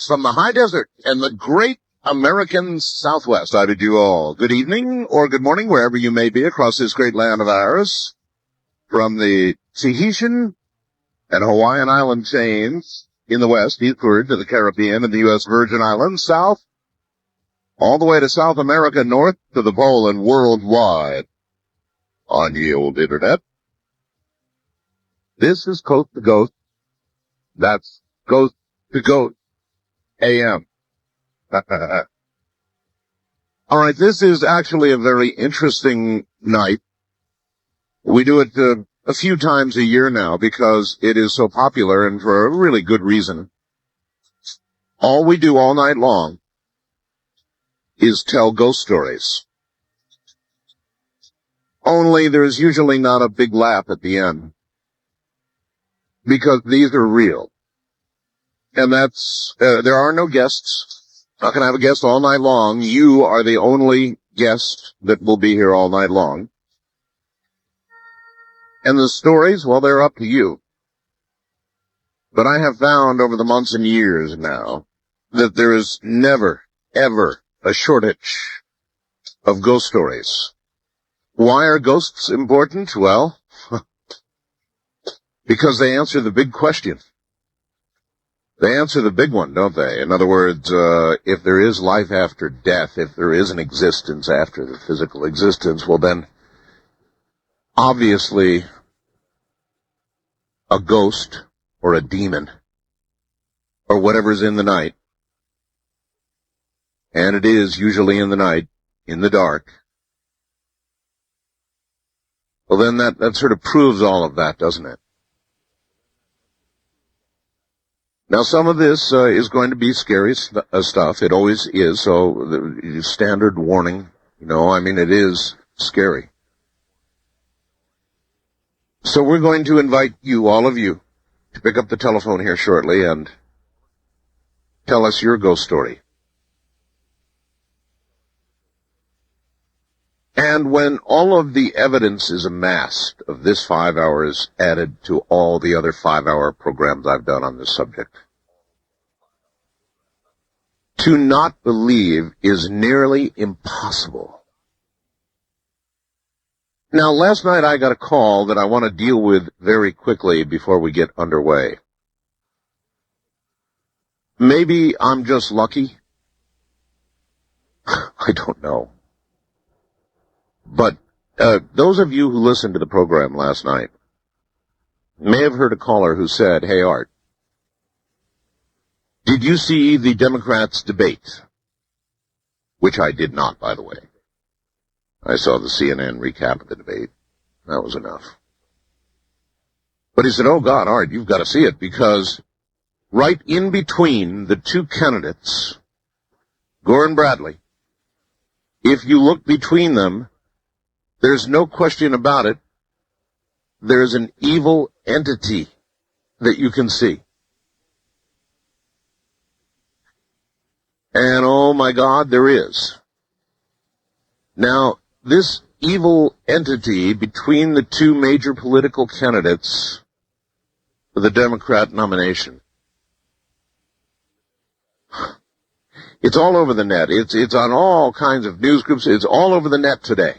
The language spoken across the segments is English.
From the high desert and the great American Southwest, I bid you all good evening or good morning, wherever you may be across this great land of ours. From the Tahitian and Hawaiian island chains in the west, eastward to the Caribbean and the U.S. Virgin Islands, south, all the way to South America, north to the pole and worldwide on the old internet. This is Coast to Ghost. That's Ghost to Ghost AM. All right, this is actually a very interesting night. We do it a few times a year now because it is so popular and for a really good reason. All we do all night long is tell ghost stories. Only there's usually not a big laugh at the end because these are real. And that's, there are no guests. Not going to have a guest all night long. You are the only guest that will be here all night long. And the stories, well, they're up to you. But I have found over the months and years now that there is never, ever a shortage of ghost stories. Why are ghosts important? Well, because they answer the big question. They answer the big one, don't they? In other words, if there is life after death, if there is an existence after the physical existence, well then, obviously, a ghost or a demon or whatever's in the night, and it is usually in the night, in the dark, well then that sort of proves all of that, doesn't it? Now, some of this is going to be scary stuff. It always is. So, the standard warning, it is scary. So we're going to invite you, all of you, to pick up the telephone here shortly and tell us your ghost story. And when all of the evidence is amassed of this 5 hours added to all the other 5-hour programs I've done on this subject, to not believe is nearly impossible. Now, last night I got a call that I want to deal with very quickly before we get underway. Maybe I'm just lucky. I don't know. But those of you who listened to the program last night may have heard a caller who said, "Hey, Art, did you see the Democrats' debate?" Which I did not, by the way. I saw the CNN recap of the debate. That was enough. But he said, "Oh, God, Art, you've got to see it, because right in between the two candidates, Gore and Bradley, if you look between them, there's no question about it, there's an evil entity that you can see." And oh my God, there is. Now, this evil entity between the two major political candidates for the Democrat nomination, it's all over the net. It's on all kinds of news groups. It's all over the net today,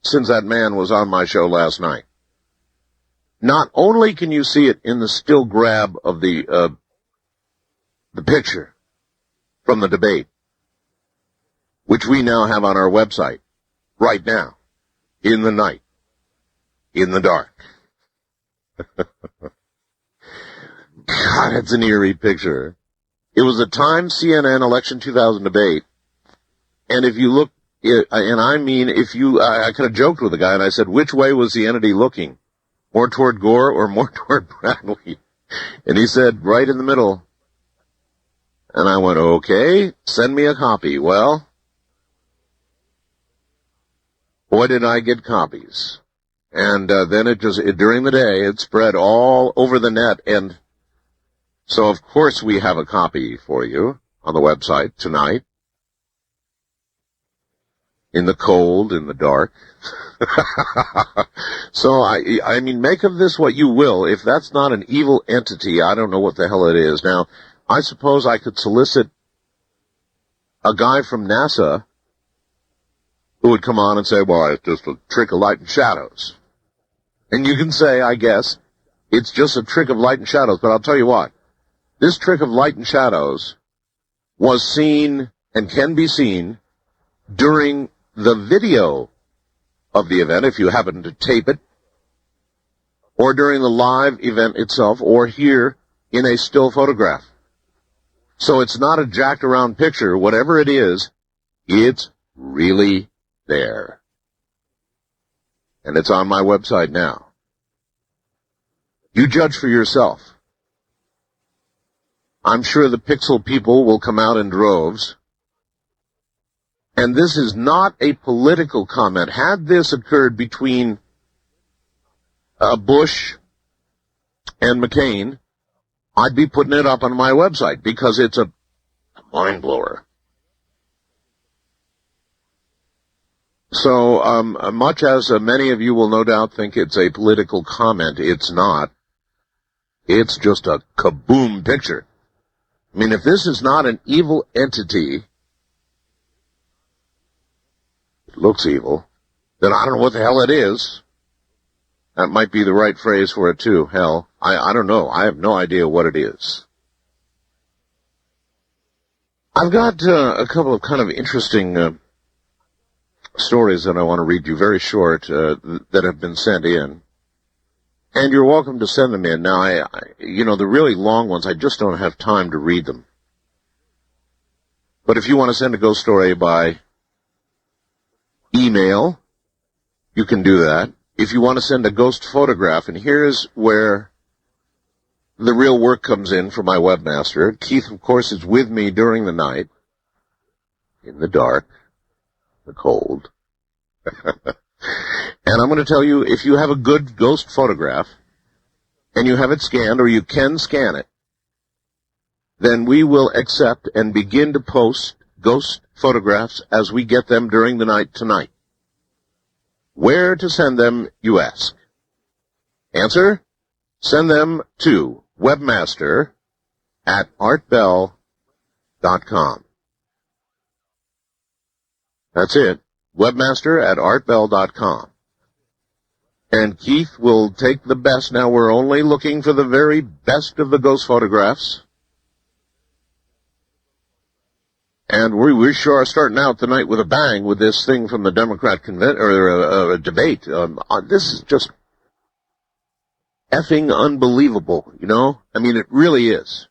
since that man was on my show last night. Not only can you see it in the still grab of the picture from the debate, which we now have on our website right now, in the night, in the dark. God, it's an eerie picture. It was a Time CNN election 2000 debate, and if you look, and I mean, I kind of joked with the guy, and I said, which way was the entity looking? More toward Gore or more toward Bradley? And he said, right in the middle. And I went, okay, send me a copy. Well, boy, did I get copies. And then during the day, it spread all over the net. And so, of course, we have a copy for you on the website tonight. In the cold, in the dark. So, I mean, make of this what you will. If that's not an evil entity, I don't know what the hell it is. Now, I suppose I could solicit a guy from NASA who would come on and say, well, it's just a trick of light and shadows. And you can say, I guess, it's just a trick of light and shadows, but I'll tell you what, this trick of light and shadows was seen and can be seen during the video of the event, if you happen to tape it, or during the live event itself, or here in a still photograph. So it's not a jacked around picture. Whatever it is, it's really there. And it's on my website now. You judge for yourself. I'm sure the pixel people will come out in droves. And this is not a political comment. Had this occurred between Bush and McCain, I'd be putting it up on my website because it's a mind blower. So, much as many of you will no doubt think it's a political comment, it's not. It's just a kaboom picture. I mean, if this is not an evil entity, it looks evil, then I don't know what the hell it is. That might be the right phrase for it too, hell. I don't know. I have no idea what it is. I've got a couple of kind of interesting stories that I want to read you, very short, that have been sent in. And you're welcome to send them in. Now, the really long ones, I just don't have time to read them. But if you want to send a ghost story by email, you can do that. If you want to send a ghost photograph, and here's where the real work comes in for my webmaster. Keith, of course, is with me during the night, in the dark, the cold. And I'm going to tell you, if you have a good ghost photograph, and you have it scanned, or you can scan it, then we will accept and begin to post ghost photographs as we get them during the night tonight. Where to send them, you ask. Answer? Send them to webmaster@artbell.com. That's it. Webmaster@artbell.com. And Keith will take the best. Now, we're only looking for the very best of the ghost photographs. And we sure are starting out tonight with a bang with this thing from the Democrat debate. This is just effing unbelievable, you know? I mean, it really is.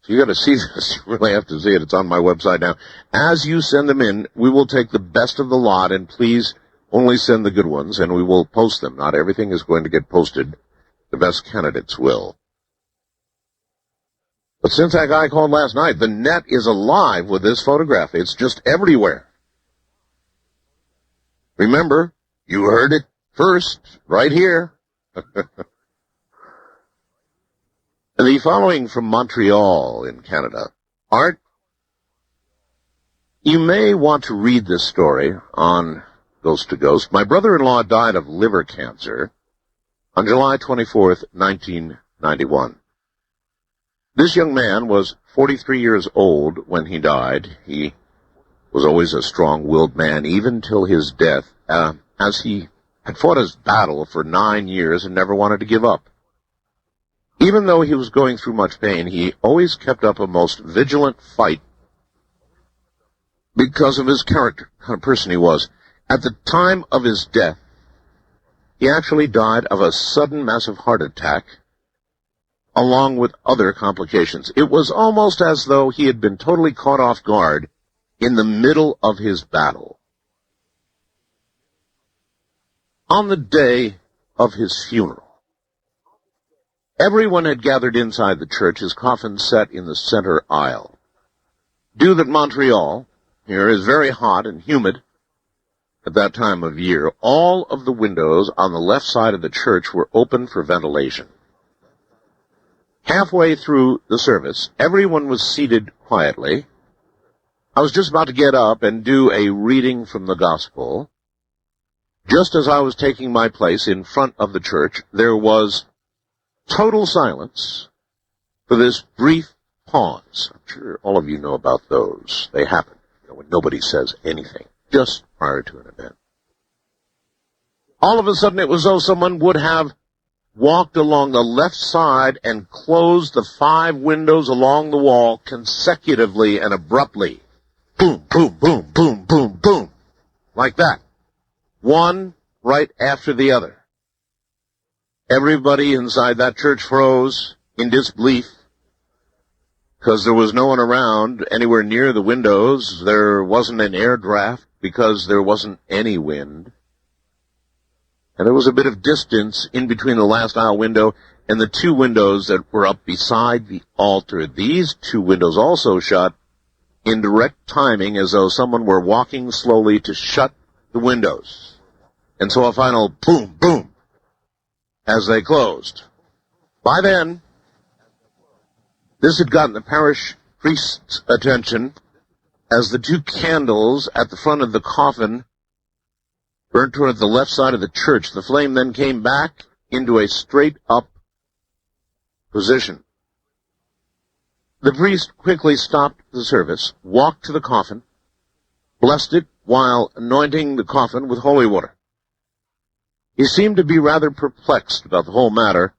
So you got to see this. You really have to see it. It's on my website now. As you send them in, we will take the best of the lot, and please only send the good ones, and we will post them. Not everything is going to get posted. The best candidates will. But since that guy called last night, the net is alive with this photograph. It's just everywhere. Remember, you heard it first, right here. The following from Montreal in Canada. Art, you may want to read this story on Ghost to Ghost. My brother-in-law died of liver cancer on July 24th, 1991. This young man was 43 years old when he died. He was always a strong-willed man, even till his death, as he had fought his battle for 9 years and never wanted to give up. Even though he was going through much pain, he always kept up a most vigilant fight because of his character, kind of person he was. At the time of his death, he actually died of a sudden massive heart attack, along with other complications. It was almost as though he had been totally caught off guard in the middle of his battle. On the day of his funeral, everyone had gathered inside the church, his coffin set in the center aisle. Due that Montreal here is very hot and humid at that time of year, all of the windows on the left side of the church were open for ventilation. Halfway through the service, everyone was seated quietly. I was just about to get up and do a reading from the gospel. Just as I was taking my place in front of the church, there was Total silence for this brief pause. I'm sure all of you know about those. They happen, when nobody says anything, just prior to an event. All of a sudden, it was as though someone would have walked along the left side and closed the 5 windows along the wall consecutively and abruptly. Boom, boom, boom, boom, boom, boom. Like that. One right after the other. Everybody inside that church froze in disbelief because there was no one around anywhere near the windows. There wasn't an air draft because there wasn't any wind. And there was a bit of distance in between the last aisle window and the 2 windows that were up beside the altar. These 2 windows also shut in direct timing as though someone were walking slowly to shut the windows. And so a final boom, boom as they closed. By then, this had gotten the parish priest's attention as the 2 candles at the front of the coffin burnt toward the left side of the church. The flame then came back into a straight-up position. The priest quickly stopped the service, walked to the coffin, blessed it while anointing the coffin with holy water. He seemed to be rather perplexed about the whole matter,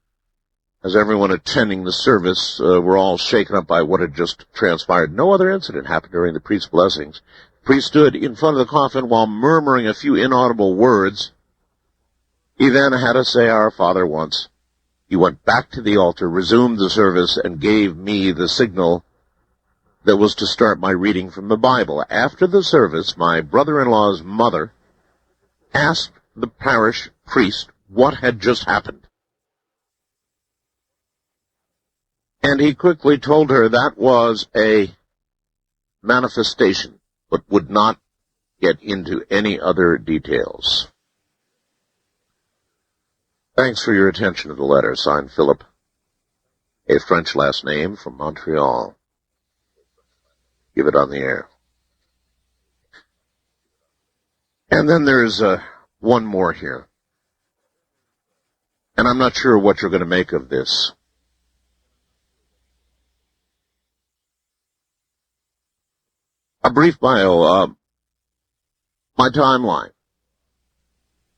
as everyone attending the service were all shaken up by what had just transpired. No other incident happened during the priest's blessings. The priest stood in front of the coffin while murmuring a few inaudible words. He then had to say Our Father once. He went back to the altar, resumed the service, and gave me the signal that was to start my reading from the Bible. After the service, my brother-in-law's mother asked the parish priest what had just happened. And he quickly told her that was a manifestation, but would not get into any other details. Thanks for your attention to the letter. Signed, Philip, a French last name from Montreal. Give it on the air. And then there's one more here. And I'm not sure what you're going to make of this. A brief bio. My timeline.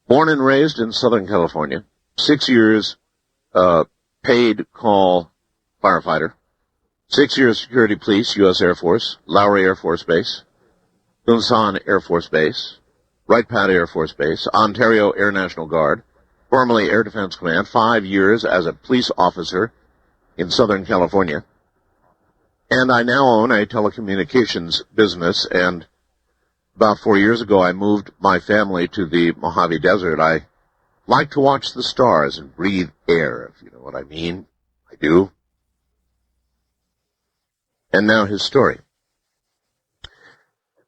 Born and raised in Southern California. 6 years paid call firefighter. 6 years security police, U.S. Air Force, Lowry Air Force Base, Unsan Air Force Base, Wright Pat Air Force Base, Ontario Air National Guard, formerly Air Defense Command, 5 years as a police officer in Southern California. And I now own a telecommunications business, and about 4 years ago I moved my family to the Mojave Desert. I like to watch the stars and breathe air, if you know what I mean. I do. And now his story.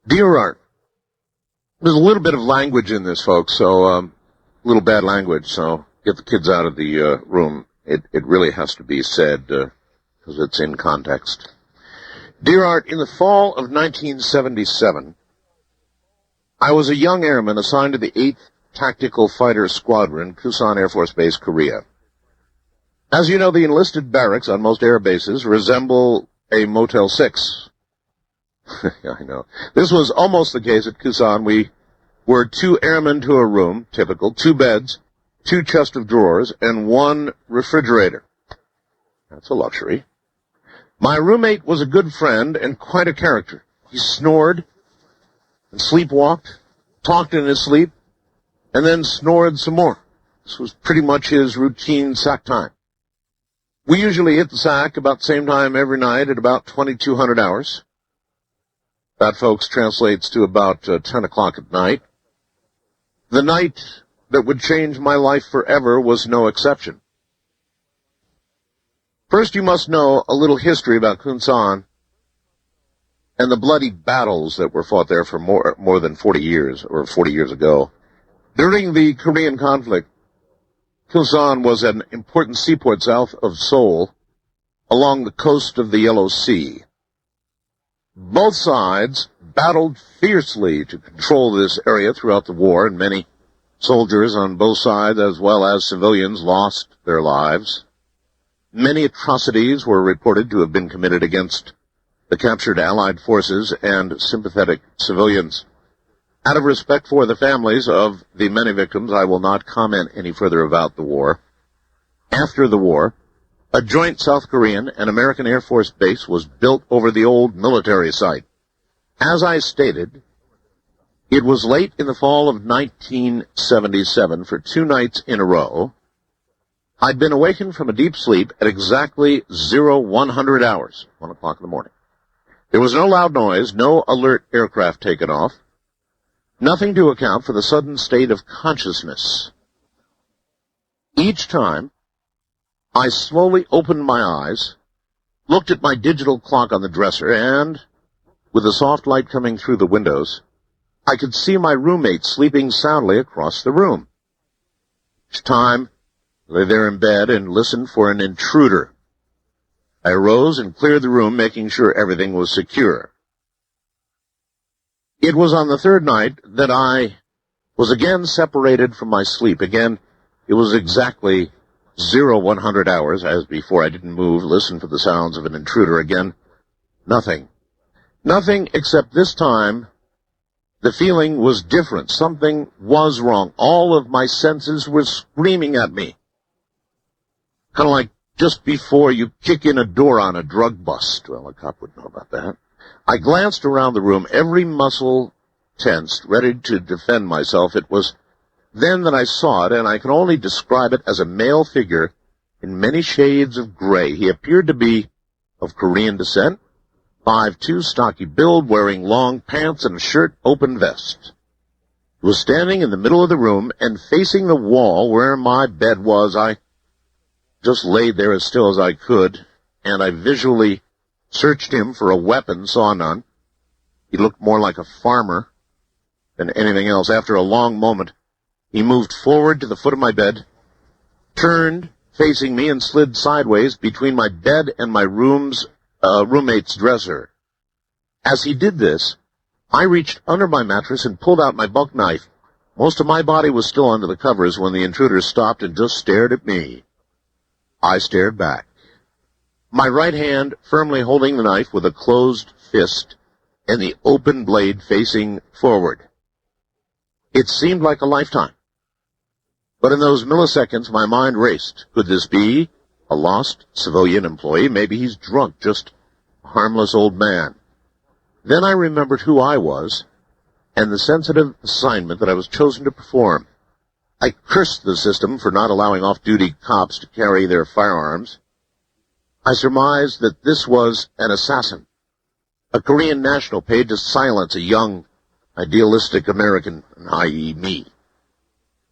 Dear Art, there's a little bit of language in this, folks, so a little bad language, so get the kids out of the room. It really has to be said because it's in context. Dear Art, in the fall of 1977, I was a young airman assigned to the 8th Tactical Fighter Squadron, Kusan Air Force Base, Korea. As you know, the enlisted barracks on most air bases resemble a Motel 6. Yeah, I know. This was almost the case at Kusan. We were 2 airmen to a room, typical, 2 beds, 2 chests of drawers, and 1 refrigerator. That's a luxury. My roommate was a good friend and quite a character. He snored and sleepwalked, talked in his sleep, and then snored some more. This was pretty much his routine sack time. We usually hit the sack about the same time every night at about 2200 hours. That, folks, translates to about 10 o'clock at night. The night that would change my life forever was no exception. First, you must know a little history about Kunsan and the bloody battles that were fought there for more than 40 years, or 40 years ago. During the Korean conflict, Kunsan was an important seaport south of Seoul along the coast of the Yellow Sea. Both sides battled fiercely to control this area throughout the war, and many soldiers on both sides, as well as civilians, lost their lives. many atrocities were reported to have been committed against the captured Allied forces and sympathetic civilians. Out of respect for the families of the many victims, I will not comment any further about the war. After the war, a joint South Korean and American Air Force base was built over the old military site. As I stated, it was late in the fall of 1977 for 2 nights in a row. I'd been awakened from a deep sleep at exactly 0100 hours, 1 o'clock in the morning. There was no loud noise, no alert aircraft taken off, nothing to account for the sudden state of consciousness. Each time, I slowly opened my eyes, looked at my digital clock on the dresser, and, with the soft light coming through the windows, I could see my roommate sleeping soundly across the room. Each time, I lay there in bed and listened for an intruder. I arose and cleared the room, making sure everything was secure. It was on the 3rd night that I was again separated from my sleep. Again, it was exactly 0100 hours, as before. I didn't move, listen for the sounds of an intruder. Again, nothing. Nothing except this time, the feeling was different. Something was wrong. All of my senses were screaming at me. Kind of like just before you kick in a door on a drug bust. Well, a cop would know about that. I glanced around the room, every muscle tensed, ready to defend myself. It was then that I saw it, and I can only describe it as a male figure in many shades of gray. He appeared to be of Korean descent, 5'2", stocky build, wearing long pants and a shirt, open vest. He was standing in the middle of the room and facing the wall where my bed was. I just laid there as still as I could, and I visually searched him for a weapon, saw none. He looked more like a farmer than anything else. After a long moment, he moved forward to the foot of my bed, turned, facing me, and slid sideways between my bed and my roommate's dresser. As he did this, I reached under my mattress and pulled out my buck knife. Most of my body was still under the covers when the intruder stopped and just stared at me. I stared back, my right hand firmly holding the knife with a closed fist and the open blade facing forward. It seemed like a lifetime. But in those milliseconds, my mind raced. Could this be a lost civilian employee? Maybe he's drunk, just a harmless old man. Then I remembered who I was and the sensitive assignment that I was chosen to perform. I cursed the system for not allowing off-duty cops to carry their firearms. I surmised that this was an assassin, a Korean national paid to silence a young, idealistic American, i.e. me,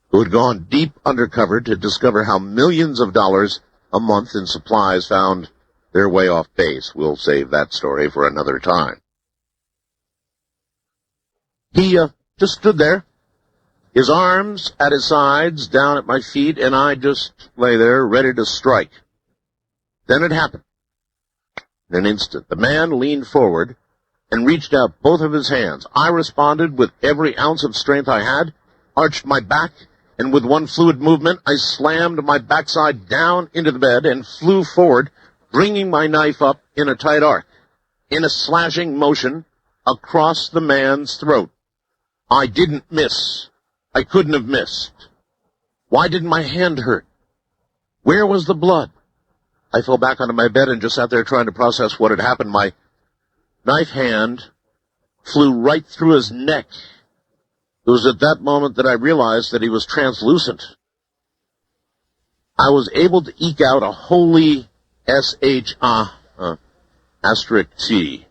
who had gone deep undercover to discover how millions of dollars a month in supplies found their way off base. We'll save that story for another time. He just stood there, his arms at his sides, down at my feet, and I just lay there ready to strike. Then it happened. In an instant, the man leaned forward and reached out both of his hands. I responded with every ounce of strength I had, arched my back, and with one fluid movement, I slammed my backside down into the bed and flew forward, bringing my knife up in a tight arc, in a slashing motion across the man's throat. I didn't miss. I couldn't have missed. Why didn't my hand hurt? Where was the blood? I fell back onto my bed and just sat there trying to process what had happened. My knife hand flew right through his neck. It was at that moment that I realized that he was translucent. I was able to eke out a holy asterisk T.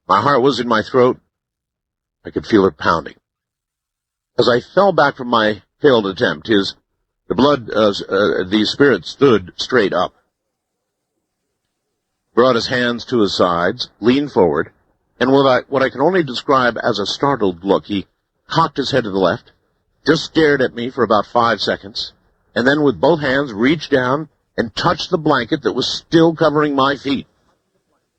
My heart was in my throat. I could feel it pounding. As I fell back from my failed attempt, the spirit stood straight up, brought his hands to his sides, leaned forward, and with what I can only describe as a startled look, he cocked his head to the left, just stared at me for about 5 seconds, and then with both hands reached down and touched the blanket that was still covering my feet.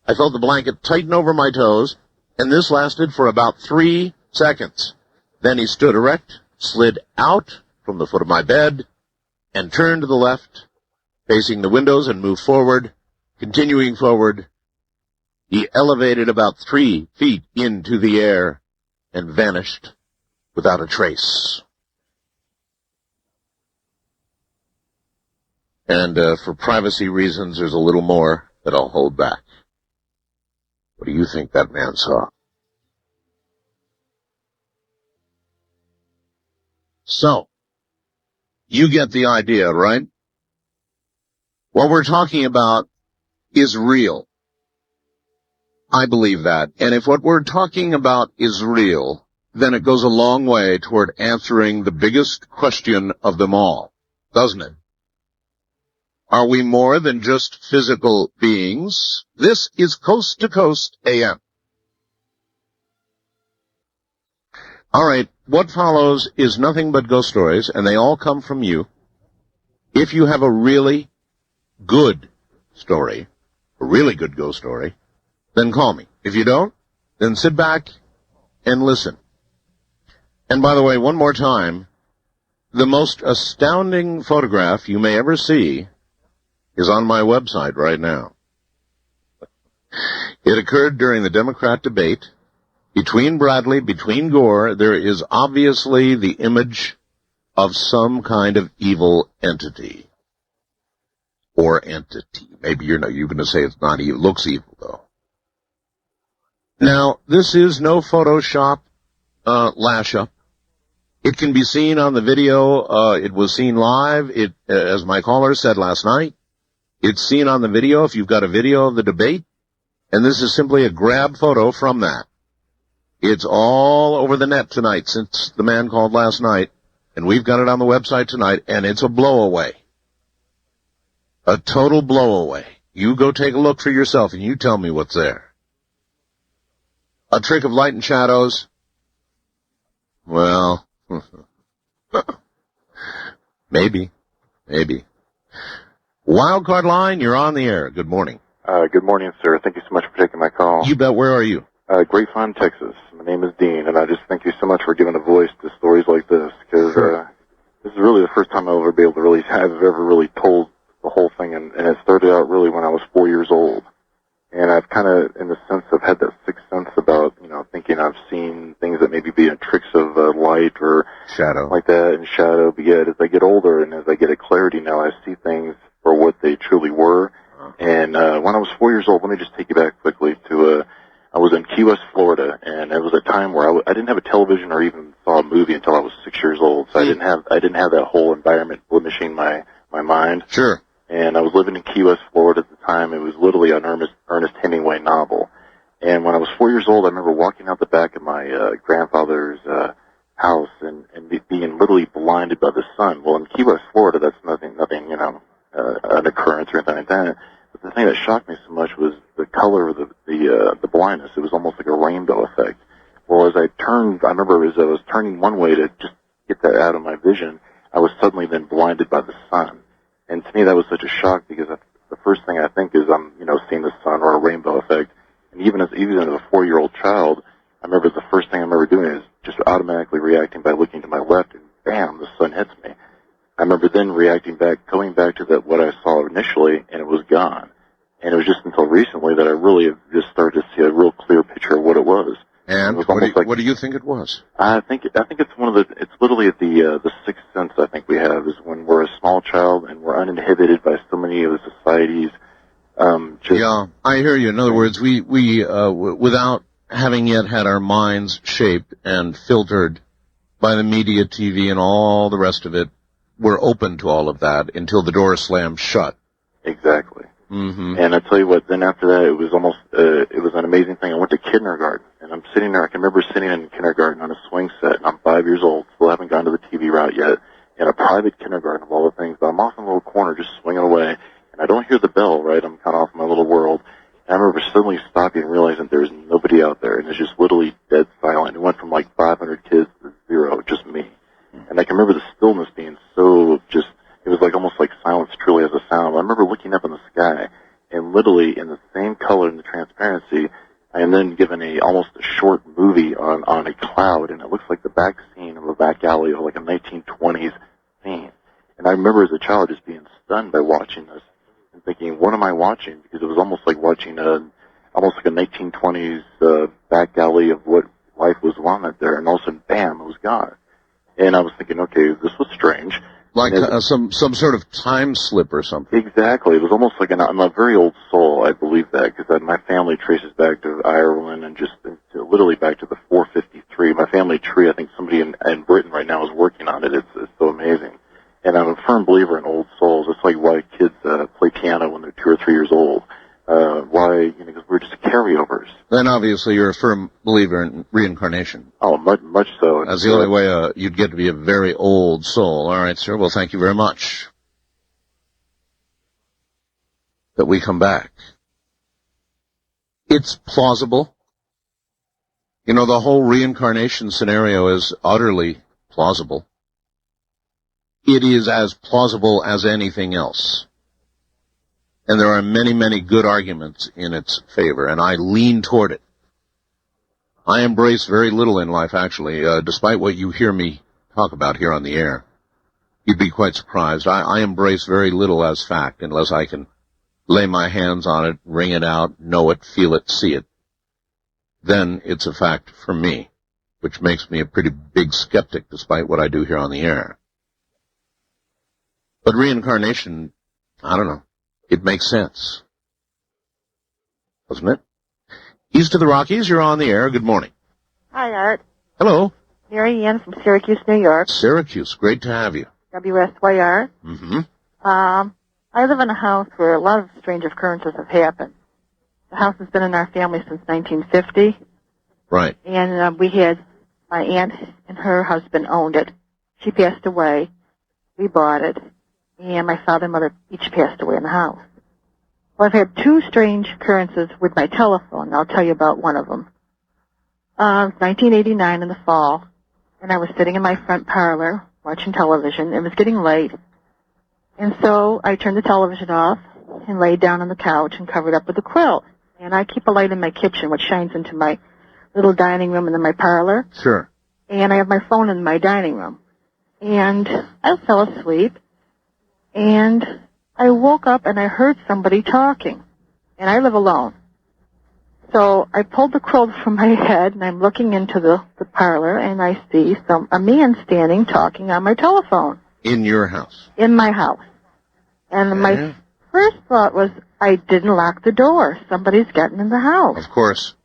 I felt the blanket tighten over my toes, and this lasted for about 3 seconds. Then he stood erect, slid out from the foot of my bed, and turned to the left facing the windows and moved forward. Continuing forward, he elevated about 3 feet into the air and vanished without a trace. And for privacy reasons, there's a little more that I'll hold back. What do you think that man saw? So, you get the idea, right? What we're talking about is real. I believe that. And if what we're talking about is real, then it goes a long way toward answering the biggest question of them all, doesn't it? Are we more than just physical beings? This is Coast to Coast AM. All right, what follows is nothing but ghost stories, and they all come from you. If you have a really good story, a really good ghost story, then call me. If you don't, then sit back and listen. And by the way, one more time, the most astounding photograph you may ever see is on my website right now. It occurred during the Democrat debate. Between Bradley, between Gore, there is obviously the image of some kind of evil entity. Or entity. Maybe you're going to say it's not evil. It looks evil, though. Now, this is no Photoshop lash-up. It can be seen on the video. It was seen live. As my caller said last night, it's seen on the video if you've got a video of the debate. And this is simply a grab photo from that. It's all over the net tonight since the man called last night, and we've got it on the website tonight, and it's a blowaway. A total blowaway. You go take a look for yourself, and you tell me what's there. A trick of light and shadows? Well, maybe. Wildcard line, you're on the air. Good morning. Good morning, sir. Thank you so much for taking my call. You bet. Where are you? Grapevine, Texas. My name is Dean, and I just thank you so much for giving a voice to stories like this, because this is really the first time I've ever been able to have ever really told the whole thing, and it started out really when I was 4 years old. And I've kind of, in the sense of had that sixth sense about, thinking I've seen things that maybe be in tricks of light or shadow, like that, and shadow. But yet, as I get older and as I get a clarity now, I see things for what they truly were. And when I was 4 years old, let me just take you back quickly to I was in Key West, Florida, and it was a time where I didn't have a television or even saw a movie until I was 6 years old. So I didn't have that whole environment blemishing my mind. Sure. And I was living in Key West, Florida at the time. It was literally an Ernest Hemingway novel. And when I was 4 years old, I remember walking out the back of my grandfather's house and being literally blinded by the sun. Well, in Key West, Florida, that's nothing, an occurrence or anything like that. But the thing that shocked me so much was the color of the blindness. It was almost like a rainbow effect. Well, as I remember as I was turning one way to just get that out of my vision, I was suddenly then blinded by the sun. And to me, that was such a shock because the first thing I think is I'm, seeing the sun or a rainbow effect. And even as a 4-year-old child, I remember the first thing I remember doing is just automatically reacting by looking to my left, and bam, the sun hits me. I remember then going back to what I saw initially, and it was gone. And it was just until recently that I really have just started to see a real clear picture of what it was. And what do you think it was? I think it's it's literally the sixth sense I think we have is when we're a small child and we're uninhibited by so many of the societies. Yeah, I hear you. In other words, we without having yet had our minds shaped and filtered by the media, TV, and all the rest of it, we're open to all of that until the door slams shut. Exactly. Mm-hmm. And I tell you what, then after that, it was almost, it was an amazing thing. I went to kindergarten, and I'm sitting there. I can remember sitting in kindergarten on a swing set, and I'm 5 years old, still haven't gone to the TV route yet, in a private kindergarten of all the things. But I'm off in a little corner just swinging away, and I don't hear the bell, right? I'm kind of off in my little world. And I remember suddenly stopping and realizing there's nobody out there, and it's just literally dead silent. It went from like 500 kids to 0, just me. And I can remember the stillness being so just, it was like almost like silence truly has a sound. I remember looking up in the sky, and literally in the same color and the transparency, I am then given almost a short movie on a cloud, and it looks like the back scene of a back alley of like a 1920s scene. And And I remember as a child just being stunned by watching this and thinking, what am I watching? Because it was almost like watching almost like a 1920s back alley of what life was wanted there. And all of a sudden, bam, it was gone. And I was thinking, okay, this was strange. Like some sort of time slip or something. Exactly. It was almost like I'm a very old soul, I believe that, because my family traces back to Ireland and just literally back to the 453. My family tree, I think somebody in Britain right now is working on it. It's so amazing. And I'm a firm believer in old souls. It's like why kids play piano when they're 2 or 3 years old. Why? Because we're just carryovers. Then obviously you're a firm believer in reincarnation. Oh, much so. That's the only way you'd get to be a very old soul. All right, sir. Well, thank you very much. That we come back. It's plausible. The whole reincarnation scenario is utterly plausible. It is as plausible as anything else. And there are many, many good arguments in its favor, and I lean toward it. I embrace very little in life, actually, despite what you hear me talk about here on the air. You'd be quite surprised. I embrace very little as fact, unless I can lay my hands on it, ring it out, know it, feel it, see it. Then it's a fact for me, which makes me a pretty big skeptic, despite what I do here on the air. But reincarnation, I don't know. It makes sense. Doesn't it? East of the Rockies, you're on the air. Good morning. Hi, Art. Hello. Mary Ann from Syracuse, New York. Syracuse. Great to have you. WSYR. Mm-hmm. I live in a house where a lot of strange occurrences have happened. The house has been in our family since 1950. Right. And we had my aunt and her husband owned it. She passed away. We bought it. And my father and mother each passed away in the house. Well, I've had 2 strange occurrences with my telephone. I'll tell you about one of them. It was 1989 in the fall, and I was sitting in my front parlor watching television. It was getting late, and so I turned the television off and laid down on the couch and covered up with a quilt. And I keep a light in my kitchen, which shines into my little dining room and then my parlor. Sure. And I have my phone in my dining room. And I fell asleep. And I woke up and I heard somebody talking. And I live alone. So I pulled the quilt from my head and I'm looking into the parlor and I see a man standing talking on my telephone. In your house? In my house. And my first thought was, I didn't lock the door. Somebody's gotten in the house. Of course.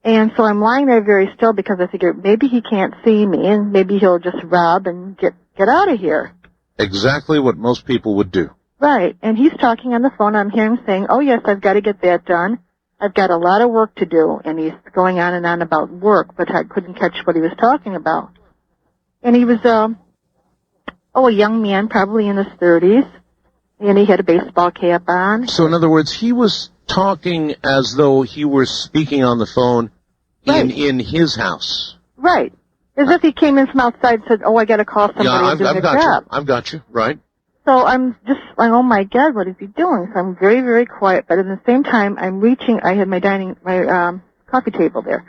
And so I'm lying there very still because I figured maybe he can't see me and maybe he'll just rob and get out of here. Exactly what most people would do. Right. And he's talking on the phone. I'm hearing him saying, oh, yes, I've got to get that done. I've got a lot of work to do. And he's going on and on about work, but I couldn't catch what he was talking about. And he was, a young man, probably in his 30s. And he had a baseball cap on. So, in other words, he was talking as though he were speaking on the phone in his house. Right. As if he came in from outside and said, oh, I got to call somebody and do a job. I've got you, right. So I'm just like, oh, my God, what is he doing? So I'm very, very quiet. But at the same time, I'm reaching. I had my coffee table there.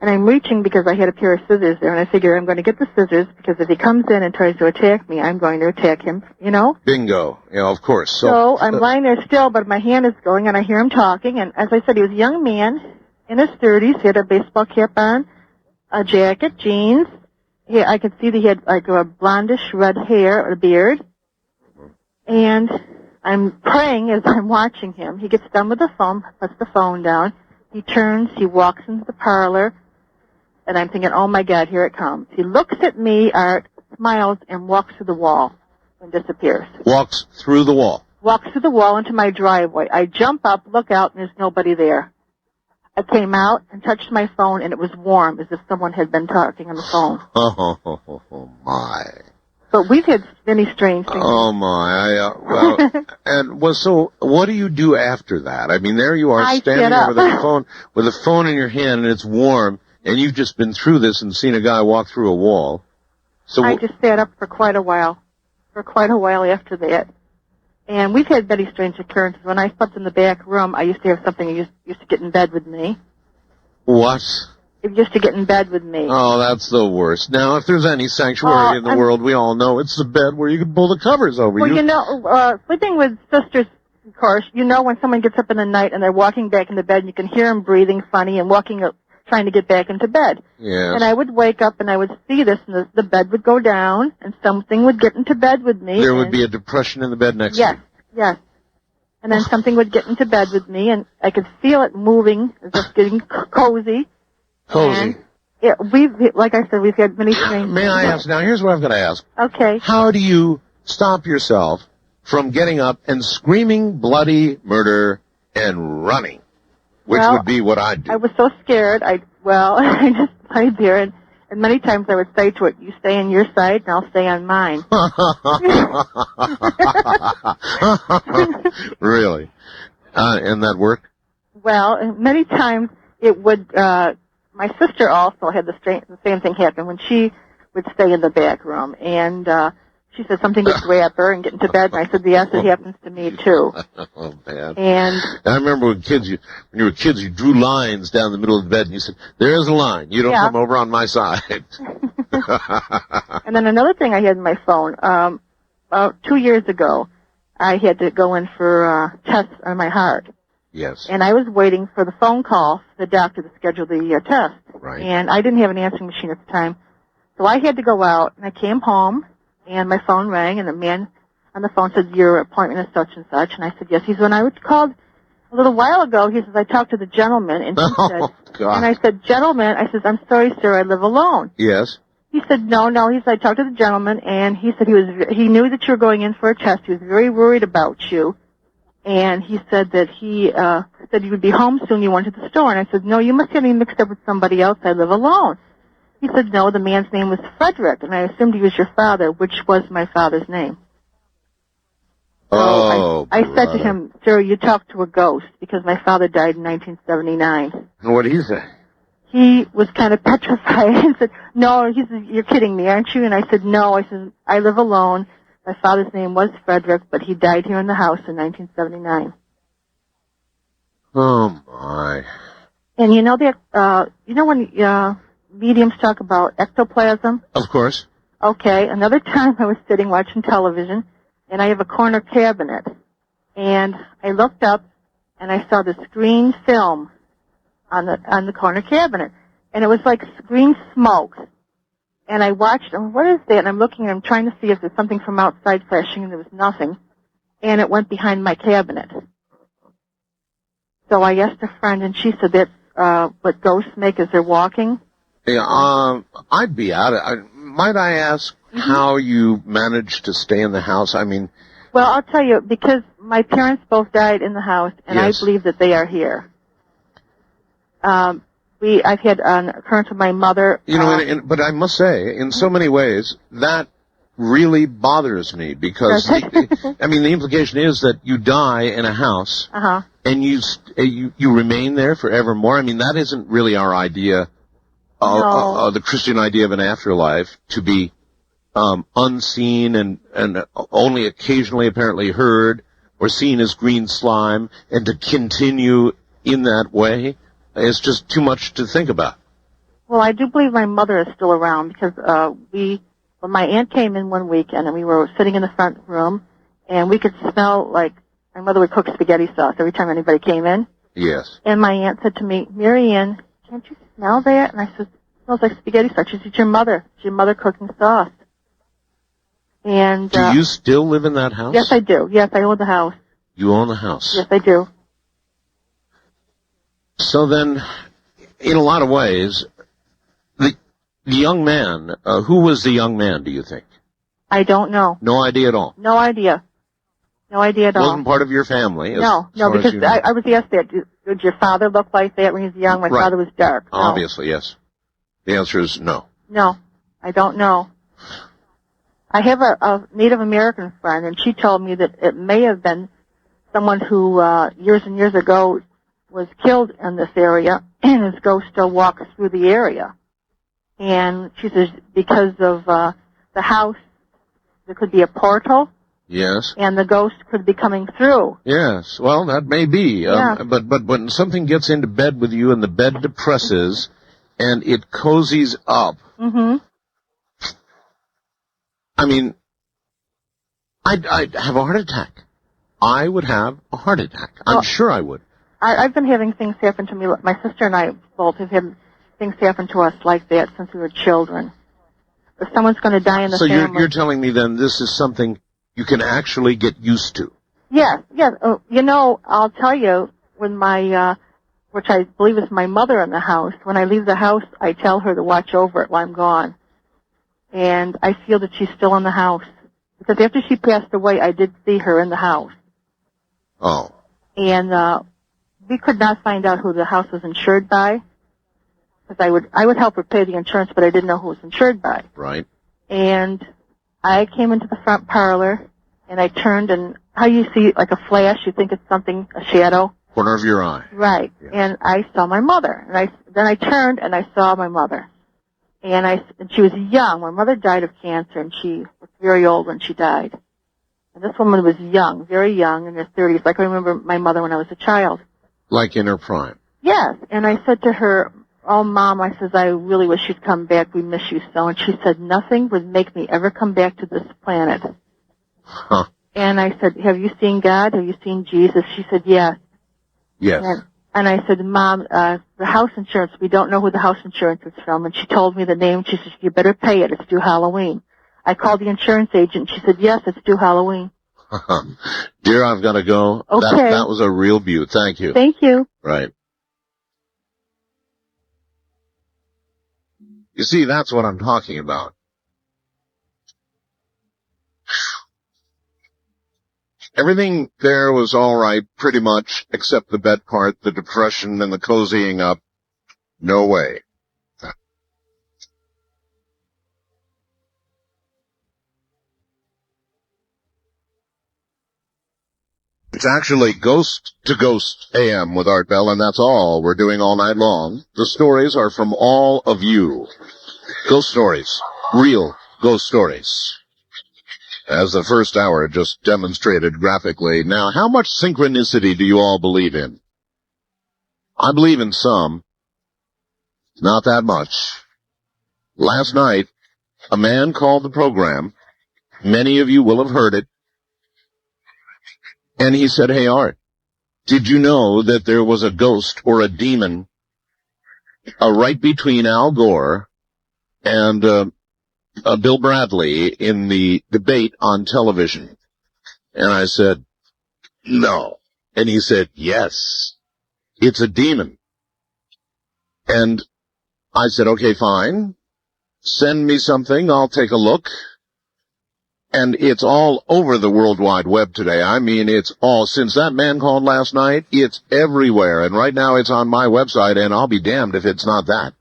And I'm reaching because I had a pair of scissors there. And I figure I'm going to get the scissors because if he comes in and tries to attack me, I'm going to attack him, Bingo. Yeah, of course. So I'm lying there still, but my hand is going, and I hear him talking. And as I said, he was a young man in his 30s. He had a baseball cap on, a jacket, jeans. I could see that he had like a blondish red hair, a beard. And I'm praying as I'm watching him. He gets done with the phone, puts the phone down. He turns, he walks into the parlor, and I'm thinking, oh, my God, here it comes. He looks at me, smiles, and walks through the wall and disappears. Walks through the wall? Walks through the wall into my driveway. I jump up, look out, and there's nobody there. I came out and touched my phone, and it was warm, as if someone had been talking on the phone. Oh, my. But we've had many strange things. Oh, my. So what do you do after that? I mean, there you are standing there with a phone in your hand, and it's warm, and you've just been through this and seen a guy walk through a wall. So I just sat up for quite a while after that. And we've had many strange occurrences. When I slept in the back room, I used to have something that used to get in bed with me. What? just to get in bed with me. Oh, that's the worst. Now, if there's any sanctuary in the world, we all know it's the bed where you can pull the covers over you. Well, sleeping with sisters, of course, when someone gets up in the night and they're walking back into bed, and you can hear them breathing funny and trying to get back into bed. Yes. And I would wake up and I would see this, and the bed would go down, and something would get into bed with me. There would be a depression in the bed next to you. Yes. And then something would get into bed with me, and I could feel it moving, as if getting cozy. Cozy. And like I said, we've had many strange... May I ask, now here's what I've got to ask. Okay. How do you stop yourself from getting up and screaming bloody murder and running? Which would be what I'd do. I was so scared, I just laid there, and many times I would say to it, you stay on your side, and I'll stay on mine. Really? And that worked? Well, many times it would, my sister also had the same thing happen when she would stay in the back room, and she said something would grab her and get into bed, and I said, yes, it happens to me too. Oh, man. And I remember when you were kids, you drew lines down the middle of the bed, and you said, there's a line. You don't come over on my side. And then another thing I had in my phone, about 2 years ago, I had to go in for tests on my heart. Yes. And I was waiting for the phone call for the doctor to schedule the test. Right. And I didn't have an answering machine at the time. So I had to go out, and I came home, and my phone rang, and the man on the phone said, your appointment is such and such. And I said, yes. He said, when I was called a little while ago, he says, I talked to the gentleman, and he said, God. And I said, gentleman, I said, I'm sorry, sir, I live alone. Yes. He said, no. He said, I talked to the gentleman, and he said he knew that you were going in for a test. He was very worried about you. And he said that he said you would be home soon. You went to the store. And I said, no, you must have me mixed up with somebody else. I live alone. He said, no, the man's name was Frederick, and I assumed he was your father, which was my father's name. So I said to him, sir, you talked to a ghost, because my father died in 1979. And what did he say? He was kind of petrified and said, no, he said, you're kidding me, aren't you? And I said, no. I said, I live alone. My father's name was Frederick, but he died here in the house in 1979. Oh, my. And you know when mediums talk about ectoplasm? Of course. Okay, another time I was sitting watching television, and I have a corner cabinet, and I looked up, and I saw this green film on the corner cabinet, and it was like green smoke. And I watched, and what is that? And I'm looking, and I'm trying to see if there's something from outside flashing, and there was nothing. And it went behind my cabinet. So I asked a friend, and she said that's what ghosts make as they're walking. Yeah, I'd be out of. Might I ask how you managed to stay in the house? I mean, well, I'll tell you, because my parents both died in the house, and yes. I believe that they are here. I've had an occurrence with my mother. But I must say, in so many ways, that really bothers me because the implication is that you die in a house and you remain there forevermore. I mean, that isn't really our idea, the Christian idea of an afterlife, to be unseen and only occasionally apparently heard or seen as green slime, and to continue in that way. It's just too much to think about. Well, I do believe my mother is still around because when my aunt came in one weekend and we were sitting in the front room and we could smell like my mother would cook spaghetti sauce every time anybody came in. Yes. And my aunt said to me, Mary Ann, can't you smell that? And I said, it smells like spaghetti sauce. She said, it's your mother. It's your mother cooking sauce. And do you still live in that house? Yes, I do. Yes, I own the house. You own the house? Yes, I do. So then, in a lot of ways, the young man, who was the young man, do you think? I don't know. No idea at all? No idea. No idea at all. Wasn't part of your family? No, because I was asked that. Did your father look like that when he was young? My father was dark. No. Obviously, yes. The answer is no. No, I don't know. I have a Native American friend, and she told me that it may have been someone who, years and years ago, was killed in this area, and his ghost still walks through the area. And she says because of the house, there could be a portal. Yes. And the ghost could be coming through. Yes. Well, that may be. Yeah. But when something gets into bed with you and the bed depresses, and it cozies up. Mm-hmm. I mean, I'd have a heart attack. I would have a heart attack. I'm sure I would. I've been having things happen to me. My sister and I both have had things happen to us like that since we were children. If someone's going to die in the family... So you're telling me then this is something you can actually get used to? Yes. You know, I'll tell you, when my, which I believe is my mother in the house, when I leave the house, I tell her to watch over it while I'm gone. And I feel that she's still in the house. Because after she passed away, I did see her in the house. Oh. And we could not find out who the house was insured by. Because I would help her pay the insurance, but I didn't know who it was insured by. Right. And I came into the front parlor, and I turned, and how you see like a flash, you think it's something, a shadow. Corner of your eye. Right. Yeah. And I saw my mother. And then I turned, and I saw my mother. And she was young. My mother died of cancer, and she was very old when she died. And this woman was young, very young, in her 30s. Like I remember my mother when I was a child. Like in her prime. Yes. And I said to her, "Oh, Mom," I says, "I really wish you'd come back. We miss you so." And she said, "Nothing would make me ever come back to this planet." Huh. And I said, "Have you seen God? Have you seen Jesus?" She said, "Yes." Yes. And I said, "Mom, the house insurance, we don't know who the house insurance is from." And she told me the name. She said, "You better pay it. It's due Halloween." I called the insurance agent. She said, "Yes, it's due Halloween." Dear, I've got to go. Okay. That was a real beaut. Thank you. Thank you. Right. You see, that's what I'm talking about. Everything there was all right, pretty much, except the bed part, the depression and the cozying up. No way. It's actually Ghost to Ghost AM with Art Bell, and that's all we're doing all night long. The stories are from all of you. Ghost stories. Real ghost stories. As the first hour just demonstrated graphically. Now, how much synchronicity do you all believe in? I believe in some. Not that much. Last night, a man called the program. Many of you will have heard it. And he said, "Hey, Art, did you know that there was a ghost or a demon right between Al Gore and Bill Bradley in the debate on television?" And I said, "No." And he said, "Yes, it's a demon." And I said, "Okay, fine. Send me something. I'll take a look." And it's all over the World Wide Web today. I mean, it's all, since that man called last night, it's everywhere. And right now it's on my website, and I'll be damned if it's not that.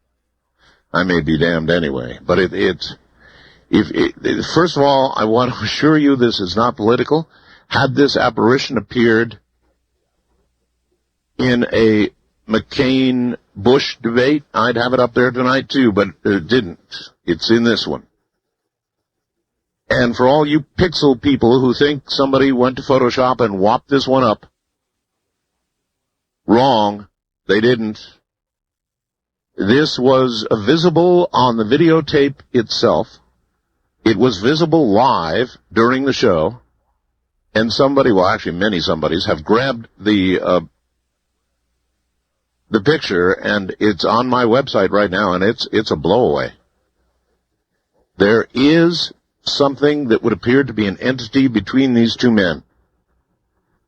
I may be damned anyway. But first of all, I want to assure you this is not political. Had this apparition appeared in a McCain-Bush debate, I'd have it up there tonight too, but it didn't. It's in this one. And for all you pixel people who think somebody went to Photoshop and whopped this one up, wrong, they didn't. This was visible on the videotape itself. It was visible live during the show. And somebody, well actually many somebodies, have grabbed the picture, and it's on my website right now, and it's a blowaway. There is something that would appear to be an entity between these two men.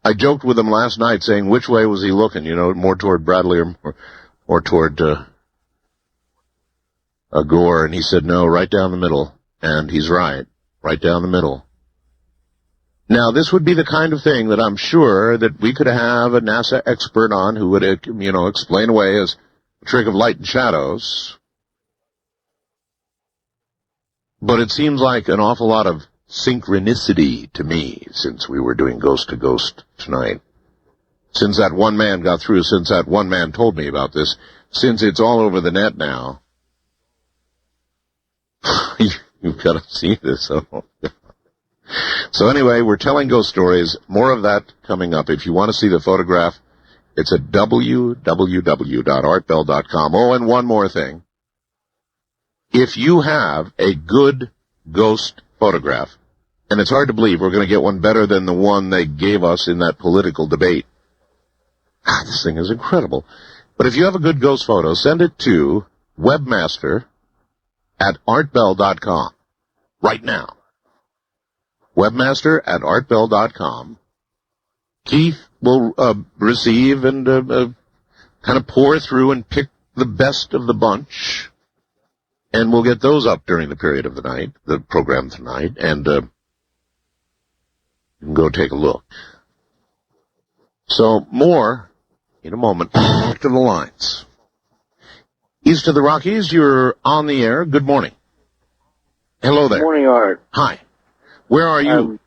I joked with him last night saying, which way was he looking? You know, more toward Bradley or toward Gore? And he said, no, right down the middle. And he's right down the middle. Now, this would be the kind of thing that I'm sure that we could have a NASA expert on who would, explain away as a trick of light and shadows. But it seems like an awful lot of synchronicity to me since we were doing Ghost to Ghost tonight. Since that one man got through, since that one man told me about this, since it's all over the net now. You've got to see this. So anyway, we're telling ghost stories. More of that coming up. If you want to see the photograph, it's at www.artbell.com. Oh, and one more thing. if you have a good ghost photograph, and it's hard to believe we're going to get one better than the one they gave us in that political debate. This thing is incredible. But if you have a good ghost photo, send it to webmaster@artbell.com right now. Webmaster@artbell.com. Keith will receive and kind of pour through and pick the best of the bunch, and we'll get those up during the period of the night, the program tonight, and you can go take a look. So more in a moment. Back to the lines. East of the Rockies, you're on the air. Good morning. Hello there. Good morning, Art. Hi. Where are you?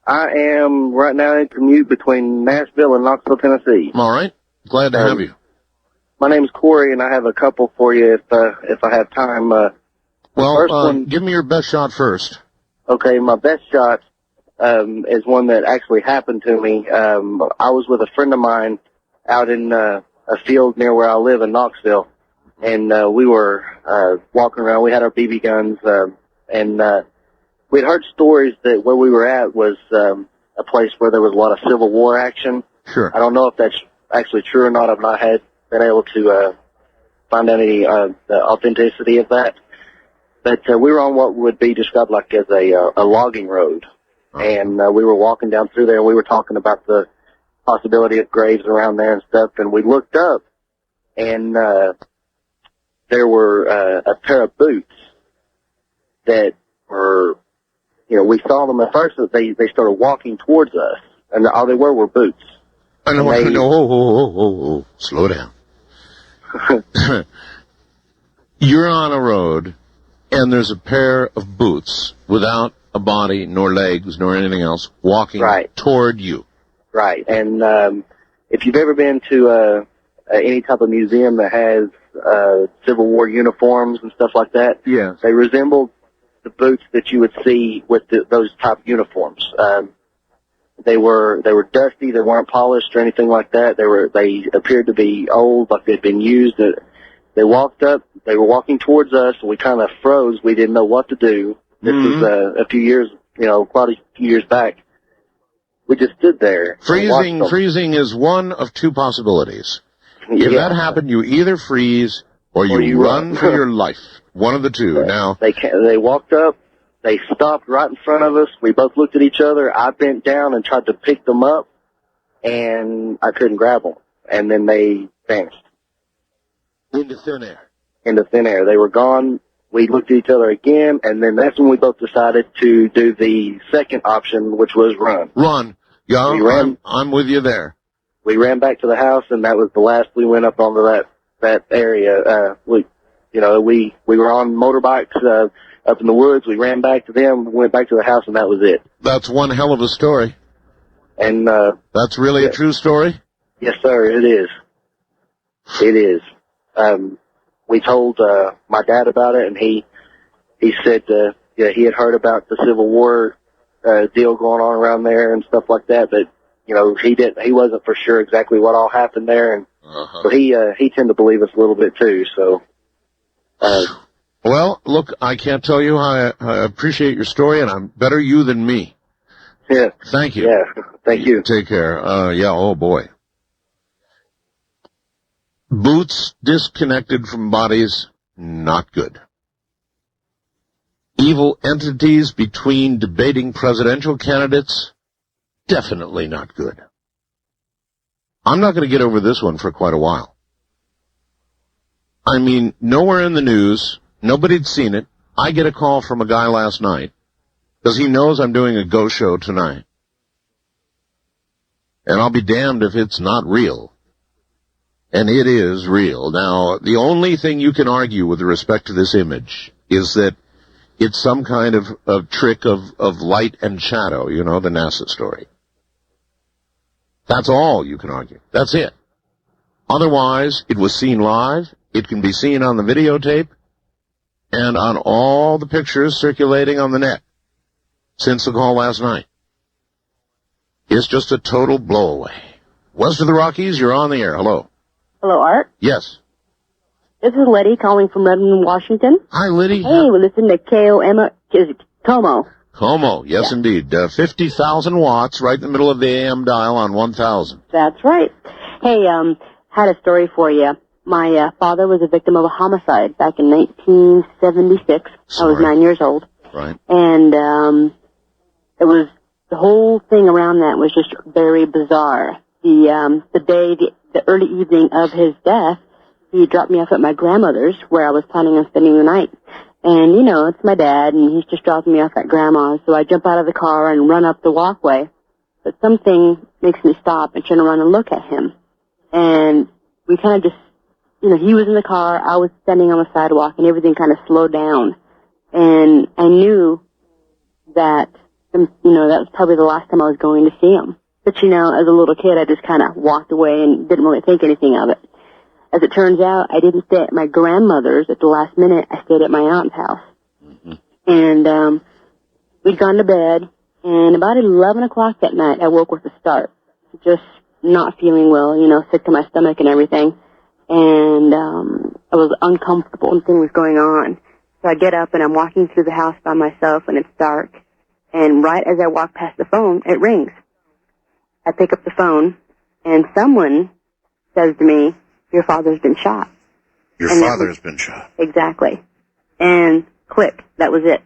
I am right now in commute between Nashville and Knoxville, Tennessee. All right. Glad to have you. My name's Corey, and I have a couple for you if I have time. Give me your best shot first. Okay, my best shot is one that actually happened to me. I was with a friend of mine out in a field near where I live in Knoxville, and we were walking around. We had our BB guns, and we'd heard stories that where we were at was a place where there was a lot of Civil War action. Sure. I don't know if that's actually true or not. I've not been able to find any the authenticity of that. But we were on what would be described like as a logging road. And we were walking down through there, and we were talking about the possibility of graves around there and stuff. And we looked up, and there were a pair of boots that were, we saw them at first. They started walking towards us, and all they were boots. I know. Oh, slow down. You're on a road, and there's a pair of boots without a body, nor legs, nor anything else, walking toward you. Right. And if you've ever been to any type of museum that has Civil War uniforms and stuff like that, yes, they resembled the boots that you would see with those type uniforms. They were dusty. They weren't polished or anything like that. They appeared to be old, like they'd been used. They walked up. They were walking towards us, and we kind of froze. We didn't know what to do. This was a few years, quite a few years back. We just stood there. Freezing is one of two possibilities. If that happened, you either freeze or you run for your life. One of the two. Now they walked up. They stopped right in front of us. We both looked at each other. I bent down and tried to pick them up, and I couldn't grab them. And then they vanished. Into thin air. Into thin air. They were gone. We looked at each other again, and then that's when we both decided to do the second option, which was run. Run. Yeah, I'm with you there. We ran back to the house, and that was the last we went up onto that area. We were on motorbikes up in the woods. We ran back to them, went back to the house, and that was it. That's one hell of a story. And that's really a true story? Yes, sir, it is. It is. We told my dad about it, and he said he had heard about the Civil War deal going on around there and stuff like that, but he wasn't for sure exactly what all happened there, and so he tended to believe us a little bit too. So, well, look, I can't tell you how I appreciate your story, and I'm better you than me. Yeah. Thank you. Yeah. Thank you. Take care. Oh boy. Boots disconnected from bodies, not good. Evil entities between debating presidential candidates, definitely not good. I'm not going to get over this one for quite a while. I mean, nowhere in the news, nobody'd seen it. I get a call from a guy last night because he knows I'm doing a ghost show tonight. And I'll be damned if it's not real. And it is real. Now, the only thing you can argue with respect to this image is that it's some kind of trick of light and shadow, the NASA story. That's all you can argue. That's it. Otherwise, it was seen live. It can be seen on the videotape and on all the pictures circulating on the net since the call last night. It's just a total blowaway. West of the Rockies, you're on the air. Hello. Hello, Art. Yes. This is Letty calling from Redmond, Washington. Hi, Liddy. Hey, we listen to Como. Como, yes, indeed. 50,000 watts right in the middle of the AM dial on 1,000. That's right. Hey, had a story for you. My father was a victim of a homicide back in 1976. Sorry. I was 9 years old. Right. And it was, the whole thing around that was just very bizarre. The early evening of his death, he dropped me off at my grandmother's, where I was planning on spending the night. And, you know, it's my dad, and he's just dropping me off at Grandma's, so I jump out of the car and run up the walkway. But something makes me stop and turn around and look at him. And we kind of just, you know, he was in the car, I was standing on the sidewalk, and everything kind of slowed down. And I knew that, you know, that was probably the last time I was going to see him. But, you know, as a little kid, I just kind of walked away and didn't really think anything of it. As it turns out, I didn't stay at my grandmother's at the last minute. I stayed at my aunt's house. Mm-hmm. And we'd gone to bed, and about 11 o'clock that night, I woke with a start. Just not feeling well, you know, sick to my stomach and everything. And I was uncomfortable, and things was going on. So I get up, and I'm walking through the house by myself, and it's dark. And right as I walk past the phone, it rings. I pick up the phone, and someone says to me, "Your father's been shot." Your father's been shot. Exactly. And click, that was it.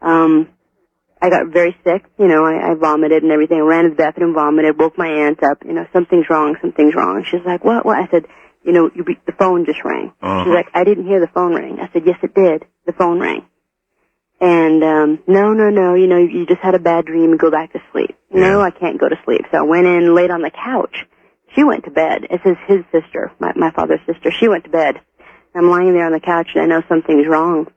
I got very sick, you know, I vomited and everything, ran to the bathroom, vomited, woke my aunt up, you know, something's wrong. She's like, what? I said, you know, the phone just rang. Uh-huh. She's like, I didn't hear the phone ring. I said, yes, it did. The phone rang. And, no, you know, you just had a bad dream and go back to sleep. Yeah. No, I can't go to sleep. So I went in and laid on the couch. She went to bed. It says his sister, my father's sister. She went to bed. I'm lying there on the couch, and I know something's wrong.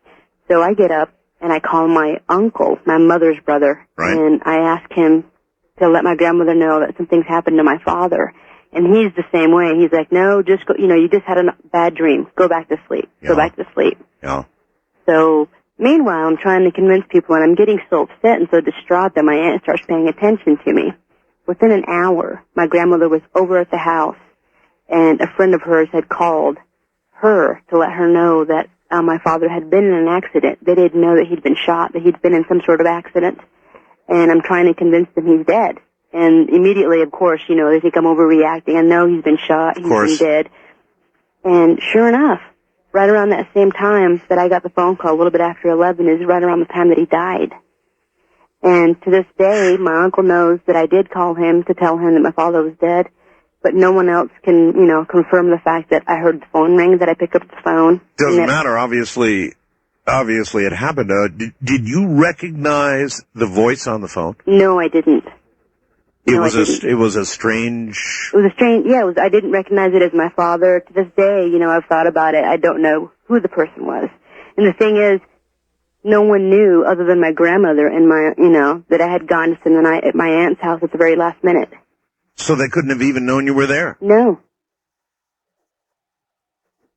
So I get up, and I call my uncle, my mother's brother, right. And I ask him to let my grandmother know that something's happened to my father. And he's the same way. He's like, no, just go, you know, you just had a bad dream. Go back to sleep. Yeah. Go back to sleep. Yeah. So meanwhile, I'm trying to convince people, and I'm getting so upset and so distraught that my aunt starts paying attention to me. Within an hour, my grandmother was over at the house, and a friend of hers had called her to let her know that my father had been in an accident. They didn't know that he'd been shot, that he'd been in some sort of accident. And I'm trying to convince them he's dead. And immediately, of course, you know, they think I'm overreacting. I know he's been shot, he's been dead. And sure enough, right around that same time that I got the phone call, a little bit after 11, is right around the time that he died. And to this day, my uncle knows that I did call him to tell him that my father was dead. But no one else can, you know, confirm the fact that I heard the phone ring, that I picked up the phone. Doesn't matter. Obviously it happened. Did you recognize the voice on the phone? No, I didn't. It was a strange. Yeah, I didn't recognize it as my father. To this day, you know, I've thought about it. I don't know who the person was. And the thing is, no one knew other than my grandmother and that I had gone to spend the night at my aunt's house at the very last minute. So they couldn't have even known you were there? No.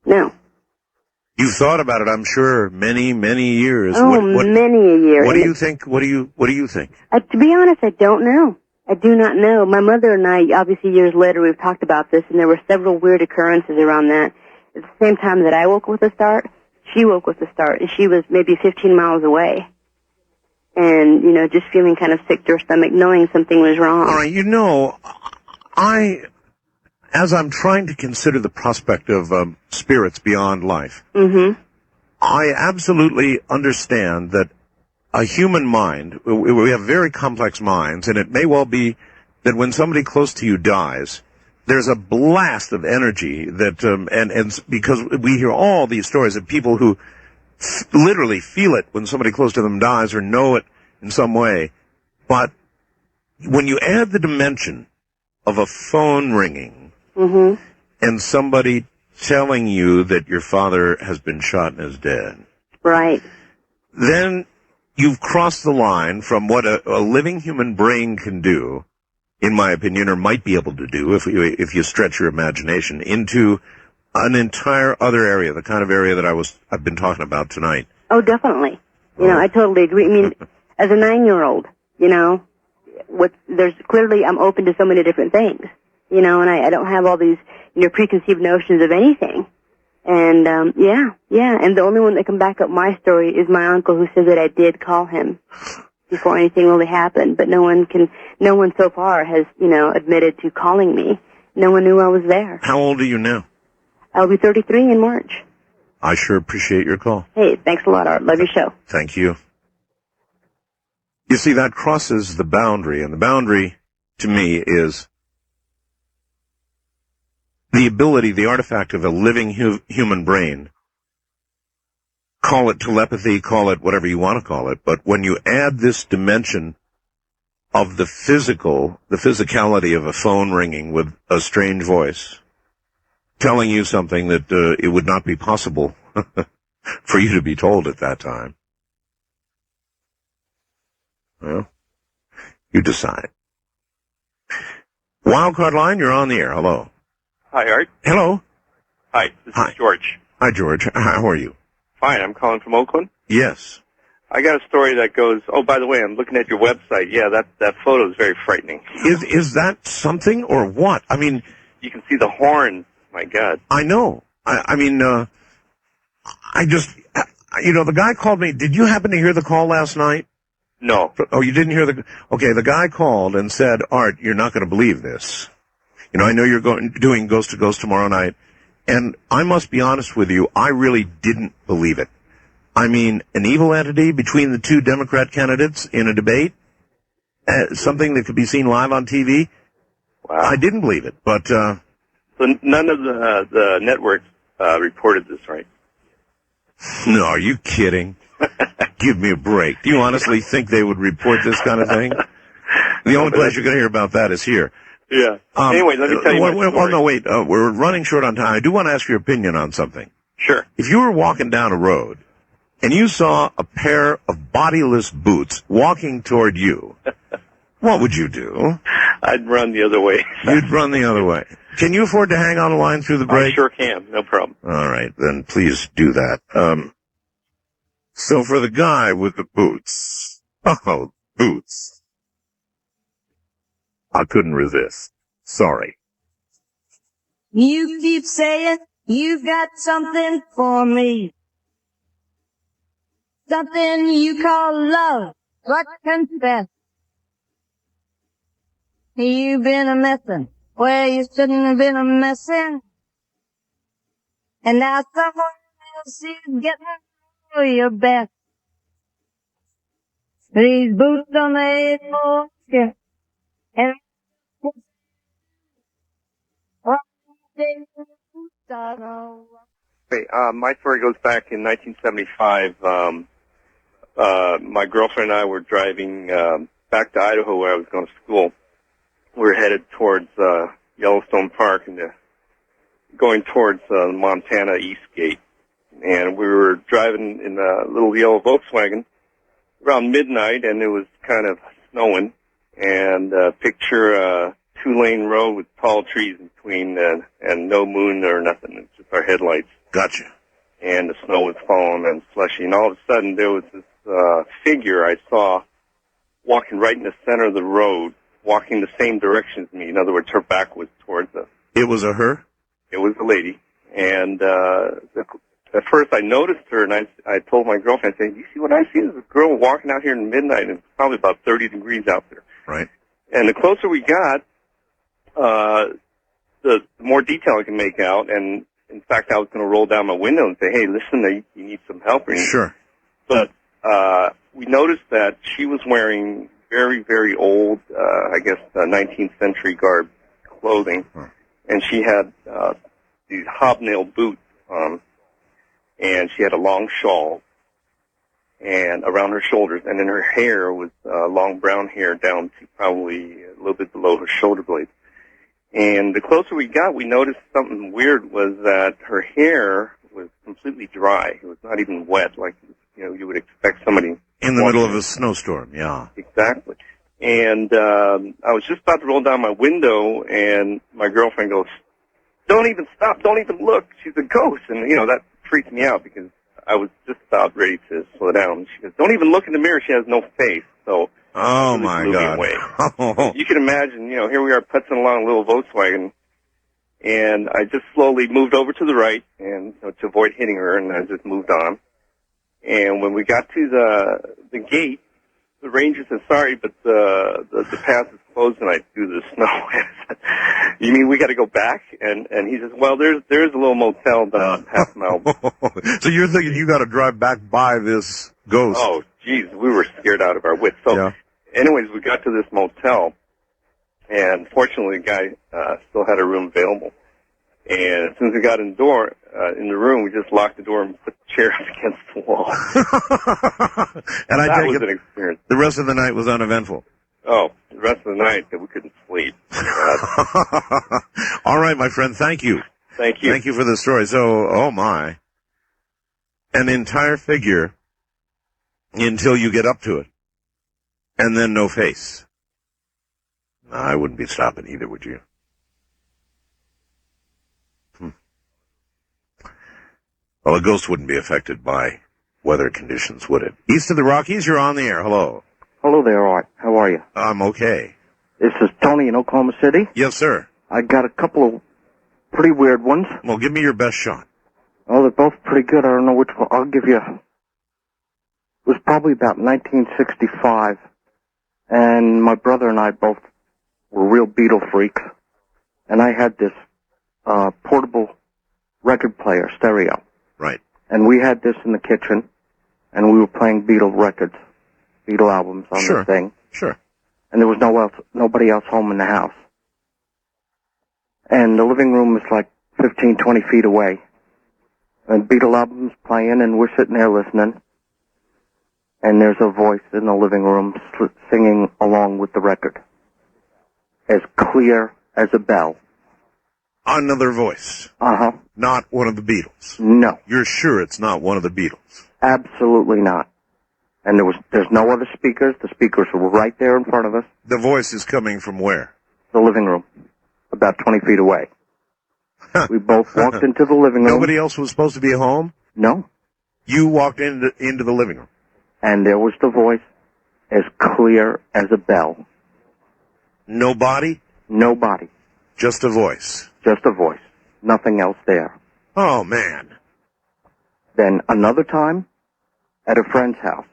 You've thought about it, I'm sure, many, many years. Many a year. What do you think? What do you think? To be honest, I don't know. I do not know. My mother and I, obviously years later, we've talked about this, and there were several weird occurrences around that. At the same time that I woke with a start, she woke with a start, and she was maybe 15 miles away. And, you know, just feeling kind of sick to her stomach, knowing something was wrong. All right, you know, as I'm trying to consider the prospect of spirits beyond life, I absolutely understand that a human mind, we have very complex minds, and it may well be that when somebody close to you dies, there's a blast of energy that, and because we hear all these stories of people who literally feel it when somebody close to them dies or know it in some way. But when you add the dimension of a phone ringing and somebody telling you that your father has been shot and is dead, right, then you've crossed the line from what a living human brain can do, in my opinion, or might be able to do if you stretch your imagination, into an entire other area, the kind of area that I've been talking about tonight. Oh, definitely. You know, I totally agree. I mean, as a 9-year-old, you know, I'm open to so many different things, you know, and I don't have all these, you know, preconceived notions of anything. And, and the only one that can back up my story is my uncle, who says that I did call him before anything really happened, but no one so far has, admitted to calling me. No one knew I was there. How old are you now? I'll be 33 in March. I sure appreciate your call. Hey, thanks a lot, Art. Love your show. Thank you. You see, that crosses the boundary, and the boundary, to me, is the ability, the artifact of a living human brain. Call it telepathy, call it whatever you want to call it, but when you add this dimension of the physicality of a phone ringing with a strange voice, telling you something that it would not be possible for you to be told at that time. Well, you decide. Wildcard line, you're on the air. Hello. Hi, Art. Hello. Hi, this is George. Hi, George. How are you? Fine, I'm calling from Oakland. Yes. I got a story that goes, oh, by the way, I'm looking at your website. Yeah, that photo is very frightening. Is that something or what? I mean... You can see the horns. My God. I know. I mean, I just... the guy called me. Did you happen to hear the call last night? No. Oh, you didn't hear Okay, the guy called and said, Art, you're not going to believe this. I know you're doing Ghost to Ghost tomorrow night, and I must be honest with you, I really didn't believe it. I mean, an evil entity between the two Democrat candidates in a debate, something that could be seen live on TV. Wow. I didn't believe it, but... So none of the networks reported this, right? No, are you kidding? Give me a break. Do you honestly think they would report this kind of thing? The only place you're going to hear about that is here. Yeah. Anyway, let me tell you my story. Well, no, wait. We're running short on time. I do want to ask your opinion on something. Sure. If you were walking down a road and you saw a pair of bodiless boots walking toward you, what would you do? I'd run the other way. You'd run the other way. Can you afford to hang on the line through the break? I sure can. No problem. All right, then please do that. So for the guy with the boots, boots, I couldn't resist. Sorry. You keep saying you've got something for me. Something you call love, but confess. You've been a messin' where you shouldn't have been a messin'. And now someone else is getting for your best. These boots are made for you. And my story goes back in 1975. My girlfriend and I were driving back to Idaho where I was going to school. We were headed towards Yellowstone Park and going towards Montana East Gate. And we were driving in a little yellow Volkswagen around midnight, and it was kind of snowing. And picture a two-lane road with tall trees in between and no moon or nothing. It's just our headlights. Gotcha. And the snow was falling and slushy. And all of a sudden, there was this figure I saw walking right in the center of the road, walking the same direction as me. In other words, her back was towards us. It was a her? It was a lady. And at first I noticed her, and I told my girlfriend, I said, you see what I see? There's a girl walking out here in midnight, and it's probably about 30 degrees out there. Right. And the closer we got, the more detail I can make out. And, in fact, I was going to roll down my window and say, hey, listen, you need some help. Sure. But we noticed that she was wearing very, very old, 19th century garb clothing. Huh. And she had these hobnail boots on, and she had a long shawl and around her shoulders, and then her hair was long brown hair down to probably a little bit below her shoulder blades. And the closer we got, we noticed something weird was that her hair was completely dry. It was not even wet like you would expect somebody in the middle of a snowstorm. Yeah, exactly. And I was just about to roll down my window, and my girlfriend goes, "Don't even stop! Don't even look! She's a ghost!" And that freaked me out because I was just about ready to slow down. She goes, "Don't even look in the mirror! She has no face." So, oh really my blew me God! away. You can imagine, here we are putzing along a little Volkswagen, And I just slowly moved over to the right and to avoid hitting her, and I just moved on. And when we got to the gate, the ranger said, "Sorry, but the path is closed tonight due to the snow." "You mean we got to go back?" And he says, "Well, there's a little motel down half a mile." So you're thinking you got to drive back by this ghost? Oh, geez, we were scared out of our wits. So, anyways, we got to this motel, and fortunately, the guy still had a room available. And as soon as we got in the room, we just locked the door and put the chair up against the wall. And that was an experience. The rest of the night was uneventful. Oh, the rest of the night we couldn't sleep. All right, my friend. Thank you. Thank you. Thank you for the story. So, oh my, an entire figure until you get up to it, and then no face. I wouldn't be stopping either, would you? Well, a ghost wouldn't be affected by weather conditions, would it? East of the Rockies, you're on the air. Hello. Hello there, Art. How are you? I'm okay. This is Tony in Oklahoma City. Yes, sir. I got a couple of pretty weird ones. Well, give me your best shot. Oh, they're both pretty good. I don't know which one. I'll give you... It was probably about 1965, and my brother and I both were real Beatle freaks, and I had this portable record player, stereo. Right. And we had this in the kitchen, and we were playing Beatle records, Beatle albums on the thing. Sure. And there was nobody else home in the house. And the living room was like 15, 20 feet away. And Beatle albums playing, and we're sitting there listening. And there's a voice in the living room singing along with the record. As clear as a bell. Another voice. Uh-huh. Not one of the Beatles. No. You're sure it's not one of the Beatles? Absolutely not. And there's no other speakers. The speakers were right there in front of us. The voice is coming from where? The living room. About 20 feet away. We both walked into the living room. Nobody else was supposed to be home? No. You walked into the living room. And there was the voice as clear as a bell. No body? No body. Just a voice. Just a voice. Nothing else there. Oh, man. Then another time, at a friend's house.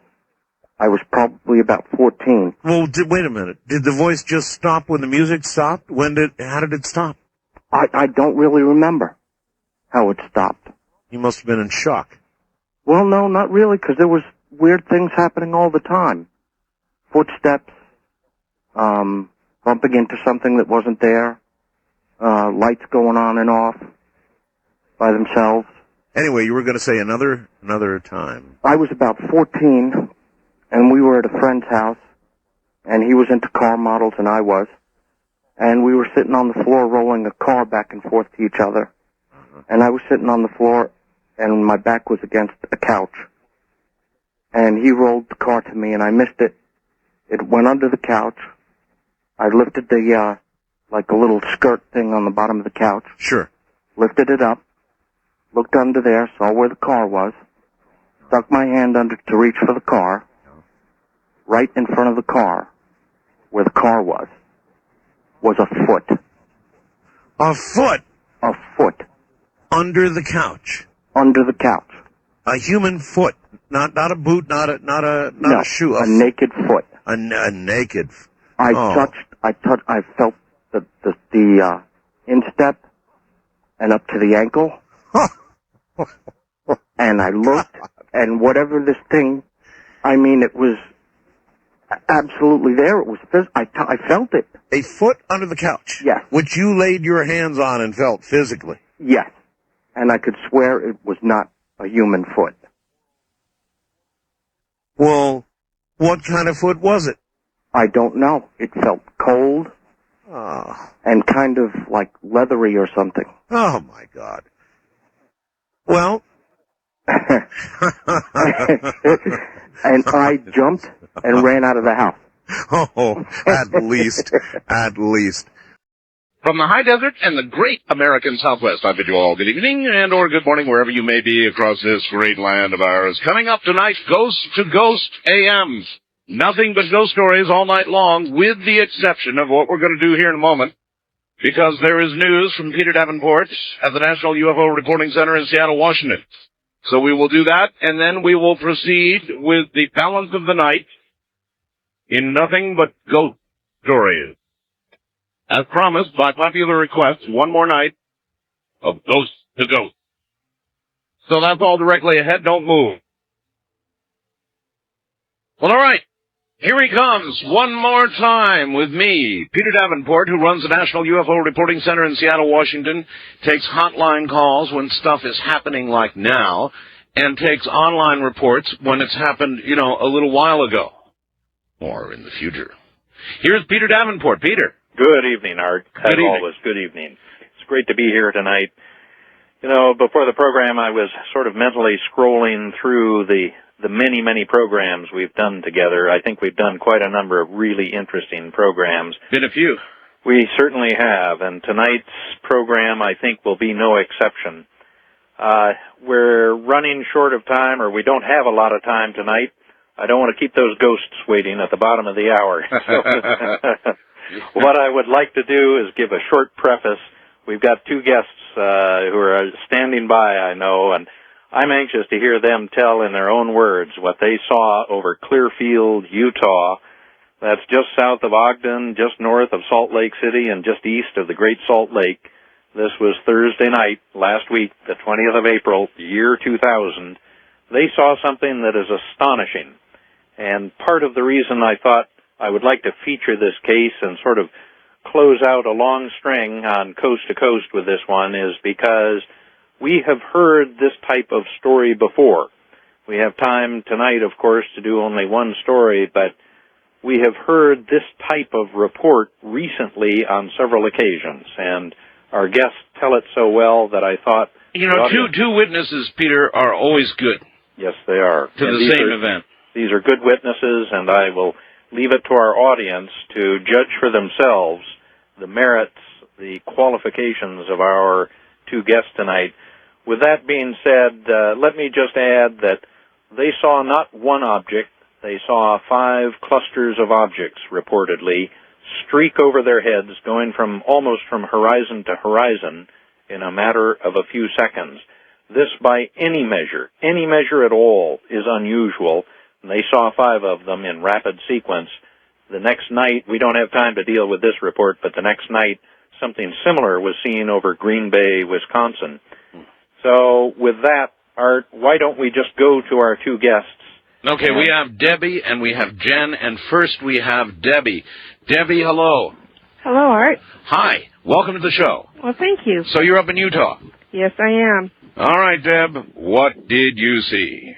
I was probably about 14. Well, wait a minute. Did the voice just stop when the music stopped? How did it stop? I don't really remember how it stopped. You must have been in shock. Well, no, not really, because there was weird things happening all the time. Footsteps, bumping into something that wasn't there, lights going on and off by themselves. Anyway, you were going to say another time. I was about 14, and we were at a friend's house, and he was into car models, and I was. And we were sitting on the floor rolling a car back and forth to each other. And I was sitting on the floor, and my back was against a couch. And he rolled the car to me, and I missed it. It went under the couch. I lifted the, like a little skirt thing on the bottom of the couch. Sure. Lifted it up, looked under there, saw where the car was, stuck my hand under to reach for the car. Right in front of the car, where the car was a foot. A foot? A foot. Under the couch? Under the couch. A human foot. Not a boot, not a shoe. A naked foot. A naked. I felt the instep and up to the ankle. And I looked, and whatever this thing, I mean, it was absolutely there. It was. I felt it. A foot under the couch? Yes. Which you laid your hands on and felt physically? Yes. And I could swear it was not a human foot. Well, what kind of foot was it? I don't know. It felt cold. And kind of like leathery or something. Oh, my God. Well. And I jumped and ran out of the house. Oh, at least. At least. From the high desert and the great American Southwest, I bid you all good evening and or good morning wherever you may be across this great land of ours. Coming up tonight, Ghost to Ghost AM. Nothing but ghost stories all night long, with the exception of what we're going to do here in a moment. because there is news from Peter Davenport at the National UFO Reporting Center in Seattle, Washington. So we will do that, and then we will proceed with the balance of the night in nothing but ghost stories. As promised, by popular request, one more night of Ghost to Ghost. So that's all directly ahead. Don't move. Well, all right. Here he comes one more time with me, Peter Davenport, who runs the National UFO Reporting Center in Seattle, Washington, takes hotline calls when stuff is happening like now, and takes online reports when it's happened, a little while ago. Or in the future. Here's Peter Davenport. Peter. Good evening, Art. Good evening. Always, good evening. It's great to be here tonight. Before the program, I was sort of mentally scrolling through the many, many programs we've done together. I think we've done quite a number of really interesting programs. Been a few. We certainly have, and tonight's program, I think, will be no exception. We're running short of time, or we don't have a lot of time tonight. I don't want to keep those ghosts waiting at the bottom of the hour. So what I would like to do is give a short preface. We've got two guests who are standing by, I know, and I'm anxious to hear them tell in their own words what they saw over Clearfield, Utah. That's just south of Ogden, just north of Salt Lake City, and just east of the Great Salt Lake. This was Thursday night, last week, the 20th of April, year 2000. They saw something that is astonishing. And part of the reason I thought I would like to feature this case and sort of close out a long string on Coast to Coast with this one is because we have heard this type of story before. We have time tonight, of course, to do only one story, but we have heard this type of report recently on several occasions, and our guests tell it so well that I thought... two witnesses, Peter, are always good. Yes, they are. To the same event. These are good witnesses, and I will leave it to our audience to judge for themselves the merits, the qualifications of our two guests tonight. With that being said, let me just add that they saw not one object, they saw 5 clusters of objects, reportedly, streak over their heads, going almost from horizon to horizon in a matter of a few seconds. This, by any measure at all, is unusual. And they saw 5 of them in rapid sequence. The next night, we don't have time to deal with this report, but the next night, something similar was seen over Green Bay, Wisconsin. So, with that, Art, why don't we just go to our two guests? Okay, we have Debbie and we have Jen, and first we have Debbie. Debbie, hello. Hello, Art. Hi. Welcome to the show. Well, thank you. So you're up in Utah? Yes, I am. All right, Deb, what did you see?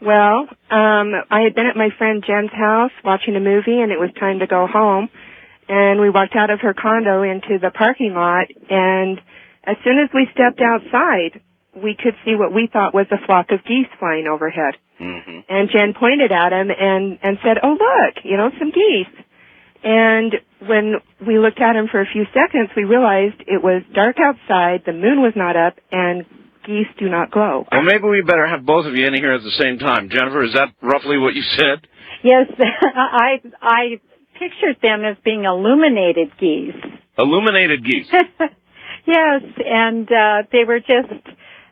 Well, I had been at my friend Jen's house watching a movie, and it was time to go home. And we walked out of her condo into the parking lot, and as soon as we stepped outside, we could see what we thought was a flock of geese flying overhead. Mm-hmm. And Jen pointed at them and said, "Oh, look, some geese." And when we looked at them for a few seconds, we realized it was dark outside, the moon was not up, and geese do not glow. Well, maybe we better have both of you in here at the same time. Jennifer, is that roughly what you said? Yes, I pictured them as being illuminated geese. Illuminated geese? Yes, and they were just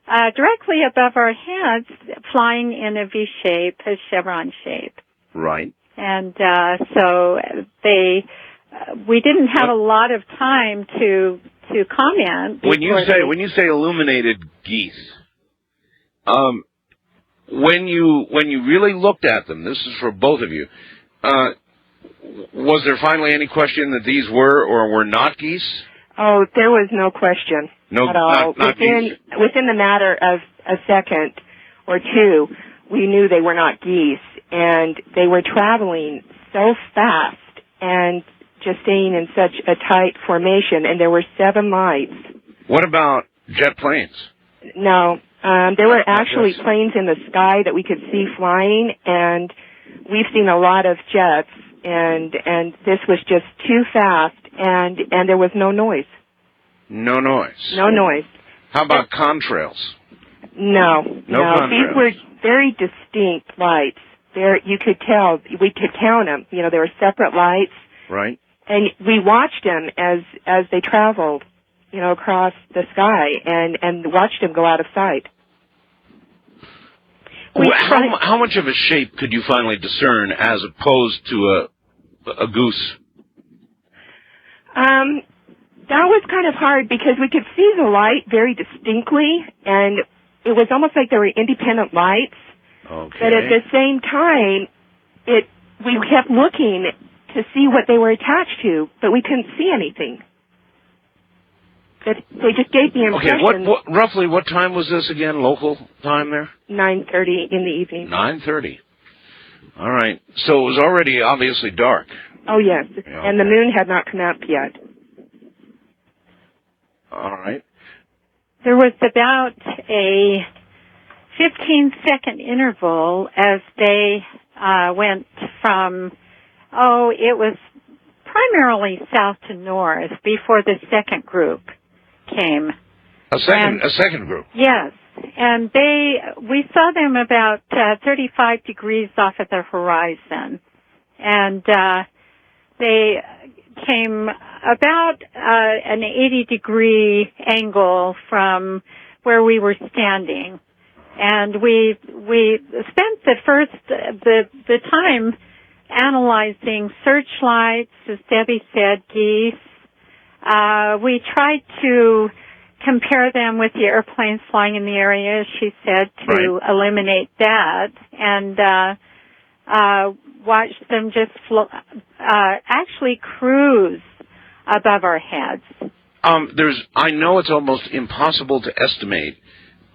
directly above our heads, flying in a V shape, a chevron shape. Right. And so we didn't have a lot of time to comment. When you say illuminated geese, when you really looked at them, this is for both of you, was there finally any question that these were or were not geese? Oh, there was no question at all. Within the matter of a second or two, we knew they were not geese, and they were traveling so fast and just staying in such a tight formation, and there were 7 lights. What about jet planes? No, there were actually planes in the sky that we could see flying, and we've seen a lot of jets, and this was just too fast, and there was no noise. No noise? No noise. How about contrails? No. Contrails. These were very distinct lights. You could tell, we could count them. There were separate lights. Right. And we watched them as they traveled, across the sky, and watched them go out of sight. How much of a shape could you finally discern as opposed to a goose? That was kind of hard because we could see the light very distinctly, and it was almost like there were independent lights. Okay. But at the same time, we kept looking to see what they were attached to, but we couldn't see anything. But they just gave the impression. Okay, roughly what time was this again, local time there? 9:30 in the evening. 9:30. All right. So it was already obviously dark. Oh, yes. Yeah, and the moon had not come up yet. All right. There was about a 15-second interval as they went from, it was primarily south to north before the second group came. A second group? Yes. And we saw them about 35 degrees off of the horizon. And they came about an 80-degree angle from where we were standing. And we spent the time analyzing searchlights, as Debbie said, geese. We tried to compare them with the airplanes flying in the area, she said, to eliminate that, and watch them just actually cruise above our heads. I know it's almost impossible to estimate,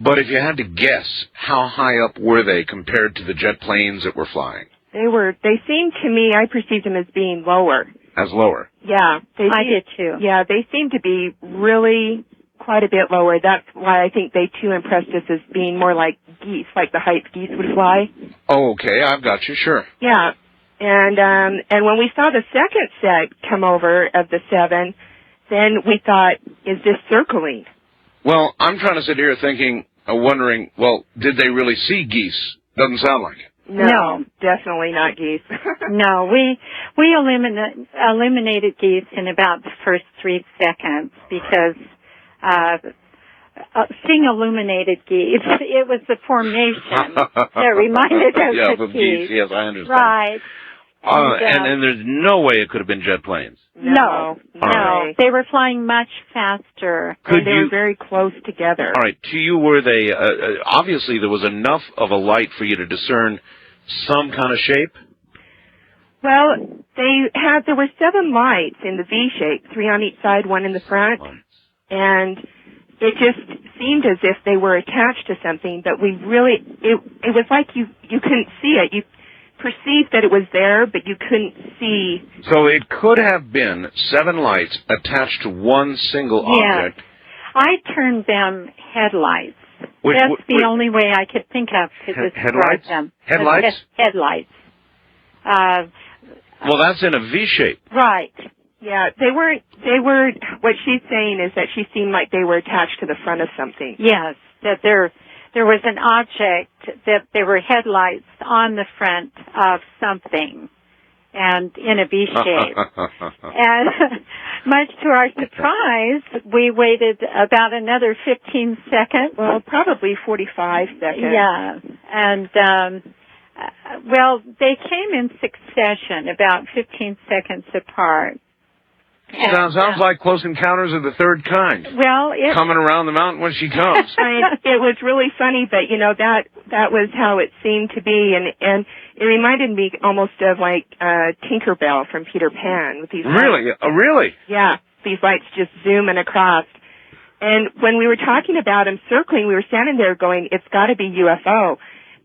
but if you had to guess, how high up were they compared to the jet planes that were flying? They seemed to me, I perceived them as being lower. As lower? Yeah. I did too. Yeah, they seemed to be really quite a bit lower. That's why I think they too impressed us as being more like geese, like the height geese would fly. Oh, okay, I've got you, sure. Yeah. And when we saw the second set come over of the 7, then we thought, is this circling? Well, I'm trying to sit here thinking, wondering, well, did they really see geese? Doesn't sound like it. No, definitely not geese. No, we eliminated geese in about the first 3 seconds because seeing illuminated geese, it was the formation that reminded us of geese. Yes, I understand. Right. And there's no way it could have been jet planes. No. They were flying much faster. And they were very close together. All right. To you, were they, obviously there was enough of a light for you to discern some kind of shape? Well, there were 7 lights in the V shape, 3 on each side, 1 in the front. And it just seemed as if they were attached to something, but it was like you couldn't see it. You perceived that it was there, but you couldn't see. So it could have been 7 lights attached to one single object. I turned them headlights. That's the only way I could think of to describe them. Headlights? Headlights. Well, that's in a V shape. Right. Yeah, they were, what she's saying is that she seemed like they were attached to the front of something. Yes, that there was an object, that there were headlights on the front of something, and in a V shape. And much to our surprise, we waited about another 15 seconds. Well, probably 45 seconds. Yeah, and they came in succession, about 15 seconds apart. Sounds like Close Encounters of the Third Kind. Well, coming around the mountain when she comes. It was really funny, but that was how it seemed to be, and it reminded me almost of like Tinkerbell from Peter Pan with these Really? lights. Really? Yeah, these lights just zooming across. And when we were talking about them circling, we were standing there going, "It's got to be UFO."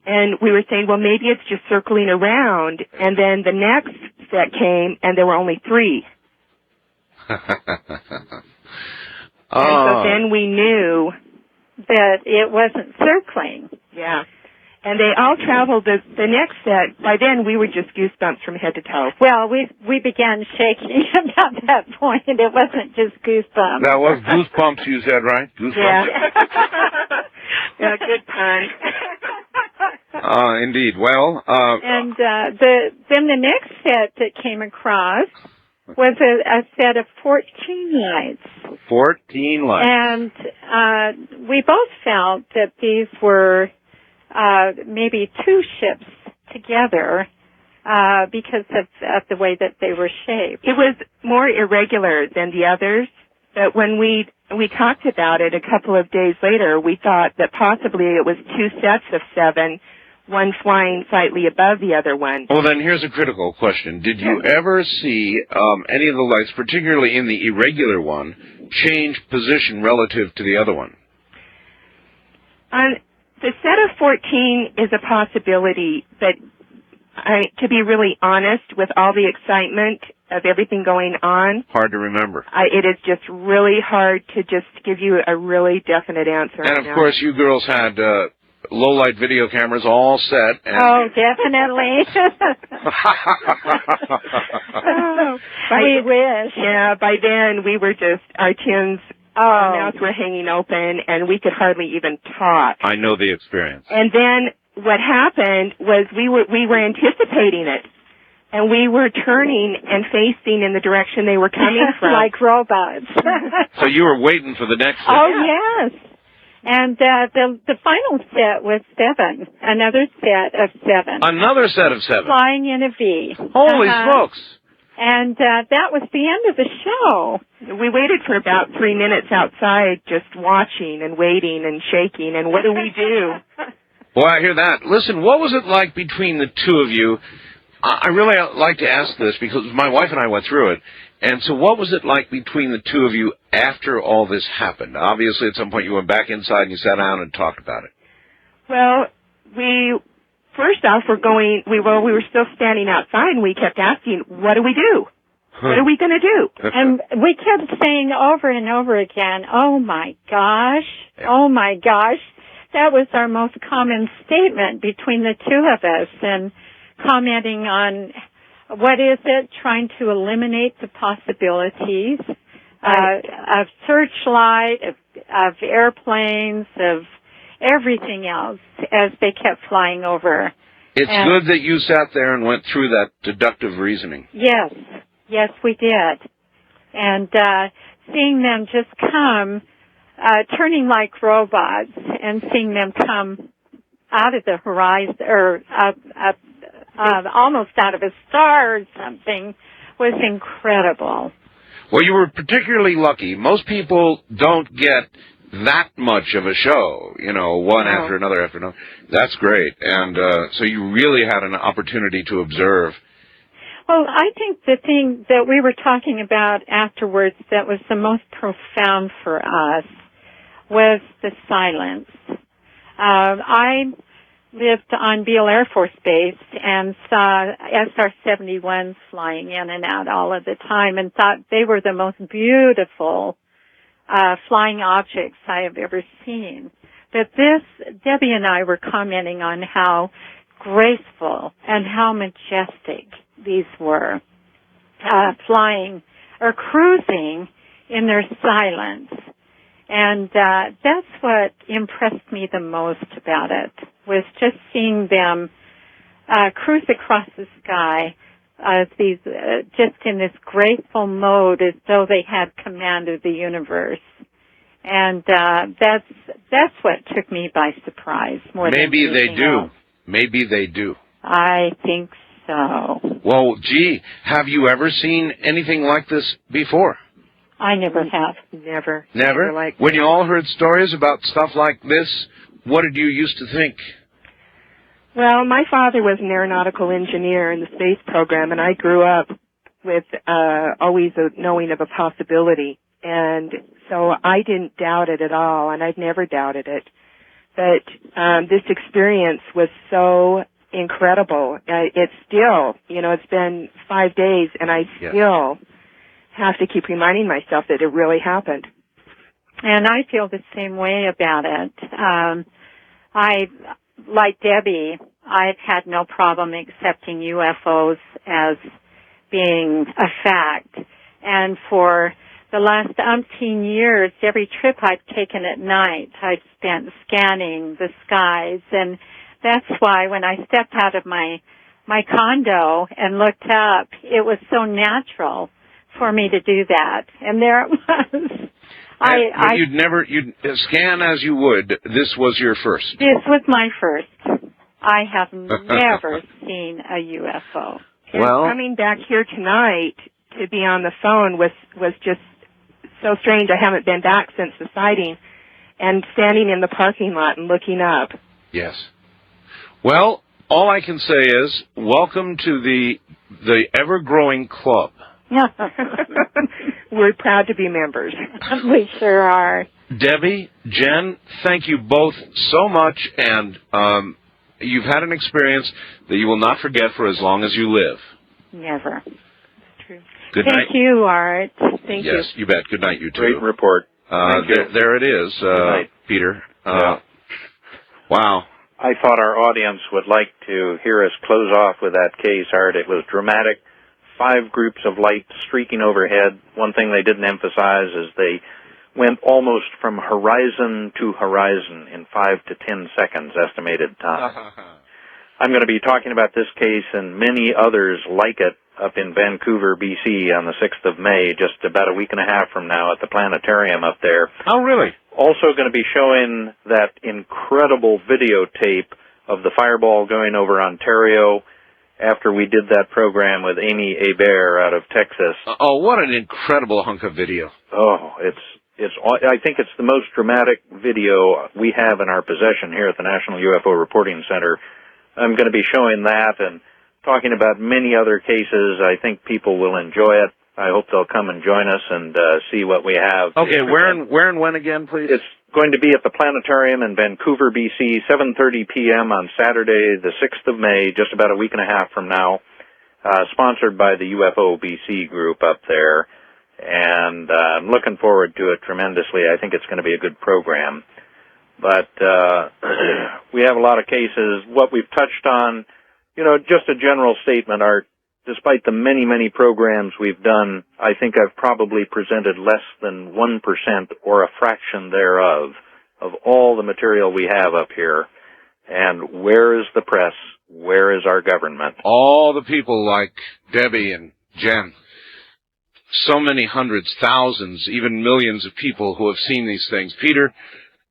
And we were saying, well, maybe it's just circling around. And then the next set came, and there were only 3. And so then we knew that it wasn't circling. Yeah. And they all traveled the next set. By then, we were just goosebumps from head to toe. Well, we began shaking about that point. It wasn't just goosebumps. That was goosebumps, you said, right? Goosebumps. Yeah. Yeah, good pun. Indeed. Well, and then the next set that came across was a set of 14 lights. 14 lights. And we both felt that these were maybe two ships together because of the way that they were shaped. It was more irregular than the others, but when we talked about it a couple of days later, we thought that possibly it was two sets of 7, one flying slightly above the other one. Well, then here's a critical question. Did you ever see any of the lights, particularly in the irregular one, change position relative to the other one? The set of 14 is a possibility, but to be really honest, with all the excitement of everything going on, hard to remember. It is just really hard to just give you a really definite answer. And of course, you girls had low-light video cameras all set. And oh, definitely. We wish. Yeah, by then we were just, our chins, our mouths were hanging open, and we could hardly even talk. I know the experience. And then what happened was we were anticipating it. And we were turning and facing in the direction they were coming from. Like robots. So you were waiting for the next set. Oh, yes. And the final set was 7. Another set of 7. Another set of 7. Flying in a V. Holy smokes. And that was the end of the show. We waited for about 3 minutes outside just watching and waiting and shaking. And what do we do? Boy, I hear that. Listen, what was it like between the two of you? I really like to ask this because my wife and I went through it. And so what was it like between the two of you after all this happened? Obviously, at some point you went back inside and you sat down and talked about it. Well, first off, we were still standing outside and we kept asking, what do we do? What are we going to do? And we kept saying over and over again, oh my gosh, oh my gosh. That was our most common statement between the two of us, and commenting on what is it, trying to eliminate the possibilities of searchlight, of airplanes, of everything else as they kept flying over. It's good that you sat there and went through that deductive reasoning. Yes, yes, we did. And seeing them just come, turning like robots, and seeing them come out of the horizon, or almost out of a star or something, was incredible. Well, you were particularly lucky. Most people don't get that much of a show, one after another. That's great. And so you really had an opportunity to observe. Well, I think the thing that we were talking about afterwards that was the most profound for us was the silence. I lived on Beale Air Force Base and saw SR-71s flying in and out all of the time and thought they were the most beautiful flying objects I have ever seen. But Debbie and I were commenting on how graceful and how majestic these were, flying or cruising in their silence. And that's what impressed me the most about it, was just seeing them cruise across the sky, just in this graceful mode, as though they had command of the universe. And that's what took me by surprise more than anything else. Maybe they do. I think so. Well, gee, have you ever seen anything like this before? I never have. Never. Never? When you all heard stories about stuff like this, what did you used to think? Well, my father was an aeronautical engineer in the space program, and I grew up with always a knowing of a possibility. And so I didn't doubt it at all, and I've never doubted it. But this experience was so incredible. It's still, it's been 5 days, and I still have to keep reminding myself that it really happened. And I feel the same way about it. Like Debbie, I've had no problem accepting UFOs as being a fact. And for the last umpteen years, every trip I've taken at night, I've spent scanning the skies. And that's why when I stepped out of my condo and looked up, it was so natural for me to do that. And there it was. You'd scan as you would. This was your first. This was my first. I have never seen a UFO. Well, and coming back here tonight to be on the phone was just so strange. I haven't been back since the sighting, and standing in the parking lot and looking up. Yes. Well, all I can say is welcome to the ever-growing club. We're proud to be members. We sure are. Debbie, Jen, thank you both so much, and you've had an experience that you will not forget for as long as you live. Never. True. Good night. Thank you, Art. Thank you. Yes, you bet. Good night, you two. Great report. Thank you. There it is, Peter. Wow. I thought our audience would like to hear us close off with that case, Art. It was dramatic. 5 groups of light streaking overhead. One thing they didn't emphasize is they went almost from horizon to horizon in 5 to 10 seconds estimated time. I'm going to be talking about this case and many others like it up in Vancouver, BC on the 6th of May, just about a week and a half from now at the planetarium up there. Oh, really? Also going to be showing that incredible videotape of the fireball going over Ontario after we did that program with Amy Hebert out of Texas. Oh, what an incredible hunk of video. Oh, I think it's the most dramatic video we have in our possession here at the National UFO Reporting Center. I'm going to be showing that and talking about many other cases. I think people will enjoy it. I hope they'll come and join us and see what we have. Okay, where and when again, please? It's going to be at the Planetarium in Vancouver, BC, 7:30 p.m. on Saturday, the 6th of May, just about a week and a half from now, sponsored by the UFO BC group up there. And I'm looking forward to it tremendously. I think it's going to be a good program. But we have a lot of cases. What we've touched on, just a general statement, Art. Despite the many, many programs we've done, I think I've probably presented less than 1% or a fraction thereof of all the material we have up here. And where is the press? Where is our government? All the people like Debbie and Jen. So many hundreds, thousands, even millions of people who have seen these things. Peter,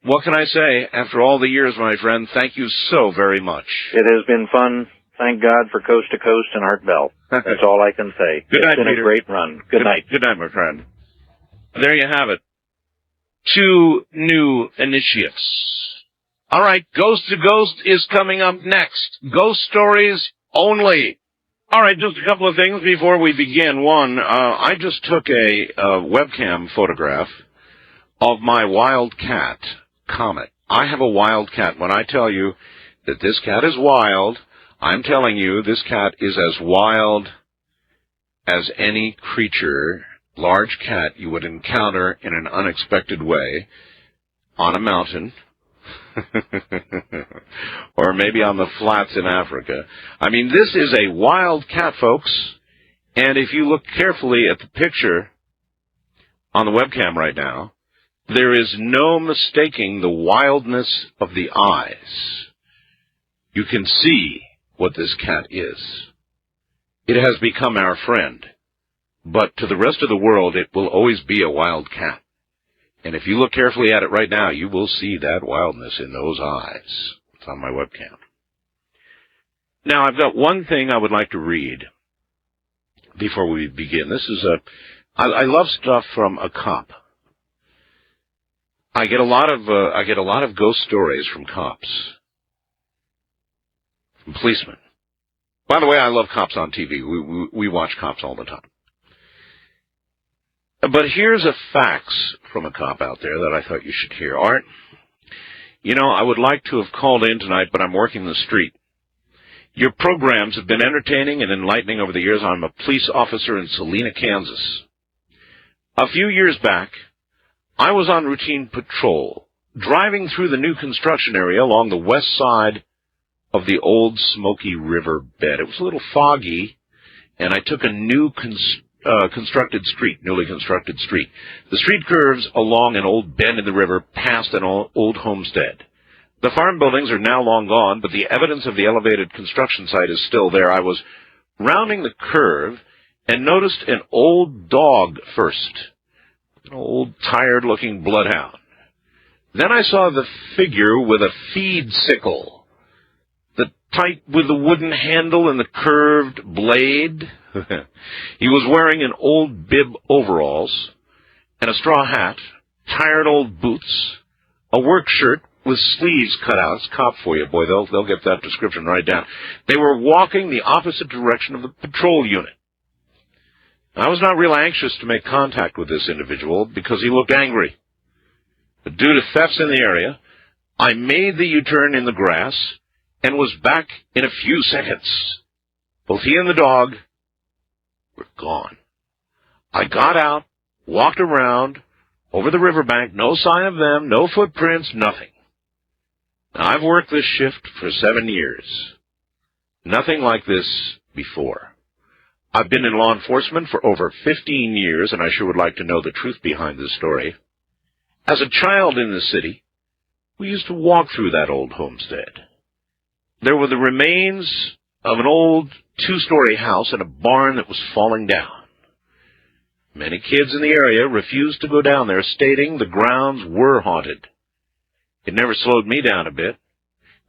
what can I say? After all the years, my friend, thank you so very much. It has been fun. Thank God for Coast to Coast and Art Bell. That's all I can say. Good night, It's been Peter. a great run. Good night. Good night, my friend. There you have it. 2 new initiates. All right, Ghost to Ghost is coming up next. Ghost stories only. All right, just a couple of things before we begin. One, I just took a webcam photograph of my wild cat, Comet. I have a wild cat. When I tell you that this cat is wild, I'm telling you this cat is as wild as any creature, large cat, you would encounter in an unexpected way on a mountain or maybe on the flats in Africa. I mean, this is a wild cat, folks, and if you look carefully at the picture on the webcam right now, there is no mistaking the wildness of the eyes. You can see what this cat is. It has become our friend, but to the rest of the world, it will always be a wild cat. And if you look carefully at it right now, you will see that wildness in those eyes. It's on my webcam. Now, I've got one thing I would like to read before we begin. This is I love stuff from a cop. I get a lot of ghost stories from cops. Policemen. By the way, I love cops on TV. We watch cops all the time. But here's a fax from a cop out there that I thought you should hear. Art, I would like to have called in tonight, but I'm working the street. Your programs have been entertaining and enlightening over the years. I'm a police officer in Salina, Kansas. A few years back, I was on routine patrol, driving through the new construction area along the west side of the old Smoky River bed. It was a little foggy, and I took a newly constructed street. The street curves along an old bend in the river past an old homestead. The farm buildings are now long gone, but the evidence of the elevated construction site is still there. I was rounding the curve, and noticed an old dog first, an old, tired-looking bloodhound. Then I saw the figure with a feed sickle, the type with the wooden handle and the curved blade. He was wearing an old bib overalls and a straw hat, tired old boots, a work shirt with sleeves cut out. It's cop for you, boy. They'll get that description right down. They were walking the opposite direction of the patrol unit. I was not real anxious to make contact with this individual because he looked angry. But due to thefts in the area, I made the U-turn in the grass and was back in a few seconds. Both he and the dog were gone. I got out, walked around, over the riverbank, no sign of them, no footprints, nothing. Now, I've worked this shift for 7 years. Nothing like this before. I've been in law enforcement for over 15 years, and I sure would like to know the truth behind this story. As a child in the city, we used to walk through that old homestead. There were the remains of an old 2-story house and a barn that was falling down. Many kids in the area refused to go down there, stating the grounds were haunted. It never slowed me down a bit.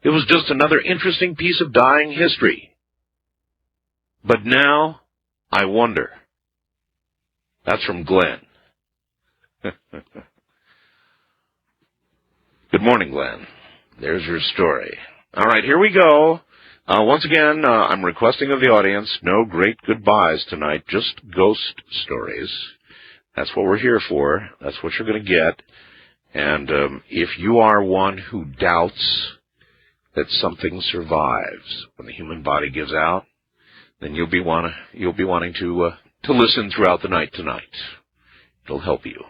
It was just another interesting piece of dying history. But now, I wonder. That's from Glenn. Good morning, Glenn. There's your story. All right, here we go. Once again, I'm requesting of the audience, no great goodbyes tonight, just ghost stories. That's what we're here for. That's what you're going to get. And if you are one who doubts that something survives when the human body gives out, then you'll be wanting to listen throughout the night tonight. It'll help you.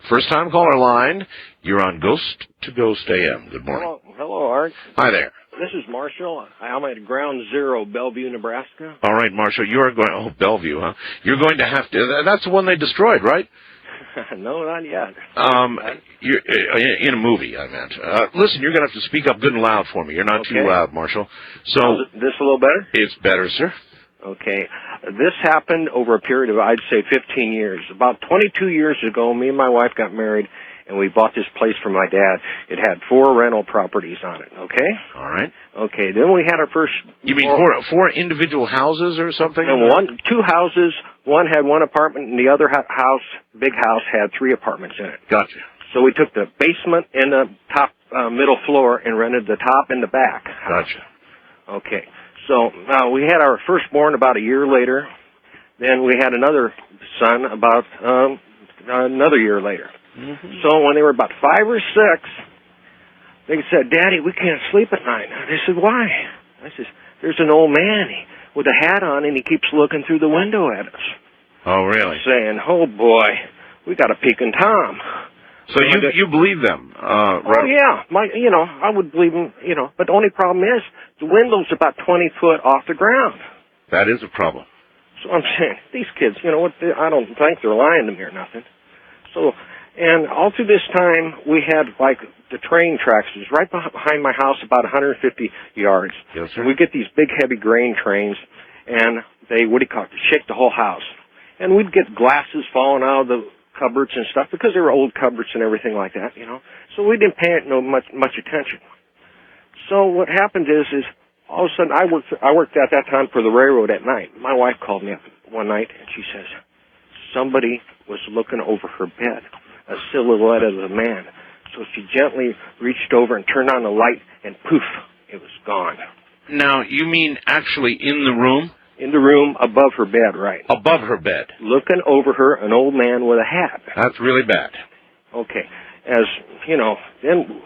First time caller line, you're on Ghost to Ghost AM. Good morning. Hello, Art. Hi there. This is Marshall. I'm at Ground Zero, Bellevue, Nebraska. All right, Marshall, you are going. Oh, Bellevue, huh? You're going to have to. That's the one they destroyed, right? No, not yet. You're in a movie, I meant. Listen, you're going to have to speak up good and loud for me. You're not too loud, Marshall. So this a little better? It's better, sir. Okay. This happened over a period of, I'd say, 15 years. About 22 years ago, me and my wife got married, and we bought this place from my dad. It had 4 rental properties on it, okay? All right. Okay, then we had our first... You mean four individual houses or something? No, 2 houses. One had 1 apartment, and the other house, big house, had 3 apartments in it. Gotcha. So we took the basement and the top middle floor and rented the top and the back. Gotcha. Okay. So we had our firstborn about a year later. Then we had another son about another year later. Mm-hmm. So when they were about 5 or 6, they said, "Daddy, we can't sleep at night." They said, "Why?" I said, "There's an old man with a hat on, and he keeps looking through the window at us." Oh, really? Saying, "Oh boy, we got a peeking Tom." So you believe them? Oh yeah, I would believe them. But the only problem is the window's about 20 foot off the ground. That is a problem. So I'm saying these kids, I don't think they're lying to me or nothing. So, and all through this time we had like the train tracks was right behind my house, about 150 yards. Yes, sir. And we get these big heavy grain trains, and they shake the whole house, and we'd get glasses falling out of the cupboards and stuff because they were old cupboards and everything like that, So we didn't pay it much attention. So what happened is all of a sudden I worked at that time for the railroad at night. My wife called me up one night and she says somebody was looking over her bed, a silhouette of a man. So she gently reached over and turned on the light, and poof, it was gone. Now, you mean actually in the room? In the room above her bed, right. Above her bed. Looking over her, an old man with a hat. That's really bad. Okay. Then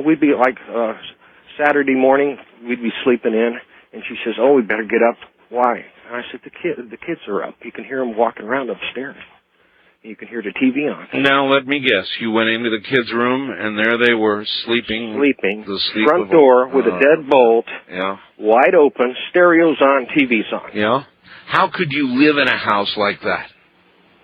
we'd be like Saturday morning, we'd be sleeping in, and she says, "Oh, we better get up." Why? And I said, the kids are up. You can hear them walking around upstairs. You can hear the TV on. Now, let me guess. You went into the kids' room, and there they were, sleeping. The front door with a deadbolt. Yeah. Wide open, stereos on, TVs on. Yeah. How could you live in a house like that?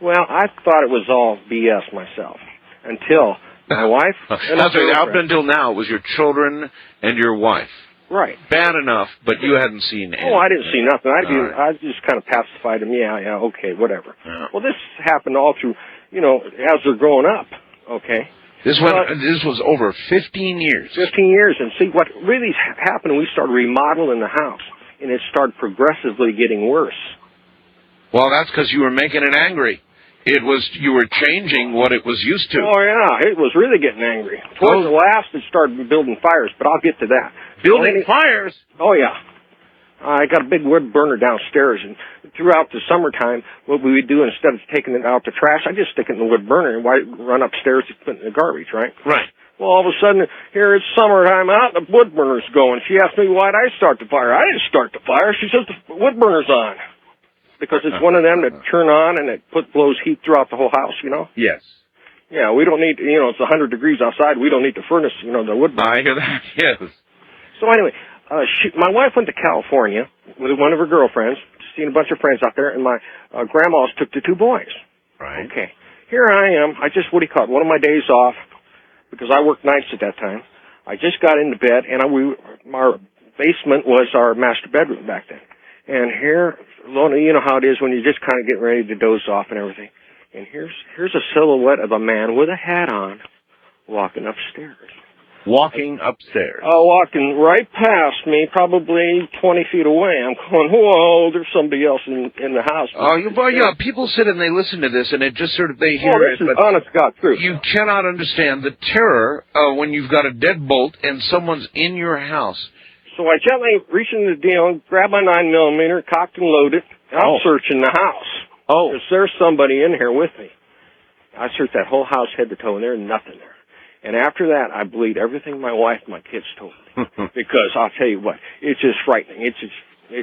Well, I thought it was all BS myself until my wife. That's right. Up until now, it was your children and your wife. Right. bad enough, but you hadn't seen anything. Oh, I didn't see nothing. Right. I just kind of pacified them. Yeah, okay, whatever. Yeah. Well, this happened all through, as they're growing up. Okay. This was over 15 years. 15 years, and see what really happened. We started remodeling the house, and it started progressively getting worse. Well, that's because you were making it angry. You were changing what it was used to. Oh yeah, it was really getting angry. Towards the last, it started building fires, but I'll get to that. Building fires? Oh yeah. I got a big wood burner downstairs, and throughout the summertime, what we would do instead of taking it out to trash, I just stick it in the wood burner and run upstairs to put it in the garbage, right? Right. Well, all of a sudden, here it's summertime out, the wood burner's going. She asked me why'd I start the fire. I didn't start the fire. She says the wood burner's on. Because it's one of them that turn on and it blows heat throughout the whole house, Yes. Yeah, we don't need, it's 100 degrees outside. We don't need the furnace, the wood burner. I hear that, yes. So anyway, my wife went to California with one of her girlfriends, seen a bunch of friends out there, and my grandma's took the 2 boys. Right. Okay. Here I am. I just, one of my days off, because I worked nights at that time. I just got into bed, and our basement was our master bedroom back then. And here, Lona, you know how it is when you just kind of get ready to doze off and everything. And here's a silhouette of a man with a hat on walking upstairs. Walking upstairs? Walking right past me, probably 20 feet away. I'm going, whoa, there's somebody else in the house. People sit and they listen to this, and it just sort of, they hear this is honest God truth. You cannot understand the terror when you've got a deadbolt and someone's in your house. So I gently reach in the deal, grab my 9mm, cocked and loaded, and I'm searching the house. Oh. Because there's somebody in here with me. I searched that whole house head to toe, and there's nothing there. And after that, I believed everything my wife and my kids told me. Because I'll tell you what, it's just frightening. It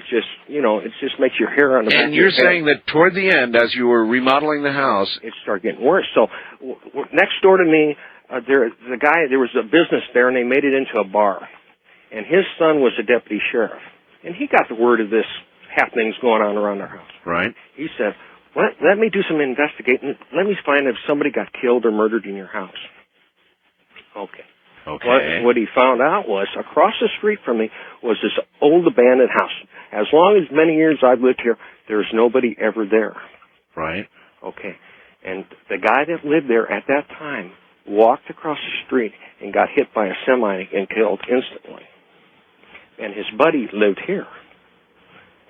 just makes your hair on the back of your head. And you're saying that toward the end, as you were remodeling the house, it started getting worse. So next door to me, there was a business there, and they made it into a bar. And his son was a deputy sheriff. And he got the word of this happenings going on around our house. Right. He said, let me do some investigating. Let me find if somebody got killed or murdered in your house. Okay. What he found out was, across the street from me was this old abandoned house. As long as many years I've lived here, there's nobody ever there. Right. Okay. And the guy that lived there at that time walked across the street and got hit by a semi and killed instantly. And his buddy lived here.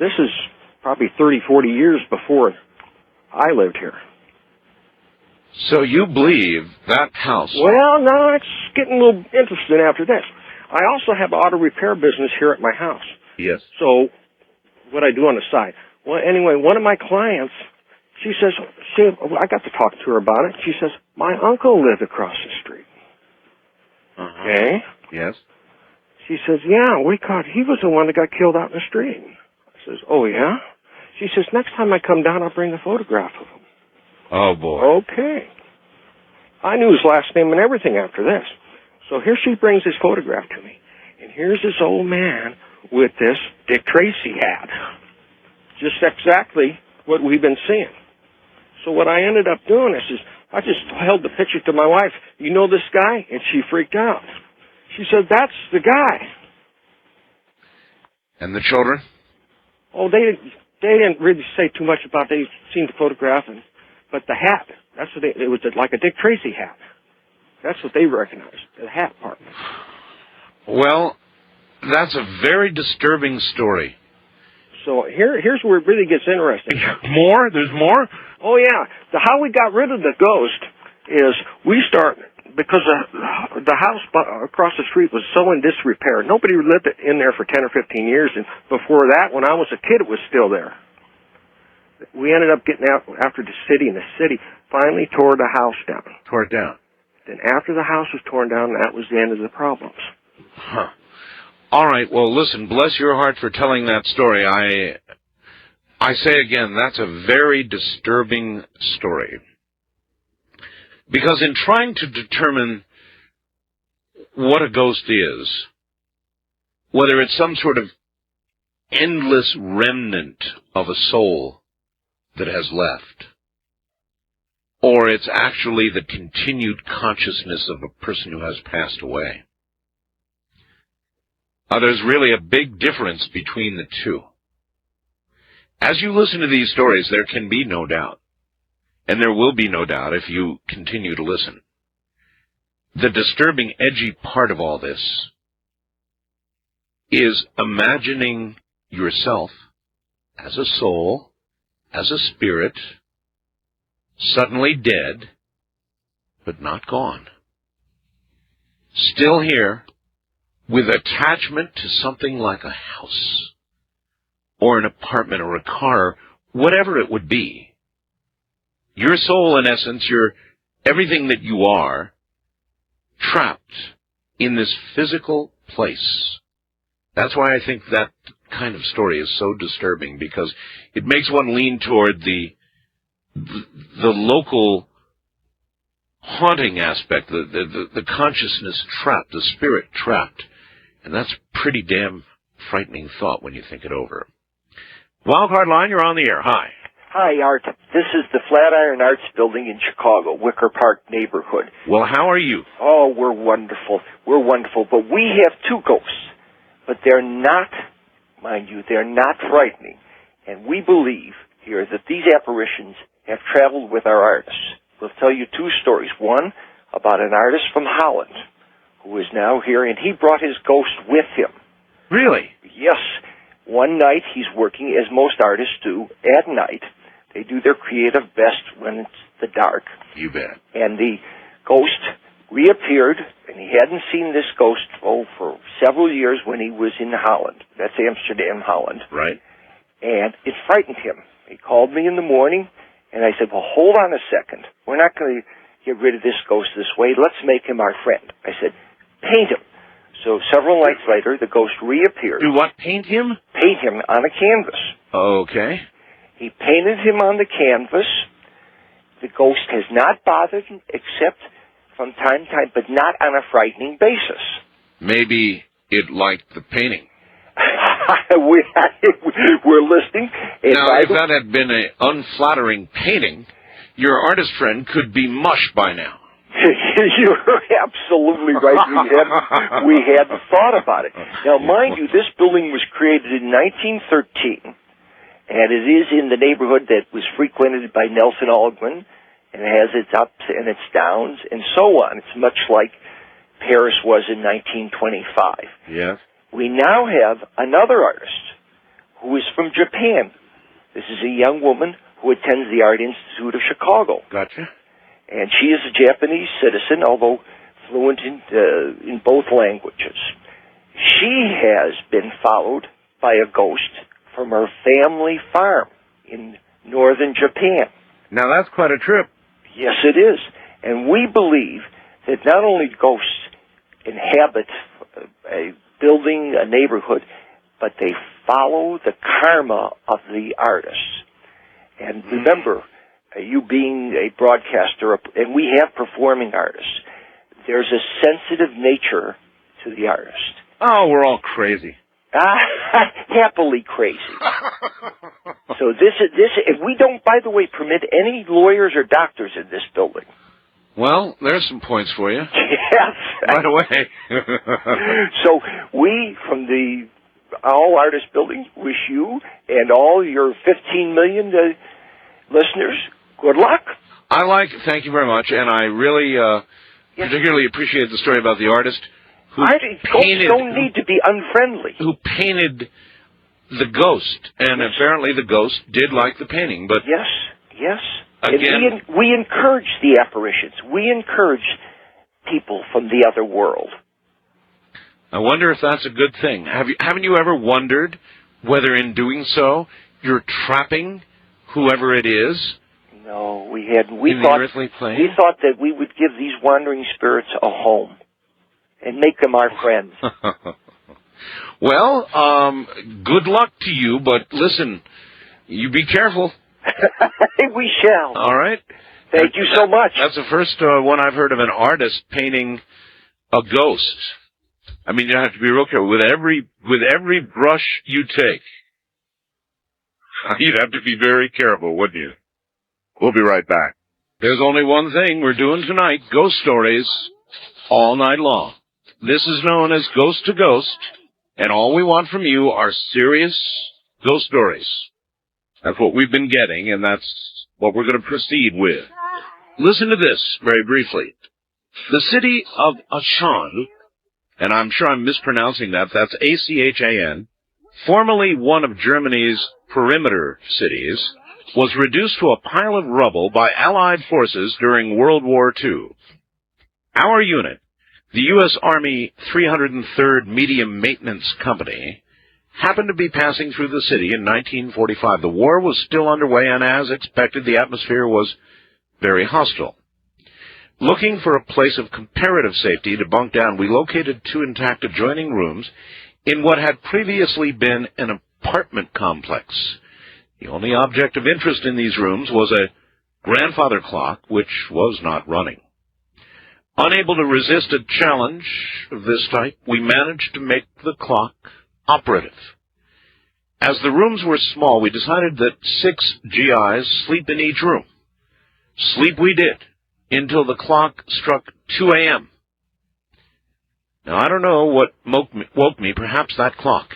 This is probably 30, 40 years before I lived here. So you believe that house... Well, no, it's getting a little interesting after this. I also have an auto repair business here at my house. Yes. So what I do on the side. Well, anyway, one of my clients, she says, I got to talk to her about it. She says, my uncle lived across the street. Okay? Yes. She says, yeah, he was the one that got killed out in the street. I says, oh, yeah? She says, next time I come down, I'll bring a photograph of him. Oh, boy. Okay. I knew his last name and everything after this. So here she brings his photograph to me. And here's this old man with this Dick Tracy hat. Just exactly what we've been seeing. So what I ended up doing is I just held the picture to my wife. You know this guy? And she freaked out. She said, that's the guy. And the children? Oh, they didn't really say too much about it. They'd seen the photograph, but the hat, it was like a Dick Tracy hat. That's what they recognized, the hat part. Well, that's a very disturbing story. So here's where it really gets interesting. More? There's more? Oh, yeah. How we got rid of the ghost is because the house across the street was so in disrepair. Nobody lived in there for 10 or 15 years, and before that, when I was a kid, it was still there. We ended up getting out after the city, and the city finally tore the house down. Tore it down. Then after the house was torn down, that was the end of the problems. Huh. All right, well, listen, bless your heart for telling that story. I say again, that's a very disturbing story. Because in trying to determine what a ghost is, whether it's some sort of endless remnant of a soul that has left, or it's actually the continued consciousness of a person who has passed away, There's really a big difference between the two. As you listen to these stories, there can be no doubt, and there will be no doubt if you continue to listen. The disturbing, edgy part of all this is imagining yourself as a soul, as a spirit, suddenly dead, but not gone. Still here, with attachment to something like a house, or an apartment, or a car, whatever it would be. Your soul, in essence, everything that you are, trapped in this physical place. That's why I think that kind of story is so disturbing, because it makes one lean toward the local haunting aspect, the consciousness trapped, the spirit trapped. And that's a pretty damn frightening thought when you think it over. Wildcard line, you're on the air. Hi. Hi, Art. This is the Flatiron Arts Building in Chicago, Wicker Park neighborhood. Well, how are you? Oh, we're wonderful. We're wonderful. But we have two ghosts. But they're not, mind you, they're not frightening. And we believe here that these apparitions have traveled with our artists. We'll tell you two stories. One about an artist from Holland who is now here, and he brought his ghost with him. Really? Yes. One night he's working, as most artists do, at night. They do their creative best when it's the dark. You bet. And the ghost reappeared, and he hadn't seen this ghost for several years when he was in Holland. That's Amsterdam, Holland. Right. And it frightened him. He called me in the morning, and I said, well, hold on a second. We're not going to get rid of this ghost this way. Let's make him our friend. I said, paint him. So several nights later, the ghost reappeared. Do what? Paint him? Paint him on a canvas. Okay. He painted him on the canvas. The ghost has not bothered him except from time to time, but not on a frightening basis. Maybe it liked the painting. We're listening. Now, if that had been an unflattering painting, your artist friend could be mush by now. You're absolutely right. We hadn't thought about it. Now, mind you, this building was created in 1913, and it is in the neighborhood that was frequented by Nelson Algren, and it has its ups and its downs, and so on. It's much like Paris was in 1925. Yes. We now have another artist who is from Japan. This is a young woman who attends the Art Institute of Chicago. Gotcha. And she is a Japanese citizen, although fluent in both languages. She has been followed by a ghost from her family farm in northern Japan. Now, that's quite a trip. Yes, it is. And we believe that not only ghosts inhabit a building, a neighborhood, but they follow the karma of the artists. And remember, you being a broadcaster, and we have performing artists, there's a sensitive nature to the artist. Oh, we're all crazy. Happily crazy. So and we don't, by the way, permit any lawyers or doctors in this building. Well, there's some points for you. Yes. Right away. So we, from the All Artist Building, wish you and all your 15 million listeners good luck. Thank you very much, and I really particularly appreciate the story about the artist who painted. Don't need to be unfriendly. Who painted the ghost, and apparently the ghost did like the painting. But yes. Again, and we encourage the apparitions. We encourage people from the other world. I wonder if that's a good thing. Haven't you ever wondered whether in doing so you're trapping whoever it is? No, we hadn't. In the earthly plane? We thought that we would give these wandering spirits a home and make them our friends. Well, good luck to you, but listen, you be careful. We shall. All right. Thank you so much. That's the first one I've heard of an artist painting a ghost. I mean, you have to be real careful with every brush you take. You'd have to be very careful, wouldn't you? We'll be right back. There's only one thing we're doing tonight: ghost stories all night long. This is known as Ghost to Ghost, And all we want from you are serious ghost stories. That's what we've been getting, and that's what we're going to proceed with. Listen to this very briefly. The city of Achan, and I'm sure I'm mispronouncing that, that's A-C-H-A-N, formerly one of Germany's perimeter cities, was reduced to a pile of rubble by Allied forces during World War II. Our unit, the U.S. Army 303rd Medium Maintenance Company, happened to be passing through the city in 1945. The war was still underway, and as expected, the atmosphere was very hostile. Looking for a place of comparative safety to bunk down, we located 2 intact adjoining rooms in what had previously been an apartment complex. The only object of interest in these rooms was a grandfather clock, which was not running. Unable to resist a challenge of this type, we managed to make the clock operative. As the rooms were small, we decided that 6 GIs sleep in each room. Sleep we did, until the clock struck 2 a.m. Now, I don't know what woke me, perhaps that clock.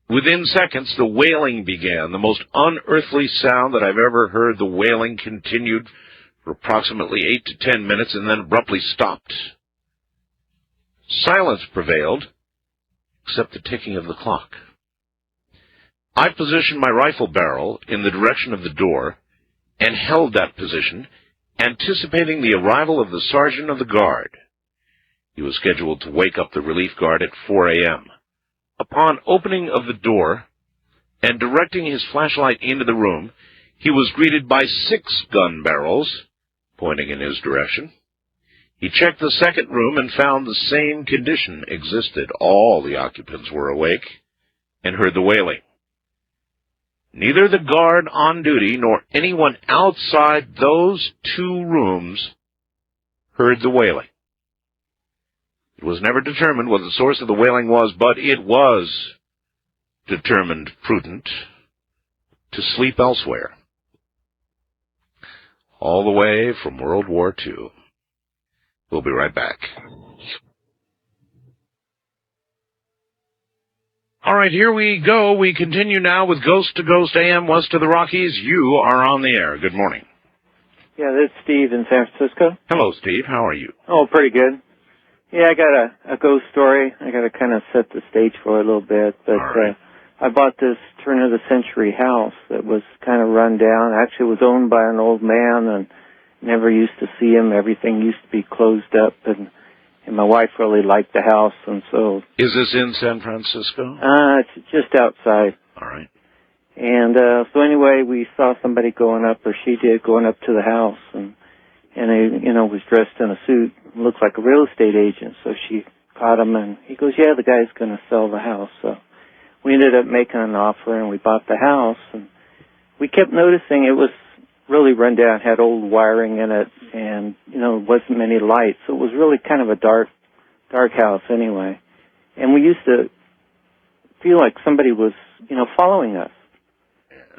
Within seconds, the wailing began, the most unearthly sound that I've ever heard. The wailing continued for approximately 8 to 10 minutes and then abruptly stopped. Silence prevailed, except the ticking of the clock. I positioned my rifle barrel in the direction of the door and held that position, anticipating the arrival of the sergeant of the guard. He was scheduled to wake up the relief guard at 4 a.m. Upon opening of the door and directing his flashlight into the room, he was greeted by 6 gun barrels pointing in his direction. He checked the second room and found the same condition existed. All the occupants were awake and heard the wailing. Neither the guard on duty nor anyone outside those 2 rooms heard the wailing. It was never determined what the source of the wailing was, but it was determined prudent to sleep elsewhere. All the way from World War II. We'll be right back. All right, here we go. We continue now with Ghost to Ghost AM west of the Rockies. You are on the air. Good morning. Yeah, this is Steve in San Francisco. Hello, Steve. How are you? Oh, pretty good. Yeah, I got a ghost story. I got to kind of set the stage for it a little bit. But I bought this turn-of-the-century house that was kind of run down. Actually, it was owned by an old man, and never used to see him. Everything used to be closed up, and my wife really liked the house, and so... Is this in San Francisco? It's just outside. All right. And so anyway, we saw somebody going up, or she did, going up to the house, and he, was dressed in a suit, looked like a real estate agent. So she caught him, and he goes, "Yeah, the guy's going to sell the house." So we ended up making an offer, and we bought the house. And we kept noticing it was really run down, had old wiring in it, and wasn't many lights. So it was really kind of a dark house anyway. And we used to feel like somebody was, following us.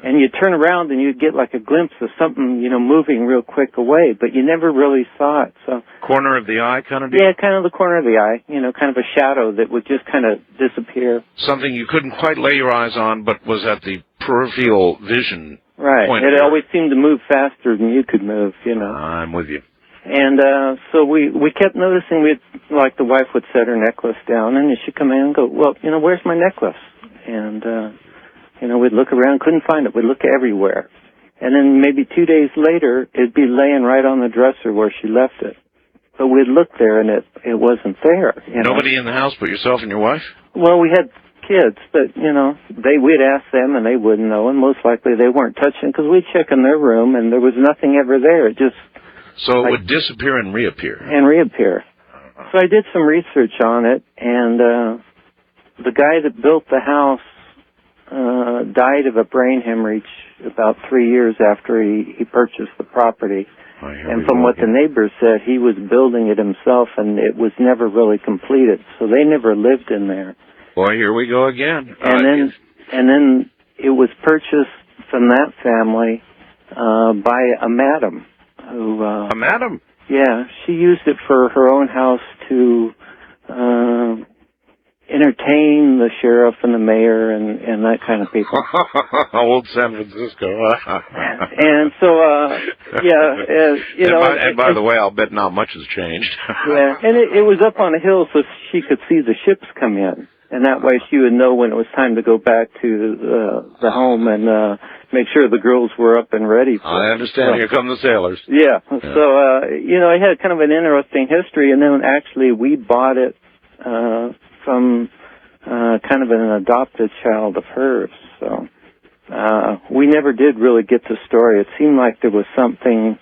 And you'd turn around and you'd get like a glimpse of something, moving real quick away, but you never really saw it. So corner of the eye kind of deal? Yeah, kind of the corner of the eye, kind of a shadow that would just kind of disappear. Something you couldn't quite lay your eyes on, but was at the peripheral vision right. point. It always seemed to move faster than you could move, I'm with you. And so we kept noticing, like the wife would set her necklace down, and she'd come in and go, "Well, where's my necklace?" And we'd look around, couldn't find it. We'd look everywhere. And then maybe 2 days later, it'd be laying right on the dresser where she left it. But we'd look there, and it wasn't there. Nobody in the house but yourself and your wife? Well, we had kids, but, we'd ask them, and they wouldn't know, and most likely they weren't touching, because we'd check in their room, and there was nothing ever there. It just... So it would disappear and reappear? And reappear. So I did some research on it, and the guy that built the house died of a brain hemorrhage about 3 years after he purchased the property. And from what the neighbors said, he was building it himself, and it was never really completed. So they never lived in there. Boy, here we go again. And then it was purchased from that family by a madam. A madam? Yeah, she used it for her own house to entertain the sheriff and the mayor and that kind of people. Old San Francisco. And so, you know. And by the way, I'll bet not much has changed. Yeah, and it was up on a hill so she could see the ships come in. And that way she would know when it was time to go back to the home and make sure the girls were up and ready for I understand. Here come the sailors. Yeah. So, you know, it had kind of an interesting history, and then actually we bought it from kind of an adopted child of hers. So we never did really get the story. It seemed like there was something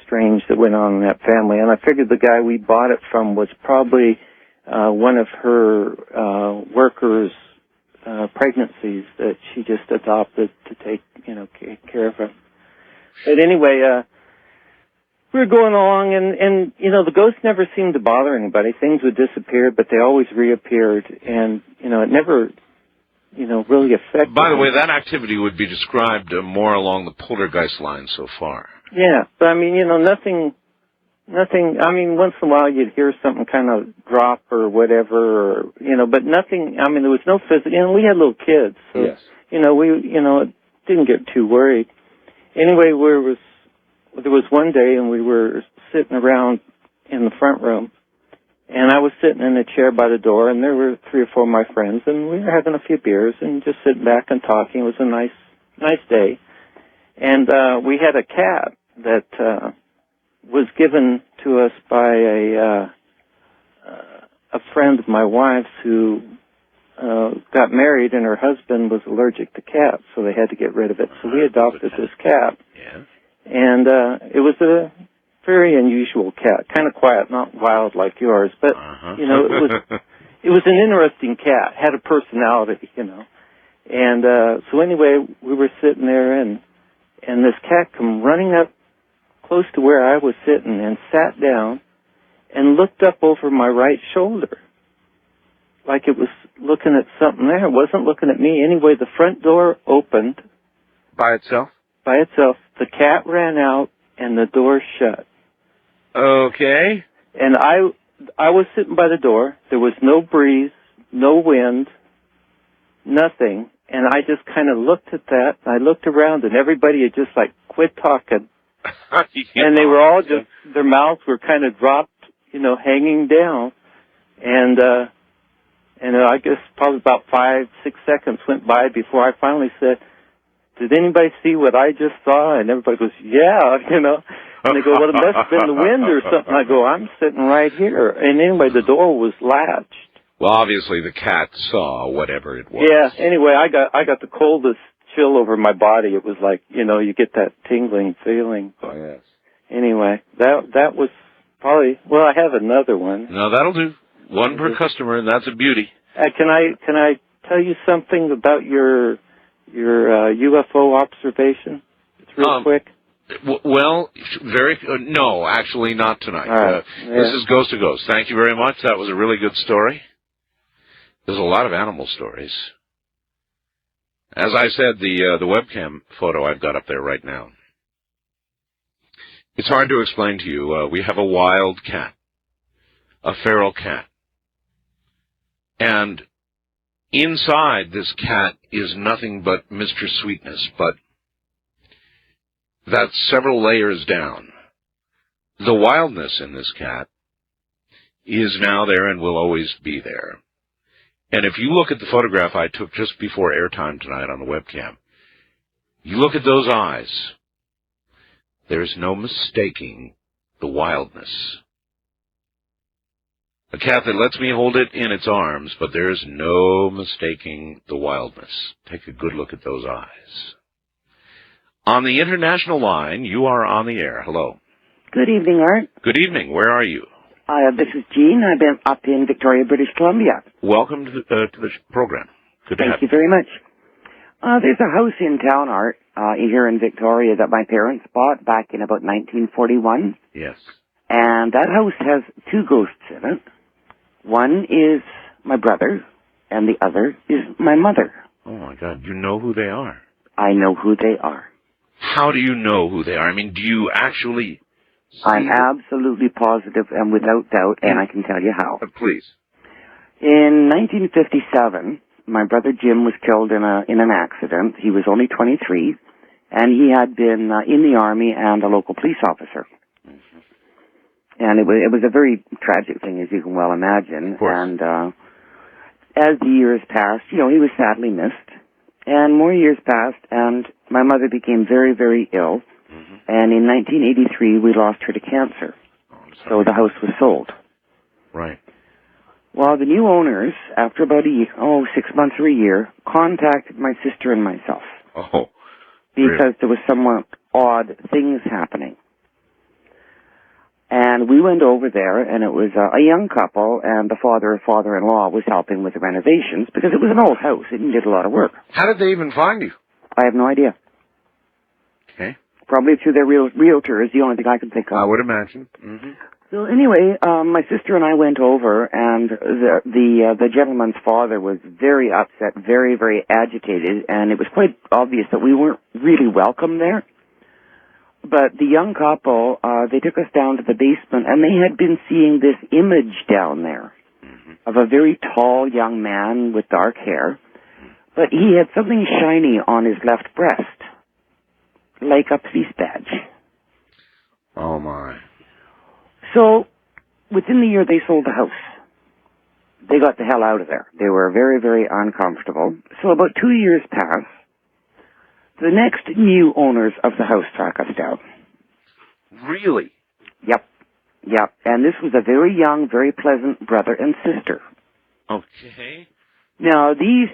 strange that went on in that family, and I figured the guy we bought it from was probably one of her workers' pregnancies that she just adopted to take, you know, care of her. But anyway, we were going along, and you know, the ghosts never seemed to bother anybody. Things would disappear, but they always reappeared, and you know, it never, you know, really affected. By the way, that activity would be described more along the poltergeist line so far. Yeah, but I mean, you know, nothing. I mean, once in a while you'd hear something kind of drop or whatever, or, you know, but nothing. I mean, there was no physical. You know, we had little kids, so yes. You know, didn't get too worried. Anyway, there was one day, and we were sitting around in the front room, and I was sitting in a chair by the door, and there were 3 or 4 of my friends, and we were having a few beers and just sitting back and talking. It was a nice day, and we had a cat that was given to us by a friend of my wife's who got married, and her husband was allergic to cats, so they had to get rid of it. So we adopted this cat. Yeah. And it was a very unusual cat, kind of quiet, not wild like yours, but you know, it was an interesting cat, had a personality, you know. And so anyway, we were sitting there, and this cat come running up close to where I was sitting and sat down and looked up over my right shoulder, like it was looking at something there. It wasn't looking at me. Anyway, the front door opened. By itself? By itself. The cat ran out, and the door shut. Okay. And I was sitting by the door. There was no breeze, no wind, nothing. And I just kind of looked at that. I looked around, and everybody had just, like, quit talking. And they were all just, their mouths were kind of dropped, you know, hanging down. And I guess probably about 5-6 seconds went by before I finally said, "Did anybody see what I just saw?" And everybody goes, "Yeah," you know. And they go, "Well, it must have been the wind or something." I go, "I'm sitting right here." And anyway, the door was latched. Well, obviously the cat saw whatever it was. Yeah. Anyway, I got the coldest chill over my body. It was like, you know, you get that tingling feeling. Oh yes. Anyway, that was probably. Well, I have another one. No, that'll do. One per customer, and that's a beauty. Can I tell you something about your UFO observation? It's real quick. Well, no, actually not tonight. Right. This is Ghost to Ghost. Thank you very much. That was a really good story. There's a lot of animal stories. As I said, the webcam photo I've got up there right now. It's hard to explain to you. We have a wild cat, a feral cat. And inside this cat is nothing but Mr. Sweetness, but that's several layers down. The wildness in this cat is now there and will always be there. And if you look at the photograph I took just before airtime tonight on the webcam, you look at those eyes, there's no mistaking the wildness. A cat that lets me hold it in its arms, but there's no mistaking the wildness. Take a good look at those eyes. On the international line, you are on the air. Hello. Good evening, Art. Good evening. Where are you? This is Jean. I've been up in Victoria, British Columbia. Welcome to the program. Good to have you. Thank you very much. There's a house in town, Art, here in Victoria that my parents bought back in about 1941. Yes. And that house has 2 ghosts in it. One is my brother, and the other is my mother. Oh, my God. You know who they are? I know who they are. How do you know who they are? I mean, do you actually... I'm absolutely positive and without doubt, and I can tell you how. Please. In 1957, my brother Jim was killed in an accident. He was only 23, and he had been in the Army and a local police officer. And it was a very tragic thing, as you can well imagine. And as the years passed, he was sadly missed. And more years passed, and my mother became very, very ill. And in 1983, we lost her to cancer. So the house was sold. Right. Well, the new owners, after about 6 months or a year, contacted my sister and myself. Oh. Because there was somewhat odd things happening. And we went over there, and it was a young couple, and the father-in-law was helping with the renovations, because it was an old house. It needed a lot of work. How did they even find you? I have no idea. Okay. Probably through their realtor is the only thing I can think of. I would imagine. So anyway, my sister and I went over, and the gentleman's father was very upset, very, very agitated, and it was quite obvious that we weren't really welcome there. But the young couple, they took us down to the basement, and they had been seeing this image down there of a very tall young man with dark hair, but he had something shiny on his left breast, like a police badge. Oh, my. So, within the year, they sold the house. They got the hell out of there. They were very, very uncomfortable. So about 2 years passed. The next new owners of the house tracked us down. Really? Yep. And this was a very young, very pleasant brother and sister. Okay. Now, these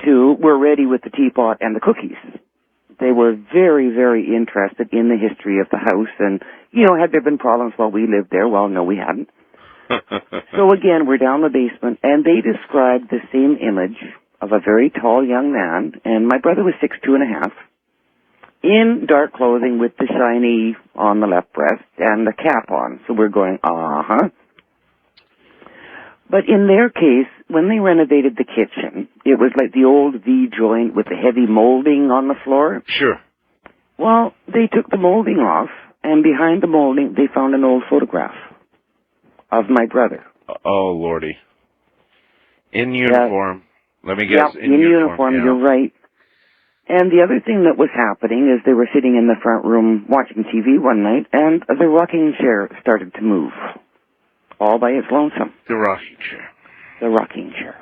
two were ready with the teapot and the cookies. They were very, very interested in the history of the house, and, had there been problems while we lived there? Well, no, we hadn't. So again, we're down the basement, and they described the same image of a very tall young man, and my brother was 6'2½", in dark clothing with the shiny on the left breast and the cap on. So we're going, uh-huh. But in their case, when they renovated the kitchen, it was like the old V-joint with the heavy molding on the floor. Sure. Well, they took the molding off, and behind the molding, they found an old photograph of my brother. Oh, Lordy. In uniform. Let me guess. In uniform, yeah. You're right. And the other thing that was happening is they were sitting in the front room watching TV one night, and the rocking chair started to move, all by its lonesome. The rocking chair. The rocking chair.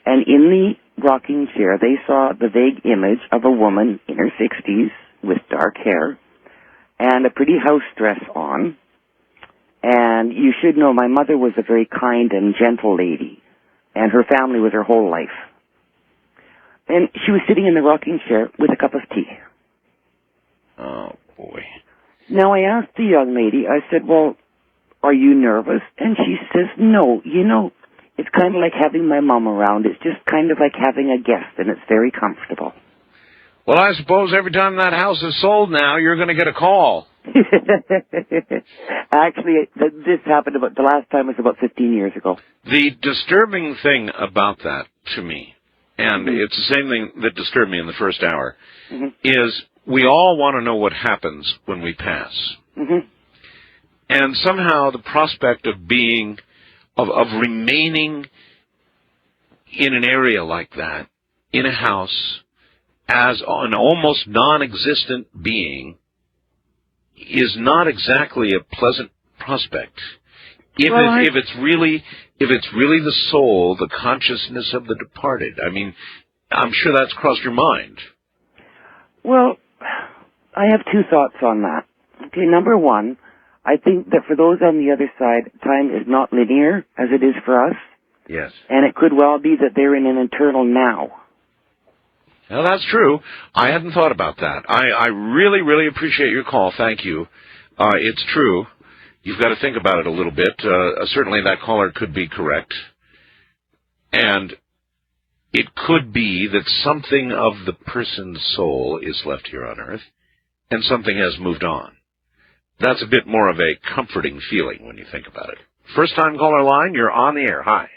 And in the rocking chair, they saw the vague image of a woman in her 60s with dark hair and a pretty house dress on. And you should know my mother was a very kind and gentle lady, and her family was her whole life. And she was sitting in the rocking chair with a cup of tea. Oh, boy. Now, I asked the young lady, I said, well, are you nervous? And she says, no, it's kind of like having my mom around. It's just kind of like having a guest, and it's very comfortable. Well, I suppose every time that house is sold now, you're going to get a call. Actually, this happened the last time was about 15 years ago. The disturbing thing about that, to me, and it's the same thing that disturbed me in the first hour, is we all want to know what happens when we pass. And somehow the prospect of remaining in an area like that, in a house, as an almost non-existent being, is not exactly a pleasant prospect. If it's really the soul, the consciousness of the departed. I mean, I'm sure that's crossed your mind. Well, I have two thoughts on that. Okay, number one, I think that for those on the other side, time is not linear as it is for us. Yes. And it could well be that they're in an eternal now. Well, that's true. I hadn't thought about that. I really, really appreciate your call. Thank you. It's true. You've got to think about it a little bit. Certainly that caller could be correct. And it could be that something of the person's soul is left here on Earth, and something has moved on. That's a bit more of a comforting feeling when you think about it. First-time caller line, you're on the air. Hi.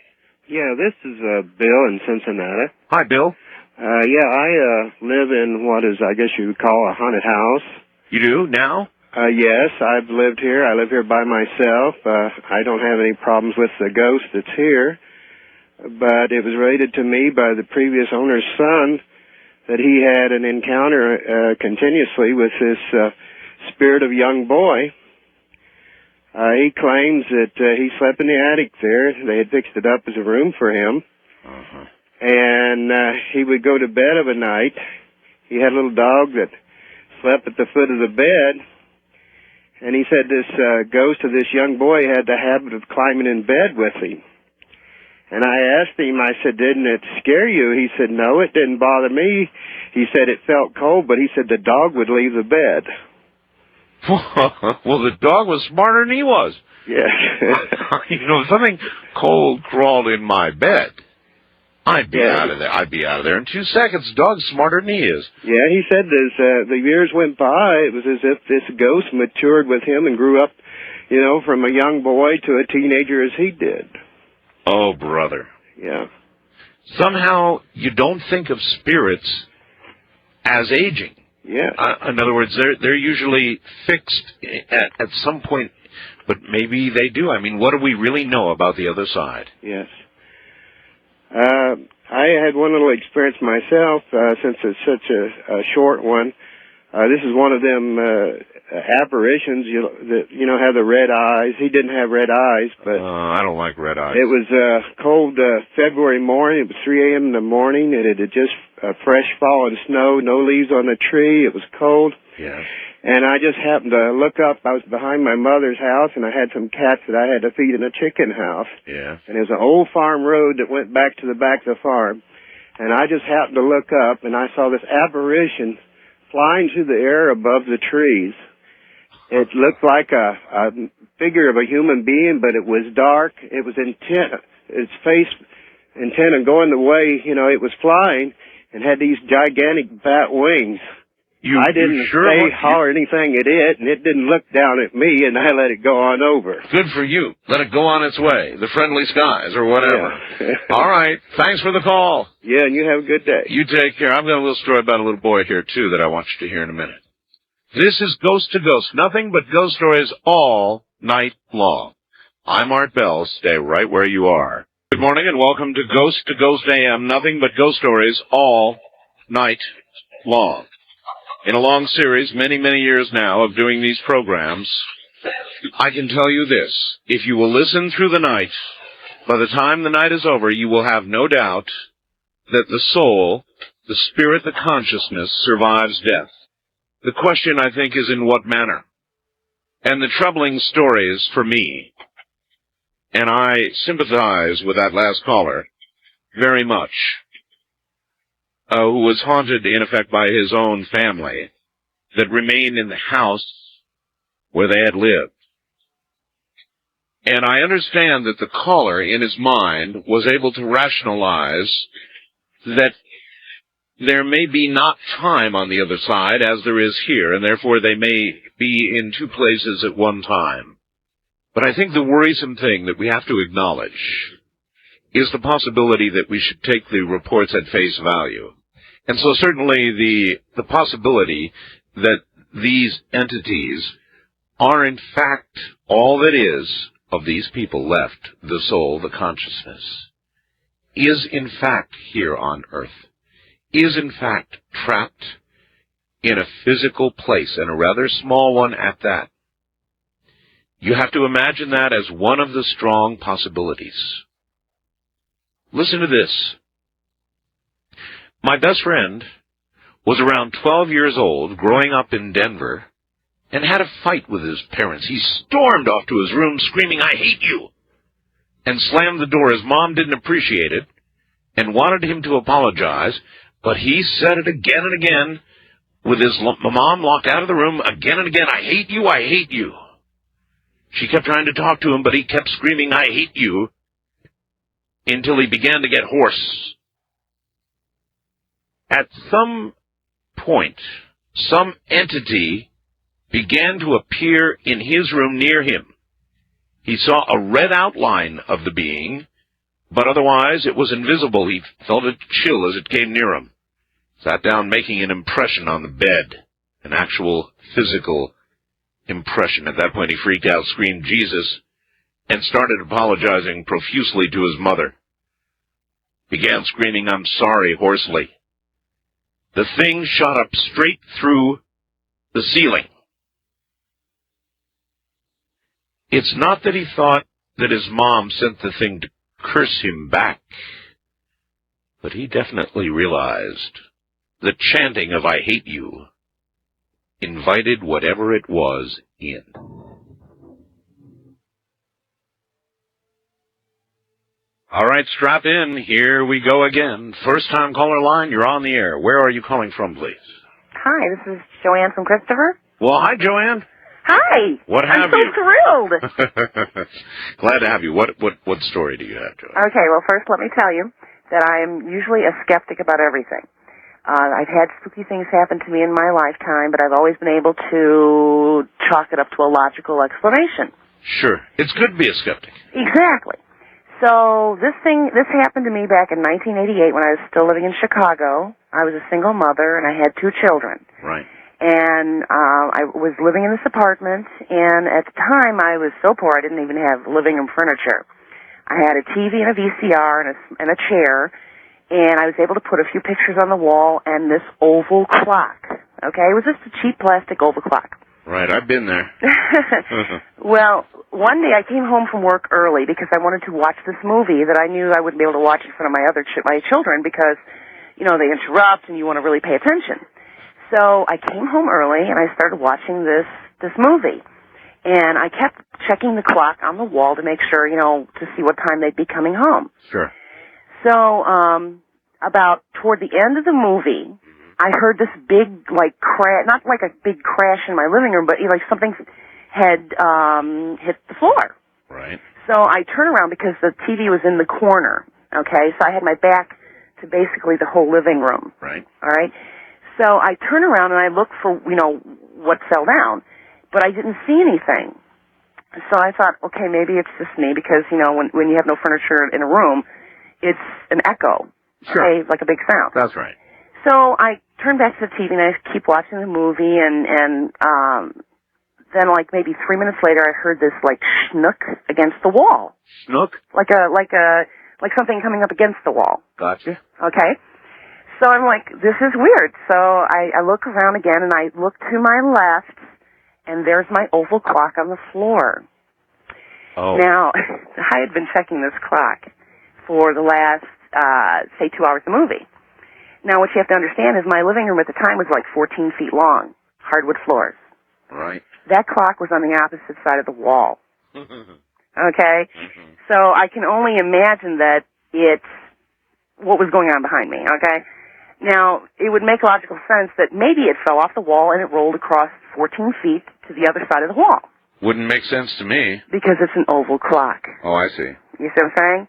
Yeah, this is Bill in Cincinnati. Hi, Bill. I live in what is, I guess you would call a haunted house. You do, now? Yes, I've lived here. I live here by myself. I don't have any problems with the ghost that's here. but it was related to me by the previous owner's son that he had an encounter continuously with this spirit of young boy. He claims that he slept in the attic there. They had fixed it up as a room for him. And he would go to bed of a night. He had a little dog that slept at the foot of the bed. And he said this ghost of this young boy had the habit of climbing in bed with him. And I asked him, I said, didn't it scare you? He said, no, it didn't bother me. He said it felt cold, but he said the dog would leave the bed. Well, the dog was smarter than he was. Yes. You know, if something cold crawled in my bed, I'd be out of there. I'd be out of there in 2 seconds. The dog's smarter than he is. Yeah, he said as the years went by, it was as if this ghost matured with him and grew up, you know, from a young boy to a teenager as he did. Oh, brother. Yeah. Somehow you don't think of spirits as aging. Yeah. In other words, they're usually fixed at some point, but maybe they do. I mean, what do we really know about the other side? Yes. I had one little experience myself, since it's such a short one. This is one of them apparitions, you know, have the red eyes. He didn't have red eyes, but I don't like red eyes. It was cold February morning. It was 3 a.m. in the morning, and it had just fresh fallen snow, no leaves on the tree. It was cold. Yeah. And I just happened to look up. I was behind my mother's house, and I had some cats that I had to feed in a chicken house. Yeah. And it was an old farm road that went back to the back of the farm. And I just happened to look up, and I saw this apparition flying through the air above the trees. It looked like a figure of a human being, but it was dark. It was intent, its face intent on going the way, you know, it was flying, and had these gigantic bat wings. I didn't say holler anything at it, and it didn't look down at me, and I let it go on over. Good for you. Let it go on its way. The friendly skies or whatever. Yeah. All right. Thanks for the call. Yeah, and you have a good day. You take care. I've got a little story about a little boy here, too, that I want you to hear in a minute. This is Ghost to Ghost. Nothing but ghost stories all night long. I'm Art Bell. Stay right where you are. Good morning and welcome to Ghost AM. Nothing but ghost stories all night long. In a long series, many, many years now of doing these programs, I can tell you this. If you will listen through the night, by the time the night is over, you will have no doubt that the soul, the spirit, the consciousness survives death. The question, I think, is in what manner. And the troubling stories for me, and I sympathize with that last caller very much, who was haunted, in effect, by his own family that remained in the house where they had lived. And I understand that the caller, in his mind, was able to rationalize that there may be not time on the other side as there is here, and therefore they may be in two places at one time. But I think the worrisome thing that we have to acknowledge is the possibility that we should take the reports at face value. And so certainly the possibility that these entities are in fact all that is of these people left, the soul, the consciousness, is in fact here on earth, is in fact trapped in a physical place, and a rather small one at that. You have to imagine that as one of the strong possibilities. Listen to this. My best friend was around 12 years old, growing up in Denver, and had a fight with his parents. He stormed off to his room screaming, "I hate you!" and slammed the door. His mom didn't appreciate it and wanted him to apologize, but he said it again and again with his mom locked out of the room again and again, "I hate you, I hate you." She kept trying to talk to him, but he kept screaming, "I hate you," until he began to get hoarse. At some point, some entity began to appear in his room near him. He saw a red outline of the being, but otherwise it was invisible. He felt a chill as it came near him. Sat down making an impression on the bed, an actual physical impression. At that point he freaked out, screamed "Jesus," and started apologizing profusely to his mother. began screaming, "I'm sorry," hoarsely. The thing shot up straight through the ceiling. It's not that he thought that his mom sent the thing to curse him back, but he definitely realized the chanting of "I hate you" invited whatever it was in. All right, strap in. Here we go again. First-time caller line, you're on the air. Where are you calling from, please? Hi, this is Joanne from Christopher. Well, hi, Joanne. Hi. What have I'm so you? thrilled. Glad to have you. What story do you have, Joanne? Okay, well, first let me tell you that I am usually a skeptic about everything. I've had spooky things happen to me in my lifetime, but I've always been able to chalk it up to a logical explanation. Sure. It's good to be a skeptic. Exactly. So this happened to me back in 1988 when I was still living in Chicago. I was a single mother and I had 2 children. Right. And I was living in this apartment, and at the time I was so poor I didn't even have living room furniture. I had a TV and a VCR and a chair, and I was able to put a few pictures on the wall and this oval clock. Okay, it was just a cheap plastic oval clock. Right, I've been there. Well, one day I came home from work early because I wanted to watch this movie that I knew I wouldn't be able to watch in front of my children because, you know, they interrupt and you want to really pay attention. So I came home early and I started watching this movie. And I kept checking the clock on the wall to make sure, you know, to see what time they'd be coming home. Sure. So, about toward the end of the movie, I heard this big, like, crash, not like a big crash in my living room, but like something had hit the floor. Right. So I turned around because the TV was in the corner, okay? So I had my back to basically the whole living room. Right. All right? So I turned around and I looked for, you know, what fell down, but I didn't see anything. So I thought, okay, maybe it's just me because, you know, when you have no furniture in a room, it's an echo. Sure. Okay, like a big sound. That's right. So I turned back to the TV and I keep watching the movie and then like maybe 3 minutes later I heard this like schnook against the wall. Snook? Like something coming up against the wall. Gotcha. Okay. So I'm like, this is weird. So I look around again and I look to my left and there's my oval clock on the floor. Oh. Now, I had been checking this clock for the last, say 2 hours of the movie. Now, what you have to understand is my living room at the time was like 14 feet long, hardwood floors. Right. That clock was on the opposite side of the wall. Okay? So I can only imagine that it's what was going on behind me, okay? Now, it would make logical sense that maybe it fell off the wall and it rolled across 14 feet to the other side of the wall. Wouldn't make sense to me. Because it's an oval clock. Oh, I see. You see what I'm saying?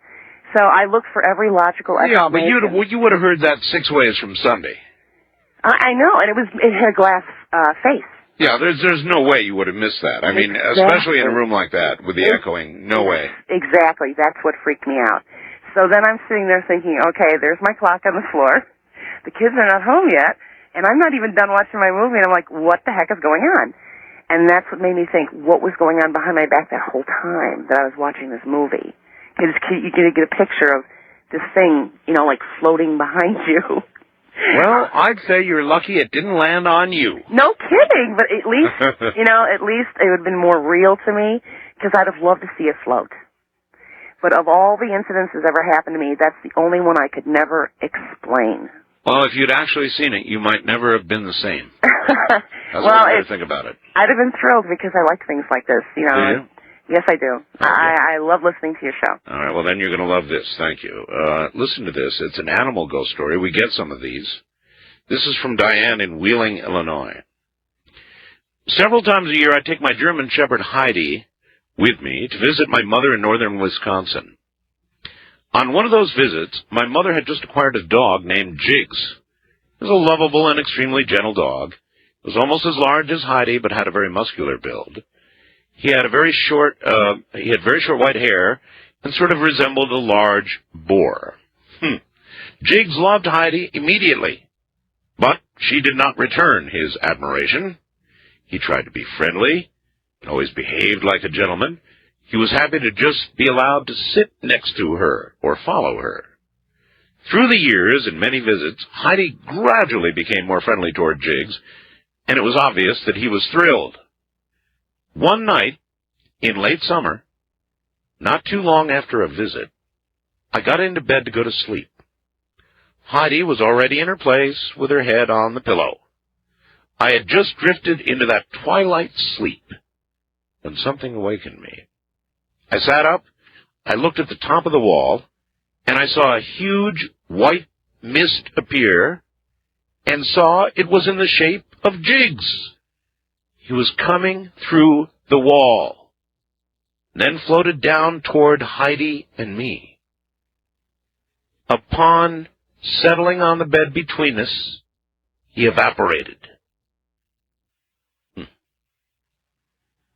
So I looked for every logical Yeah, but explanation. you would have heard that 6 ways from Sunday. I know, and it had a glass face. Yeah, there's no way you would have missed that. I mean, especially in a room like that with the echoing, no way. Exactly. That's what freaked me out. So then I'm sitting there thinking, okay, there's my clock on the floor. The kids are not home yet, and I'm not even done watching my movie, and I'm like, what the heck is going on? And that's what made me think, what was going on behind my back that whole time that I was watching this movie? Because you get a picture of this thing, you know, like floating behind you. Well, I'd say you're lucky it didn't land on you. No kidding, but at least, you know, at least it would have been more real to me, because I'd have loved to see it float. But of all the incidents that's ever happened to me, that's the only one I could never explain. Well, if you'd actually seen it, you might never have been the same. That's Well, one way to think about it. I'd have been thrilled because I like things like this, you know. Do you? Yes, I do. I love listening to your show. All right, well, then you're going to love this. Thank you. Listen to this. It's an animal ghost story. We get some of these. This is from Diane in Wheeling, Illinois. Several times a year, I take my German Shepherd Heidi with me to visit my mother in northern Wisconsin. On one of those visits, my mother had just acquired a dog named Jigs. It was a lovable and extremely gentle dog. It was almost as large as Heidi, but had a very muscular build. He had very short white hair and sort of resembled a large boar. Jigs loved Heidi immediately, but she did not return his admiration. He tried to be friendly, and always behaved like a gentleman. He was happy to just be allowed to sit next to her or follow her. Through the years and many visits, Heidi gradually became more friendly toward Jiggs, and it was obvious that he was thrilled. One night, in late summer, not too long after a visit, I got into bed to go to sleep. Heidi was already in her place with her head on the pillow. I had just drifted into that twilight sleep when something awakened me. I sat up, I looked at the top of the wall, and I saw a huge white mist appear, and saw it was in the shape of Jiggs. He was coming through the wall, then floated down toward Heidi and me. Upon settling on the bed between us, he evaporated.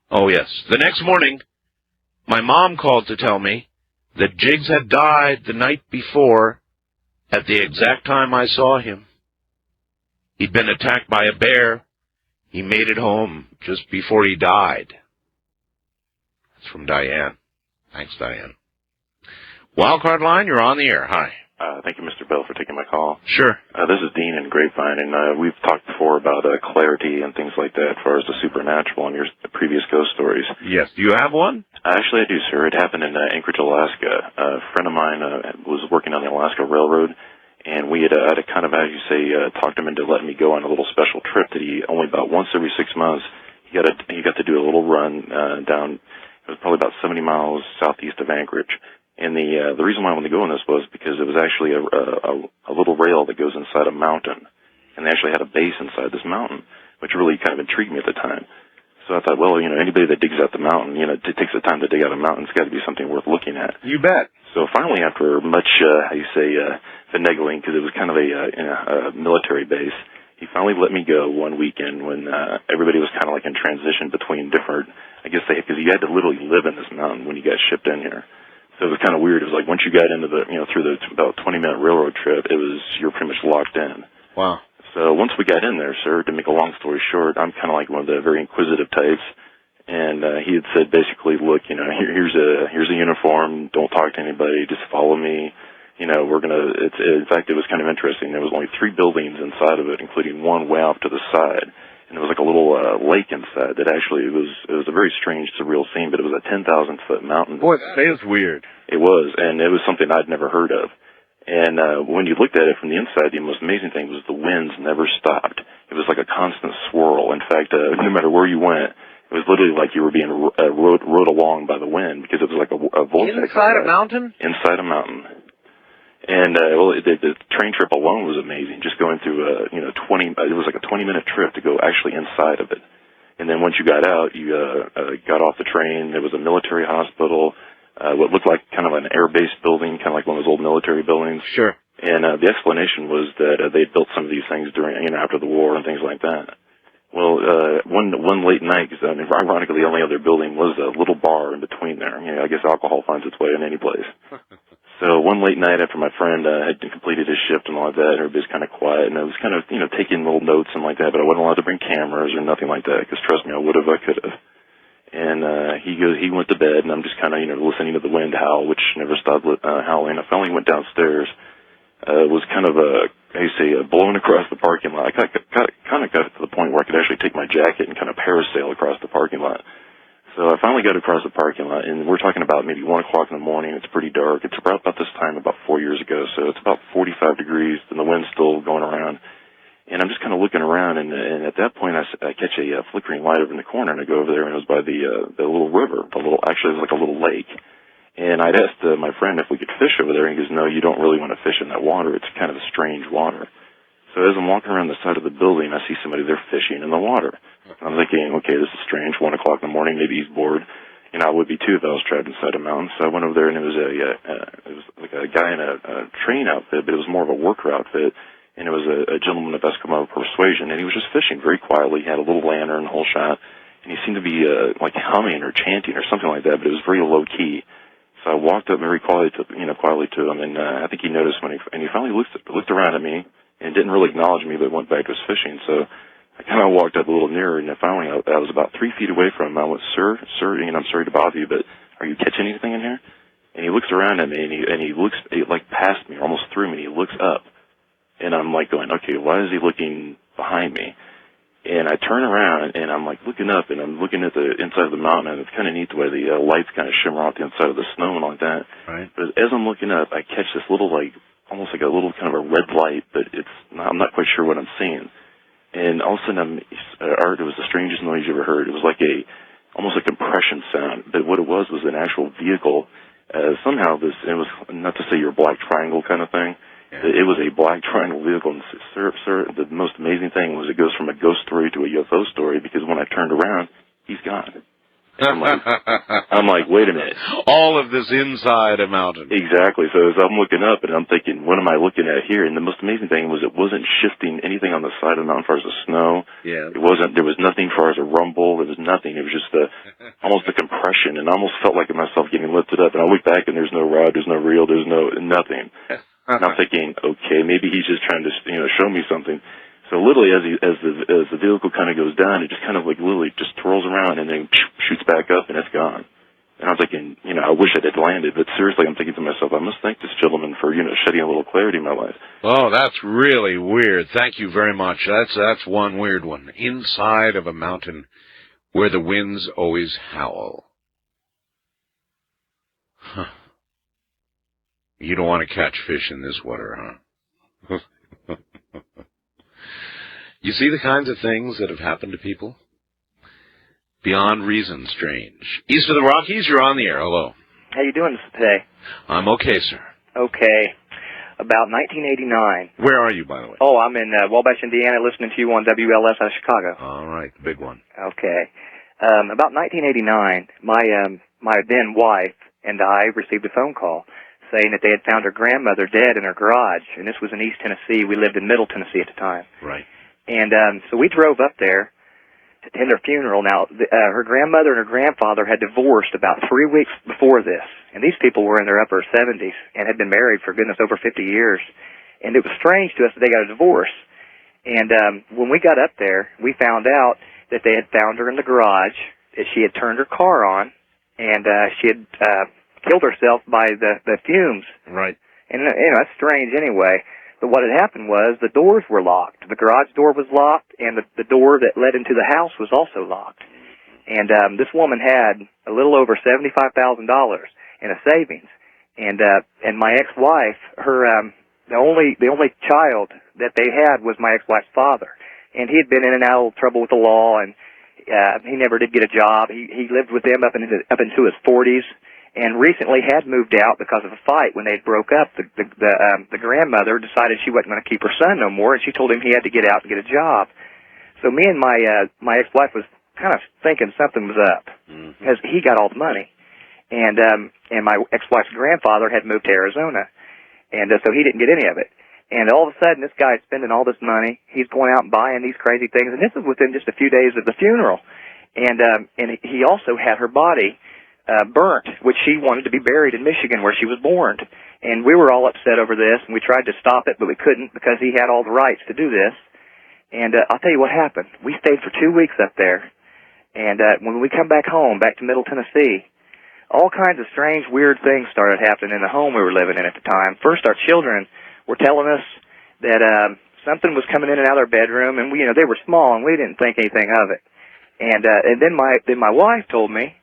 Oh, yes. The next morning, my mom called to tell me that Jiggs had died the night before at the exact time I saw him. He'd been attacked by a bear. He made it home just before he died. That's from Diane. Thanks, Diane. Wildcard line, you're on the air. Hi. Thank you, Mr. Bell, for taking my call. Sure. This is Dean in Grapevine, and we've talked before about clarity and things like that as far as the supernatural and your previous ghost stories. Yes. Do you have one? Actually, I do, sir. It happened in Anchorage, Alaska. A friend of mine was working on the Alaska Railroad, and we had to kind of, as you say, talked him into letting me go on a little special trip that he only about once every 6 months he got to do a little run down. It was probably about 70 miles southeast of Anchorage. And the reason why I wanted to go on this was because it was actually a little rail that goes inside a mountain, and they actually had a base inside this mountain, which really kind of intrigued me at the time. So I thought, well, anybody that digs out the mountain, it takes the time to dig out a mountain, it's got to be something worth looking at. You bet. So finally, after much, finagling, because it was kind of a military base, he finally let me go one weekend when everybody was kind of like in transition between different, because you had to literally live in this mountain when you got shipped in here. So it was kind of weird. It was like once you got into through the about 20-minute railroad trip, you're pretty much locked in. Wow. So once we got in there, sir, to make a long story short, I'm kind of like one of the very inquisitive types. And he had said basically, look, here's a uniform. Don't talk to anybody. Just follow me. In fact, it was kind of interesting. There was only 3 buildings inside of it, including one way off to the side. And there was like a little lake inside that actually it was a very strange, surreal scene, but it was a 10,000-foot mountain. Boy, that is weird. It was, and it was something I'd never heard of. And when you looked at it from the inside, the most amazing thing was the winds never stopped. It was like a constant swirl. In fact, no matter where you went, it was literally like you were being rode along by the wind because it was like a vortex. Inside a mountain? Inside a mountain. And the train trip alone was amazing. Just going through it was like a 20-minute trip to go actually inside of it. And then once you got out, you got off the train. There was a military hospital, what looked like kind of an air base building, kind of like one of those old military buildings. Sure. And the explanation was that they built some of these things during after the war and things like that. Well, one late night, because ironically the only other building was a little bar in between there. I guess alcohol finds its way in any place. So one late night after my friend had completed his shift and all of that, everybody's kind of quiet, and I was kind of, taking little notes and like that, but I wasn't allowed to bring cameras or nothing like that, because trust me, I would have, I could have. And he went to bed, and I'm just kind of, listening to the wind howl, which never stopped howling. I finally went downstairs. It was kind of blown across the parking lot. I kind of got to the point where I could actually take my jacket and kind of parasail across the parking lot. So I finally got across the parking lot, and we're talking about maybe 1 o'clock in the morning. It's pretty dark. It's about this time about 4 years ago, so it's about 45 degrees, and the wind's still going around. And I'm just kind of looking around, and at that point I catch a flickering light over in the corner, and I go over there, and it was by the little river. Actually, it was like a little lake. And I'd asked my friend if we could fish over there, and he goes, no, you don't really want to fish in that water. It's kind of a strange water. So as I'm walking around the side of the building, I see somebody there fishing in the water. I'm thinking, okay, this is strange. 1 o'clock in the morning, maybe he's bored. I would be too if I was trapped inside a mountain. So I went over there, and it was like a guy in a train outfit, but it was more of a worker outfit. And it was a gentleman of Eskimo persuasion, and he was just fishing very quietly. He had a little lantern, the whole shot, and he seemed to be like humming or chanting or something like that, but it was very low key. So I walked up very quietly to him, and I think he noticed and he finally looked around at me and didn't really acknowledge me, but went back to his fishing. So I kind of walked up a little nearer, and finally I was about 3 feet away from him. I went, sir, I'm sorry to bother you, but are you catching anything in here? and he looks around at me, and he looks like past me, almost through me, and he looks up. And I'm like going, okay, why is he looking behind me? And I turn around, and I'm like looking up, and I'm looking at the inside of the mountain, and it's kind of neat the way the lights kind of shimmer out the inside of the snow and like that. Right. But as I'm looking up, I catch this little, like, almost like a little kind of a red light, but I'm not quite sure what I'm seeing. And all of a sudden, Art, it was the strangest noise you ever heard. It was like almost a compression sound, but what it was an actual vehicle. Somehow it was, not to say your black triangle kind of thing, it was a black triangle vehicle. And sir, the most amazing thing was it goes from a ghost story to a UFO story, because when I turned around, he's gone. I'm like, wait a minute. All of this inside a mountain. Exactly. So as I'm looking up, and I'm thinking, what am I looking at here? And the most amazing thing was it wasn't shifting anything on the side of the mountain as far as the snow. Yeah. There was nothing as far as a rumble. There was nothing. It was just almost a compression, and I almost felt like myself getting lifted up. And I look back, and there's no rod, there's no reel, there's nothing. And I'm thinking, okay, maybe he's just trying to, show me something. So literally, as the vehicle kind of goes down, it just kind of like literally just twirls around and then shoots back up, and it's gone. And I'm thinking, I wish it had landed, but seriously, I'm thinking to myself, I must thank this gentleman for, shedding a little clarity in my life. Oh, that's really weird. Thank you very much. That's one weird one. Inside of a mountain where the winds always howl. Huh. You don't want to catch fish in this water, huh? You see the kinds of things that have happened to people? Beyond reason strange. East of the Rockies, you're on the air. Hello. How you doing today? I'm okay, sir. Okay. About 1989. Where are you, by the way? Oh, I'm in Wabash, Indiana, listening to you on WLS out of Chicago. All right, the big one. Okay. About 1989, my then wife and I received a phone call saying that they had found her grandmother dead in her garage, and this was in East Tennessee. We lived in Middle Tennessee at the time. Right. And so we drove up there to attend her funeral. Now, her grandmother and her grandfather had divorced about 3 weeks before this, and these people were in their upper 70s and had been married for goodness over 50 years. And it was strange to us that they got a divorce. And when we got up there, we found out that they had found her in the garage, that she had turned her car on, and she had killed herself by the fumes. Right. And, that's strange anyway. But what had happened was the doors were locked. The garage door was locked, and the door that led into the house was also locked. And this woman had a little over $75,000 in a savings. And my ex-wife, the only child that they had was my ex-wife's father. And he had been in and out of trouble with the law, and he never did get a job. He lived with them up into his 40s. And recently had moved out because of a fight when they had broke up. The grandmother decided she wasn't going to keep her son no more, and she told him he had to get out and get a job. So me and my ex-wife was kind of thinking something was up, because he got all the money, and my ex-wife's grandfather had moved to Arizona, and so he didn't get any of it. And all of a sudden, this guy's spending all this money. He's going out and buying these crazy things, and this is within just a few days of the funeral. And he also had her body burnt, which she wanted to be buried in Michigan where she was born. And we were all upset over this, and we tried to stop it, but we couldn't because he had all the rights to do this. And I'll tell you what happened. We stayed for 2 weeks up there, and when we come back home, back to Middle Tennessee, all kinds of strange, weird things started happening in the home we were living in at the time. First, our children were telling us that something was coming in and out of our bedroom, and they were small, and we didn't think anything of it. And then my wife told me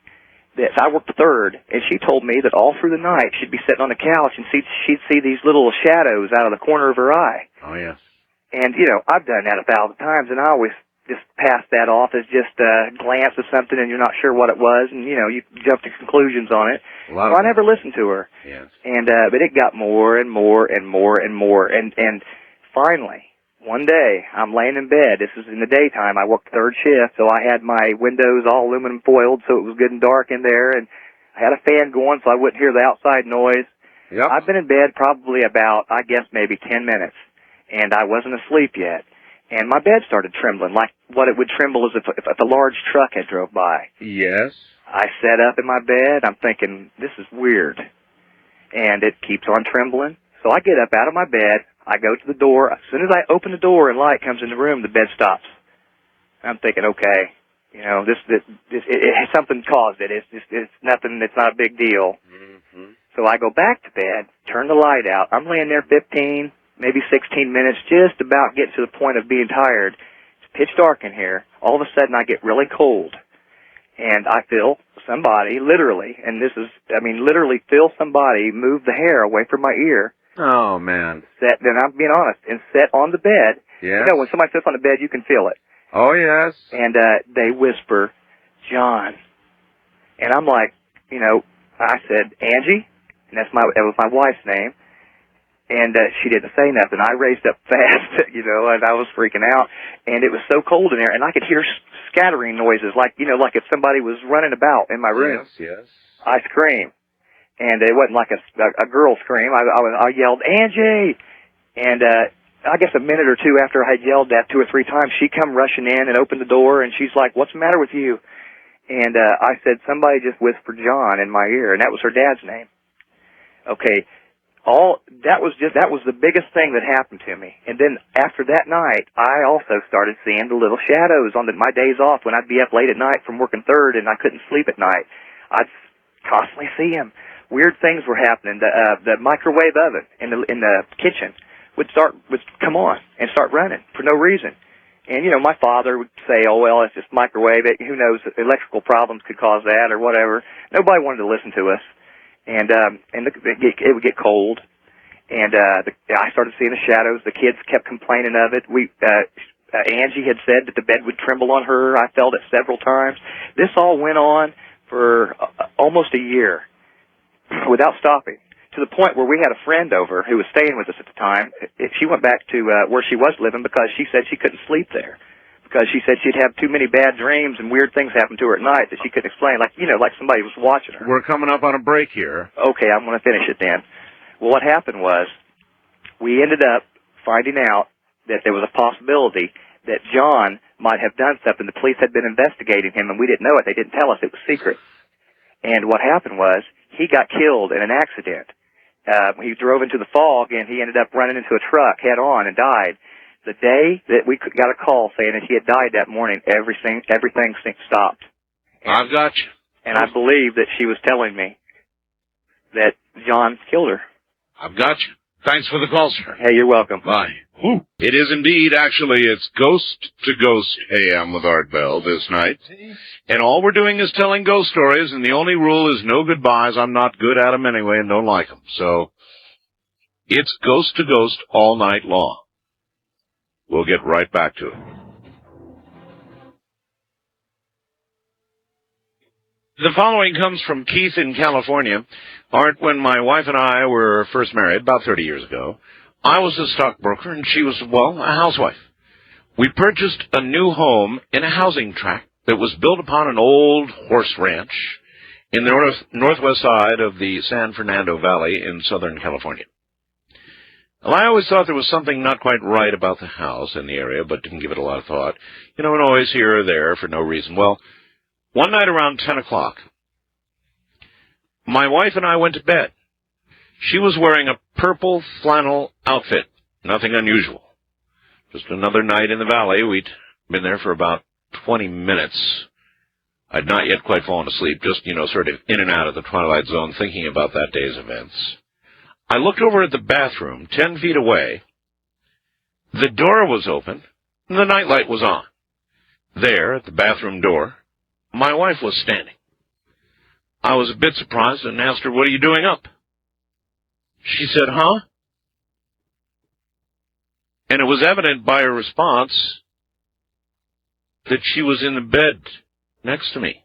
that I worked the third, and she told me that all through the night she'd be sitting on the couch and she'd see these little shadows out of the corner of her eye. Oh, yes. And, I've done that 1,000 times, and I always just pass that off as just a glance of something and you're not sure what it was, and, you jump to conclusions on it. So I never listened to her. Yes. And, but it got more and more and more and more. And finally, one day, I'm laying in bed. This is in the daytime. I worked third shift, so I had my windows all aluminum foiled, so it was good and dark in there, and I had a fan going so I wouldn't hear the outside noise. Yep. I've been in bed probably about, I guess, maybe 10 minutes, and I wasn't asleep yet. And my bed started trembling, like what it would tremble as if a large truck had drove by. Yes. I sat up in my bed. I'm thinking, this is weird. And it keeps on trembling. So I get up out of my bed. I go to the door. As soon as I open the door and light comes in the room, the bed stops. I'm thinking, okay, this something caused it. It's nothing. It's not a big deal. Mm-hmm. So I go back to bed, turn the light out. I'm laying there 15, maybe 16 minutes, just about getting to the point of being tired. It's pitch dark in here. All of a sudden, I get really cold. And I feel somebody, literally, and this is, I mean, literally feel somebody move the hair away from my ear. Oh, man. Set, and I'm being honest, and set on the bed. Yes. You know, when somebody sits on the bed, you can feel it. Oh, yes. And they whisper, John. And I'm like, you know, I said, Angie? And that was my wife's name. And she didn't say nothing. I raised up fast, you know, and I was freaking out. And it was so cold in there, and I could hear scattering noises, like, you know, like if somebody was running about in my room. Yes. I screamed. And it wasn't like a girl scream. I yelled, Angie! And I guess a minute or two after I had yelled that 2 or 3 times, she come rushing in and opened the door, and she's like, what's the matter with you? And I said, somebody just whispered John in my ear, and that was her dad's name. Okay, that was the biggest thing that happened to me. And then after that night, I also started seeing the little shadows on my days off when I'd be up late at night from working third and I couldn't sleep at night. I'd constantly see them. Weird things were happening. The microwave oven in the kitchen would come on and start running for no reason. And, you know, my father would say, oh, well, it's just microwave. Who knows, electrical problems could cause that or whatever. Nobody wanted to listen to us. And it would get cold. And I started seeing the shadows. The kids kept complaining of it. Angie had said that the bed would tremble on her. I felt it several times. This all went on for almost a year without stopping, to the point where we had a friend over who was staying with us at the time. She went back to where she was living because she said she couldn't sleep there, because she said she'd have too many bad dreams and weird things happen to her at night that she couldn't explain, like, you know, like somebody was watching her. We're coming up on a break here. Okay, I'm going to finish it then. Well, what happened was we ended up finding out that there was a possibility that John might have done something. The police had been investigating him, and we didn't know it. They didn't tell us. It was secret. And what happened was he got killed in an accident. He drove into the fog, and he ended up running into a truck head-on and died. The day that we got a call saying that he had died that morning, everything stopped. I've got you. And I believe that she was telling me that John killed her. I've got you. Thanks for the call, sir. Hey, you're welcome. Bye. Whew. It is indeed, actually, it's Ghost to Ghost AM with Art Bell this night. And all we're doing is telling ghost stories, and the only rule is no goodbyes. I'm not good at them anyway and don't like them. So it's Ghost to Ghost all night long. We'll get right back to it. The following comes from Keith in California. Art, when my wife and I were first married, about 30 years ago, I was a stockbroker and she was, well, a housewife. We purchased a new home in a housing tract that was built upon an old horse ranch in the northwest side of the San Fernando Valley in Southern California. Well, I always thought there was something not quite right about the house in the area, but didn't give it a lot of thought. You know, an always here or there for no reason. Well, one night around 10 o'clock, my wife and I went to bed. She was wearing a purple flannel outfit, nothing unusual. Just another night in the valley. We'd been there for about 20 minutes. I'd not yet quite fallen asleep, just, you know, sort of in and out of the twilight zone, thinking about that day's events. I looked over at the bathroom, 10 feet away. The door was open, and the nightlight was on. There, at the bathroom door, my wife was standing. I was a bit surprised and asked her, "What are you doing up?" She said, "Huh?" And it was evident by her response that she was in the bed next to me.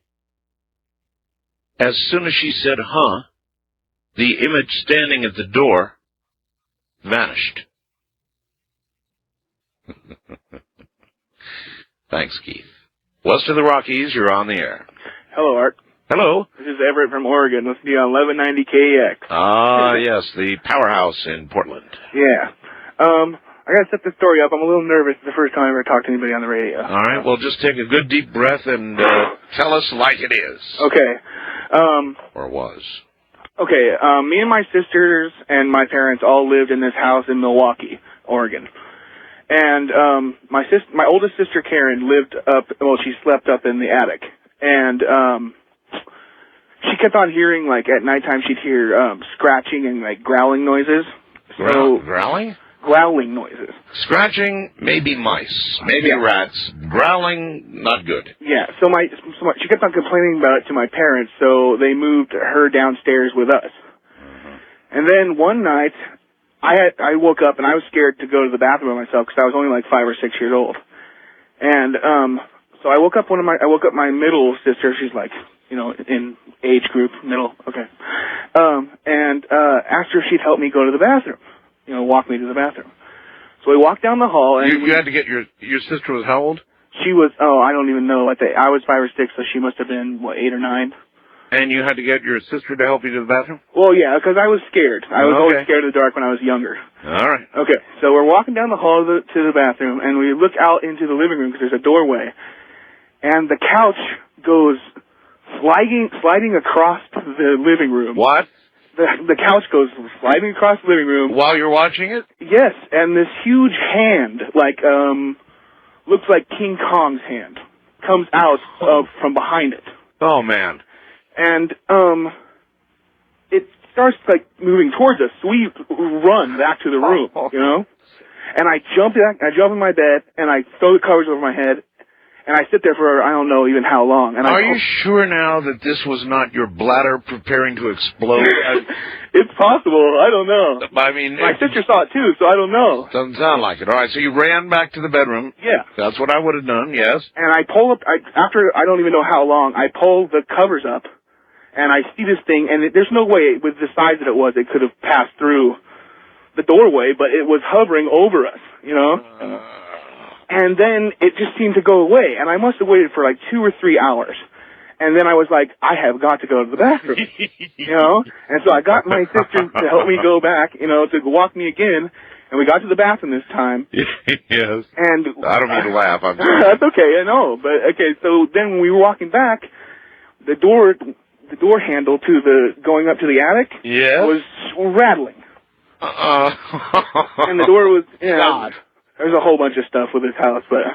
As soon as she said, "Huh," the image standing at the door vanished. Thanks, Keith. West of the Rockies, you're on the air. Hello, Art. Hello. This is Everett from Oregon. Listen to you on 1190 KX. Ah, yes, the powerhouse in Portland. Yeah. I gotta set this story up. I'm a little nervous. It's the first time I ever talked to anybody on the radio. All right, well, just take a good deep breath and tell us like it is. Okay. Or was. Okay, me and my sisters and my parents all lived in this house in Milwaukee, Oregon. And my oldest sister Karen lived up, well, she slept up in the attic. And she kept on hearing, like, at nighttime she'd hear scratching and, like, growling noises. Growling? Growling noises. Scratching, maybe mice, maybe rats. Growling, not good. Yeah, so she kept on complaining about it to my parents, so they moved her downstairs with us. And then one night, I woke up and I was scared to go to the bathroom by myself because I was only like 5 or 6 years old. And so I woke up my middle sister. She's like, you know, in age group, middle, okay. And asked her if she'd help me go to the bathroom. You know, walk me to the bathroom. So we walked down the hall, and you had to get your sister was how old? She was I don't even know. I was 5 or 6, so she must have been 8 or 9. And you had to get your sister to help you to the bathroom? Well, yeah, because I was scared. I was always scared of the dark when I was younger. All right. Okay, so we're walking down the hall to the bathroom, and we look out into the living room because there's a doorway, and the couch goes sliding across the living room. What? The couch goes sliding across the living room. While you're watching it? Yes, and this huge hand, looks like King Kong's hand, comes out from behind it. Oh, man. And it starts, like, moving towards us, so we run back to the room, you know? And I jump in my bed, and I throw the covers over my head, and I sit there for, I don't know even how long. And Are you sure now that this was not your bladder preparing to explode? It's possible. I don't know. I mean... My sister saw it, too, so I don't know. Doesn't sound like it. All right, so you ran back to the bedroom. Yeah. That's what I would have done, yes. And I pull up, after I don't even know how long, I pull the covers up, and I see this thing, and there's no way, with the size that it was, it could have passed through the doorway, but it was hovering over us, you know? And then it just seemed to go away, and I must have waited for like 2 or 3 hours. And then I was like, I have got to go to the bathroom, you know? And so I got my sister to help me go back, you know, to walk me again, and we got to the bathroom this time. Yes. And I don't mean to laugh. I'm sorry. That's okay, I know. But, okay, so then when we were walking back, the door handle to going up to the attic was rattling. And the door was, God. There's a whole bunch of stuff with this house, but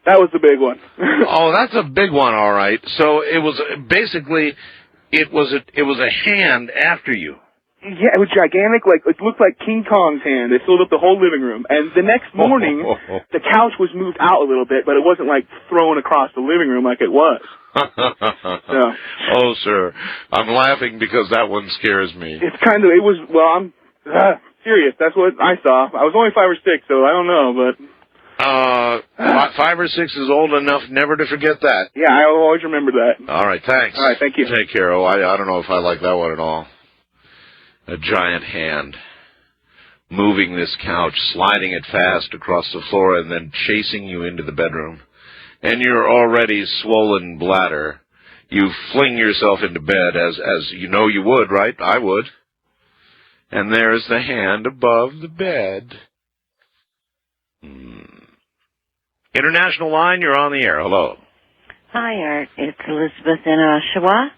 that was the big one. Oh, that's a big one, all right. So it was basically, it was a hand after you. Yeah, it was gigantic. Like it looked like King Kong's hand. It filled up the whole living room. And the next morning, the couch was moved out a little bit, but it wasn't like thrown across the living room like it was. So. Oh, sir, I'm laughing because that one scares me. It's kind of. It was. Well, I'm. Serious. That's what I saw. I was only 5 or 6, so I don't know, but 5 or 6 is old enough never to forget that. Yeah, I will always remember that. All right, thanks. All right, thank you. Take care. Oh, I don't know if I like that one at all. A giant hand moving this couch, sliding it fast across the floor, and then chasing you into the bedroom. And your already swollen bladder, you fling yourself into bed as you know you would, right? I would. And there's the hand above the bed. International line, you're on the air. Hello. Hi, Art. It's Elizabeth in Oshawa.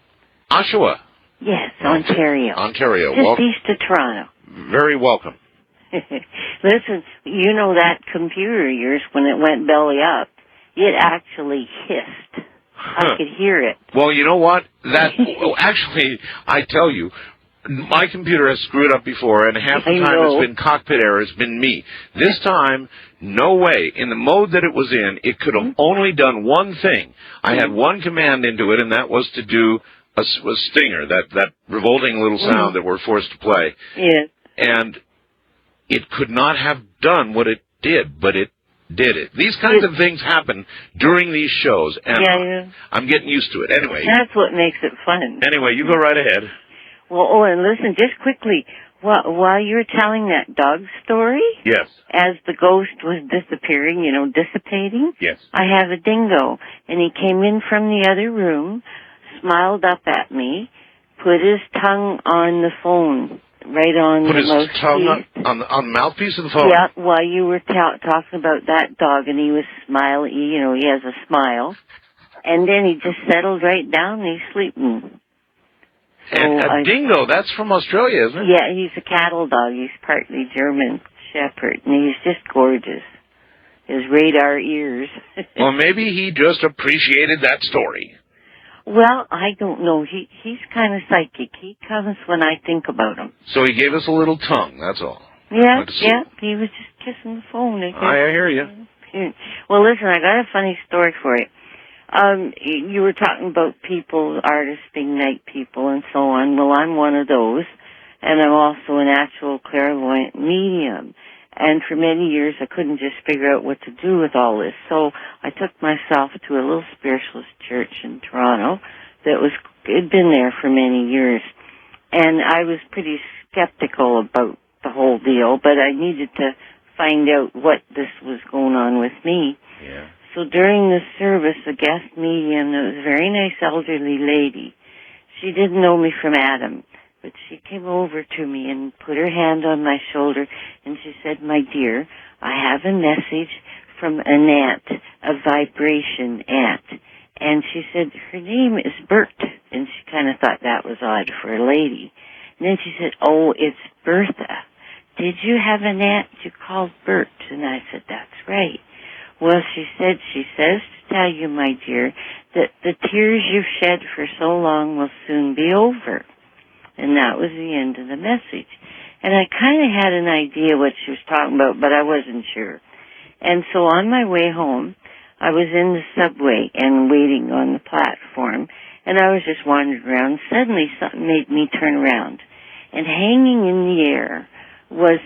Oshawa? Yes, Ontario. Ontario. Just east of Toronto. Very welcome. Listen, you know that computer of yours, when it went belly up, it actually hissed. I could hear it. Well, you know what? Actually, I tell you, my computer has screwed up before, and half the time it's been cockpit error. It's been me. This time, no way. In the mode that it was in, it could have only done one thing. I had one command into it, and that was to do a stinger, that revolting little sound that we're forced to play. Yes. And it could not have done what it did, but it did it. These kinds of things happen during these shows, and I'm getting used to it. Anyway. That's what makes it fun. Anyway, you go right ahead. Well, and listen, just quickly, while you were telling that dog story, yes, as the ghost was disappearing, dissipating, yes, I have a dingo, and he came in from the other room, smiled up at me, put his tongue on the phone, right on the mouthpiece. Put his tongue on the mouthpiece of the phone? Yeah, while you were talking about that dog, and he was smiling, he has a smile, and then he just settled right down, and he's sleeping. And a dingo, that's from Australia, isn't it? Yeah, he's a cattle dog. He's partly German Shepherd, and he's just gorgeous. His radar ears. Well, maybe he just appreciated that story. Well, I don't know. He's kind of psychic. He comes when I think about him. So he gave us a little tongue, that's all. Yeah, yeah. He was just kissing the phone. I hear you. Well, listen, I got a funny story for you. You were talking about people, artists being night people and so on. Well, I'm one of those, and I'm also an actual clairvoyant medium. And for many years, I couldn't just figure out what to do with all this. So I took myself to a little spiritualist church in Toronto that had been there for many years. And I was pretty skeptical about the whole deal, but I needed to find out what this was going on with me. Yeah. So during the service, a guest medium, that was a very nice elderly lady, she didn't know me from Adam, but she came over to me and put her hand on my shoulder, and she said, "My dear, I have a message from an aunt, a vibration aunt." And she said, her name is Bert, and she kind of thought that was odd for a lady. And then she said, "Oh, it's Bertha. Did you have an aunt you called Bert?" And I said, "That's right." Well, she says to tell you, my dear, that the tears you've shed for so long will soon be over. And that was the end of the message. And I kind of had an idea what she was talking about, but I wasn't sure. And so on my way home, I was in the subway and waiting on the platform, and I was just wandering around. Suddenly something made me turn around. And hanging in the air was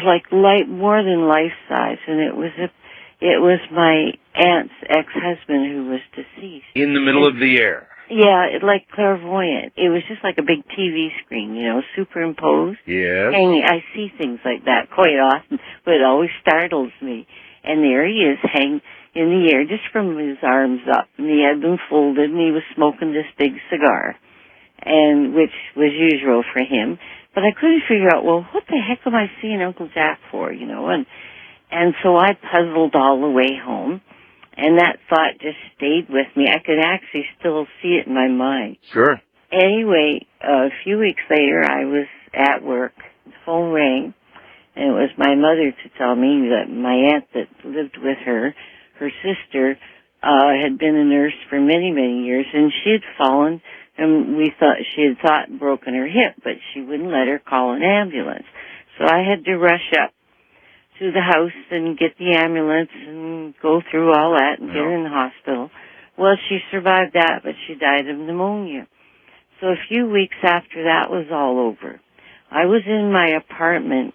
like more than life size, and it was my aunt's ex-husband who was deceased. In the middle of the air. Yeah, like clairvoyant. It was just like a big TV screen, superimposed. Yes. Hanging. I see things like that quite often, but it always startles me. And there he is, hanging in the air, just from his arms up, and he had them folded, and he was smoking this big cigar, and which was usual for him. But I couldn't figure out, well, what the heck am I seeing Uncle Jack for, And so I puzzled all the way home, and that thought just stayed with me. I could actually still see it in my mind. Sure. Anyway, a few weeks later, I was at work. The phone rang, and it was my mother to tell me that my aunt that lived with her sister, had been a nurse for many, many years, and she had fallen, and she had broken her hip, but she wouldn't let her call an ambulance. So I had to rush up to the house and get the ambulance and go through all that and get her in the hospital. Well, she survived that, but she died of pneumonia. So a few weeks after that was all over, I was in my apartment,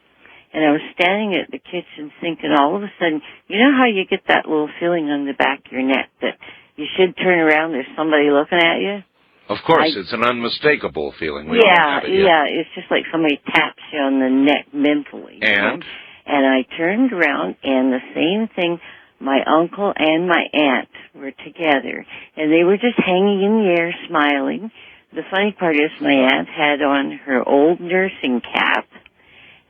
and I was standing at the kitchen sink, and all of a sudden, you know how you get that little feeling on the back of your neck that you should turn around, there's somebody looking at you? Of course, it's an unmistakable feeling. Yeah, it's just like somebody taps you on the neck mentally. And? And I turned around, and the same thing, my uncle and my aunt were together, and they were just hanging in the air, smiling. The funny part is my aunt had on her old nursing cap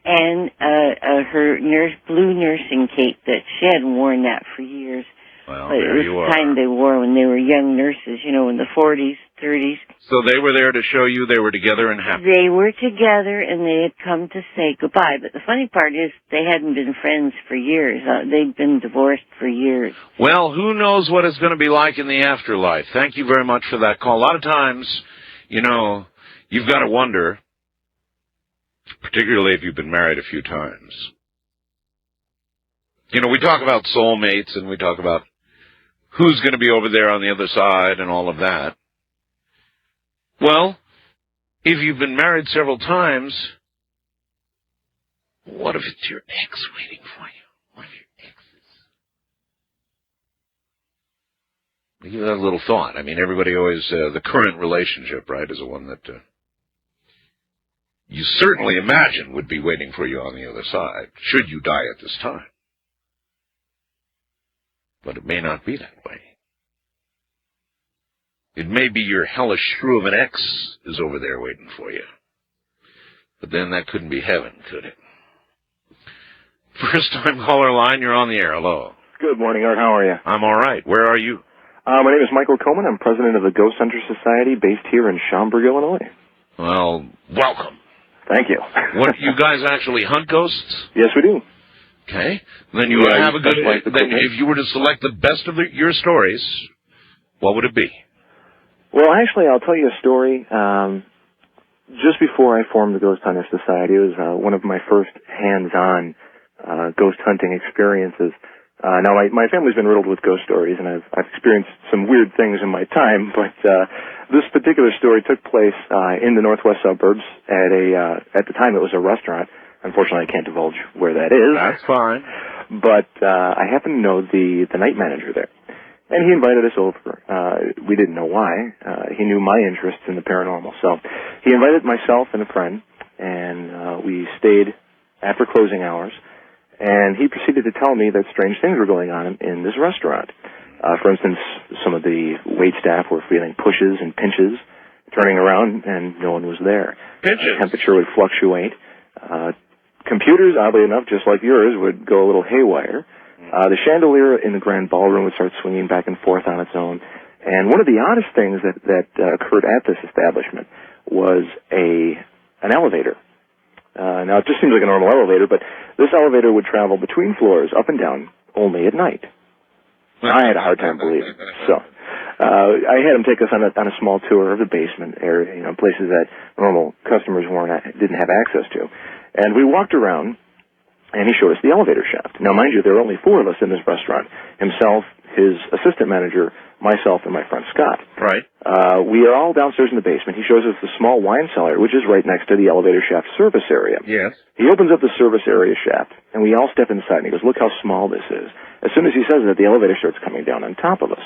and her blue nursing cape that she hadn't worn that for years. Well, but it was the kind they wore when they were young nurses, in the 40s, 30s. So they were there to show you they were together and happy. They were together, and they had come to say goodbye. But the funny part is they hadn't been friends for years. They'd been divorced for years. Well, who knows what it's going to be like in the afterlife. Thank you very much for that call. A lot of times, you've got to wonder, particularly if you've been married a few times. We talk about soulmates, and we talk about who's going to be over there on the other side and all of that. Well, if you've been married several times, what if it's your ex waiting for you? What if your ex is... You have a little thought. I mean, everybody always, the current relationship, right, is the one that you certainly imagine would be waiting for you on the other side, should you die at this time. But it may not be that way. It may be your hellish shrew of an ex is over there waiting for you. But then that couldn't be heaven, could it? First time caller line, you're on the air. Hello. Good morning, Art. How are you? I'm all right. Where are you? My name is Michael Coleman. I'm president of the Ghost Hunter Society based here in Schaumburg, Illinois. Well, welcome. Thank you. What, you guys actually hunt ghosts? Yes, we do. Okay. Then you have a good... Then if you were to select the best of your stories, what would it be? Well, actually, I'll tell you a story. Just before I formed the Ghost Hunter Society, it was one of my first hands-on ghost hunting experiences. Now, my family's been riddled with ghost stories, and I've experienced some weird things in my time, but this particular story took place in the northwest suburbs at the time it was a restaurant. Unfortunately, I can't divulge where that is. That's fine. But I happen to know the night manager there. And he invited us over. We didn't know why. He knew my interest in the paranormal. So he invited myself and a friend, and we stayed after closing hours. And he proceeded to tell me that strange things were going on in this restaurant. For instance, some of the wait staff were feeling pushes and pinches, turning around, and no one was there. Pinches. Temperature would fluctuate. Computers, oddly enough, just like yours, would go a little haywire. The chandelier in the grand ballroom would start swinging back and forth on its own. And one of the oddest things that occurred at this establishment was an elevator. Now, it just seems like a normal elevator, but this elevator would travel between floors, up and down, only at night. I had a hard time believing it. So I had him take us on a small tour of the basement area, places that normal customers didn't have access to. And we walked around, and he showed us the elevator shaft. Now, mind you, there were only 4 of us in this restaurant. Himself, his assistant manager, myself, and my friend Scott. Right. We are all downstairs in the basement. He shows us the small wine cellar, which is right next to the elevator shaft service area. Yes. He opens up the service area shaft, and we all step inside, and he goes, "Look how small this is." As soon as he says that, the elevator starts coming down on top of us.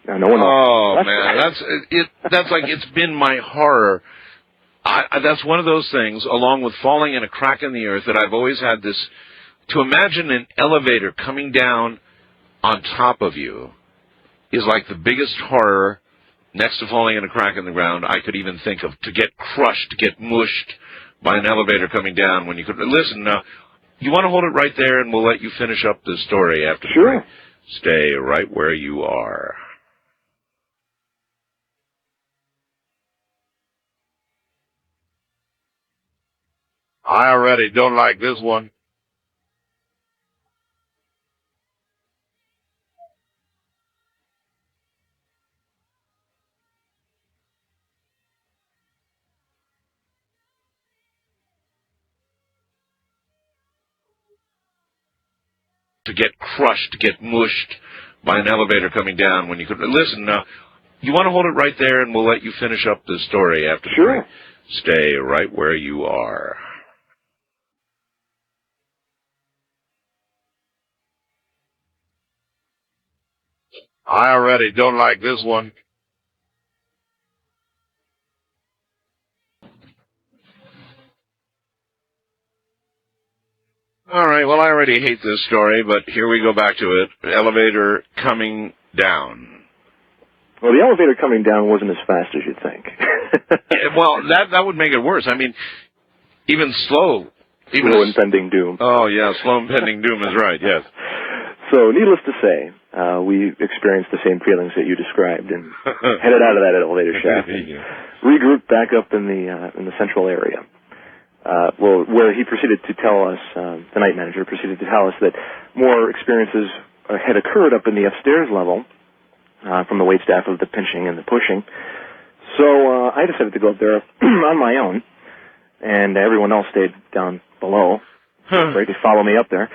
Now, no one else. Oh, man, that's like, it's been my horror. That's one of those things, along with falling in a crack in the earth, that I've always had this, to imagine an elevator coming down on top of you is like the biggest horror, next to falling in a crack in the ground, I could even think of. To get crushed, to get mushed by an elevator coming down when you could... Listen, now, you want to hold it right there, and we'll let you finish up the story after the break. Stay right where you are. I already don't like this one. To get crushed, to get mushed by an elevator coming down when you could... Listen, now, you want to hold it right there, and we'll let you finish up the story after the break. Stay right where you are. I already don't like this one. All right, well, I already hate this story, but here we go back to it. Elevator coming down. Well, the elevator coming down wasn't as fast as you'd think. Well, that would make it worse. I mean, even slow. Slow impending doom. Oh, yeah, slow impending doom is right, yes. So, needless to say, we experienced the same feelings that you described and headed out of that elevator shaft and regrouped back up in the central area. Where he proceeded to tell us, the night manager proceeded to tell us that more experiences had occurred up in the upstairs level from the waitstaff of the pinching and the pushing. So I decided to go up there on my own, and everyone else stayed down below. Right, to follow me up there.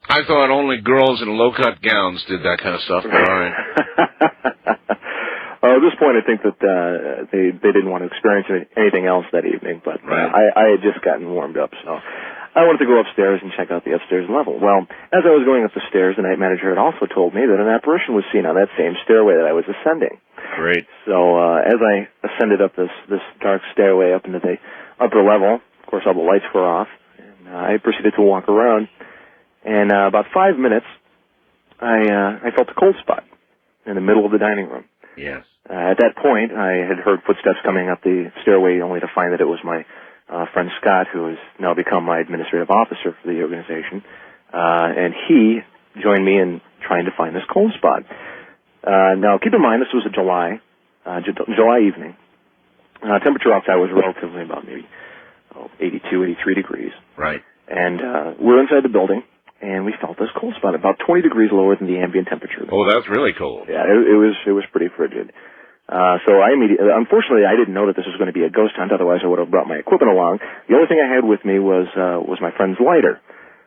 I thought only girls in low-cut gowns did that kind of stuff, but all right. At this point, I think that they didn't want to experience anything else that evening, but I had just gotten warmed up, so I wanted to go upstairs and check out the upstairs level. Well, as I was going up the stairs, the night manager had also told me that an apparition was seen on that same stairway that I was ascending. Great. So as I ascended up this dark stairway up into the upper level, of course, all the lights were off, and I proceeded to walk around. And about 5 minutes, I felt a cold spot in the middle of the dining room. Yes. At that point, I had heard footsteps coming up the stairway, only to find that it was my friend Scott, who has now become my administrative officer for the organization. And he joined me in trying to find this cold spot. Now, keep in mind, this was a July evening. Temperature outside was relatively about maybe 82, 83 degrees. Right. And we're inside the building, and we felt this cold spot about 20 degrees lower than the ambient temperature. Oh, that's really cold. Yeah, it was pretty frigid. So unfortunately, I didn't know that this was going to be a ghost hunt. Otherwise, I would have brought my equipment along. The only thing I had with me was my friend's lighter.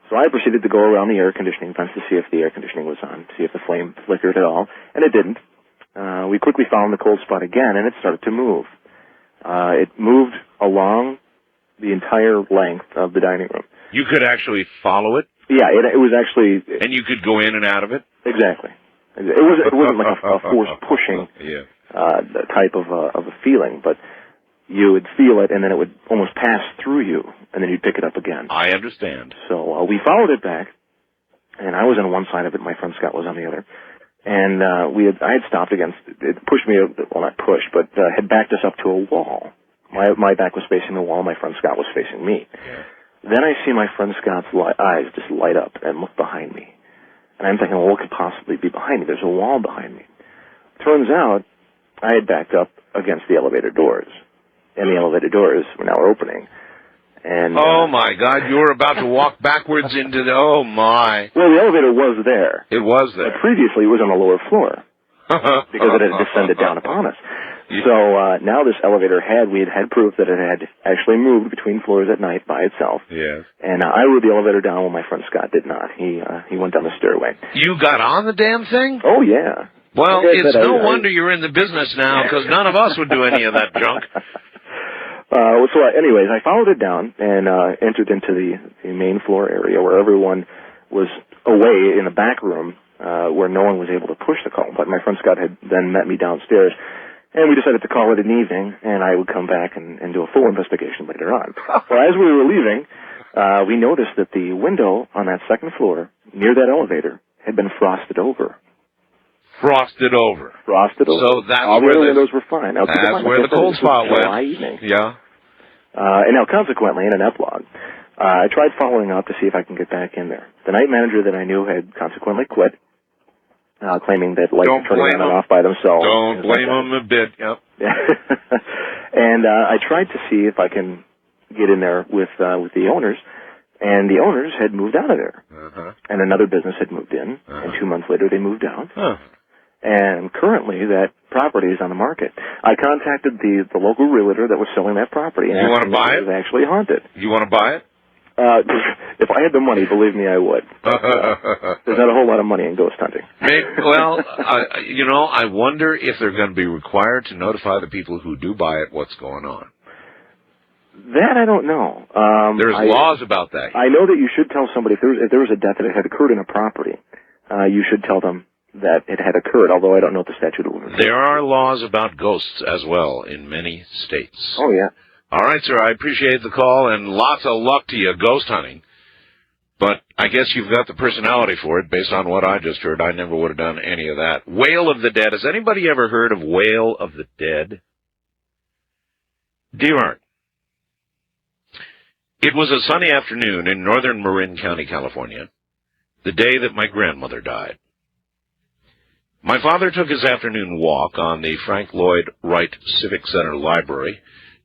So I proceeded to go around the air conditioning vents to see if the air conditioning was on, see if the flame flickered at all, and it didn't. We quickly found the cold spot again, and it started to move. It moved along the entire length of the dining room. You could actually follow it? Yeah, it was actually... And you could go in and out of it? Exactly. It wasn't like a force pushing type of a feeling, but you would feel it, and then it would almost pass through you, and then you'd pick it up again. I understand. So we followed it back, and I was on one side of it, my friend Scott was on the other, and I had stopped against, it pushed me, well not pushed, but had backed us up to a wall. My back was facing the wall, my friend Scott was facing me. Yeah. Then I see my friend Scott's eyes just light up and look behind me. And I'm thinking, well, what could possibly be behind me? There's a wall behind me. Turns out, I had backed up against the elevator doors. And the elevator doors were now opening. And oh, my God, you were about to walk backwards into the... Oh, my. Well, the elevator was there. It was there. But previously, it was on the lower floor. Because it had descended down upon us. So now this elevator we had proof that it had actually moved between floors at night by itself. Yes. And I rode the elevator down while my friend Scott did not. He went down the stairway. You got on the damn thing? Oh, yeah. Well, it's no wonder you're in the business now, because none of us would do any of that junk. Anyways, I followed it down and entered into the main floor area where everyone was away in the back room where no one was able to push the call. But my friend Scott had then met me downstairs, and we decided to call it an evening, and I would come back and do a full investigation later on. Well, as we were leaving, we noticed that the window on that second floor near that elevator had been frosted over. Frosted over. Frosted over. So that's all where the windows were fine. Now, that's where the cold spot went. July evening. Yeah. And now, consequently, in an epilogue, I tried following up to see if I can get back in there. The night manager that I knew had consequently quit, claiming that lights were turning on and off by themselves. Don't blame them a bit. Yep. And I tried to see if I can get in there with the owners, and the owners had moved out of there. And another business had moved in, and 2 months later they moved out. And currently that property is on the market. I contacted the local realtor that was selling that property. And you want to buy it? It was actually haunted. You want to buy it? If I had the money, believe me, I would. There's not a whole lot of money in ghost hunting. Well, I wonder if they're going to be required to notify the people who do buy it what's going on. That I don't know. There's laws about that. I know that you should tell somebody if there was a death that had occurred in a property, you should tell them that it had occurred, although I don't know what the statute of limitations. There are laws about ghosts as well in many states. Oh, yeah. All right, sir, I appreciate the call, and lots of luck to you ghost hunting. But I guess you've got the personality for it, based on what I just heard. I never would have done any of that. Wail of the Dead. Has anybody ever heard of Wail of the Dead? Dear Art, it was a sunny afternoon in northern Marin County, California, the day that my grandmother died. My father took his afternoon walk on the Frank Lloyd Wright Civic Center Library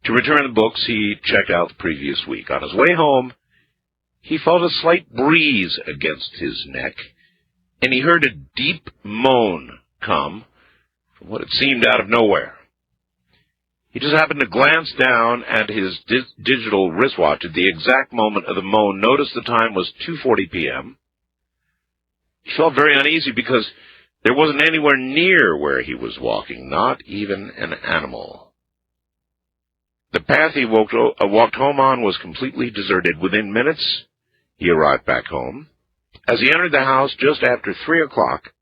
to return the books he checked out the previous week. On his way home, he felt a slight breeze against his neck, and he heard a deep moan come from what it seemed out of nowhere. He just happened to glance down at his digital wristwatch at the exact moment of the moan, noticed the time was 2:40 p.m. He felt very uneasy because there wasn't anywhere near where he was walking, not even an animal. The path he walked home on was completely deserted. Within minutes, he arrived back home. As he entered the house just after 3 o'clock,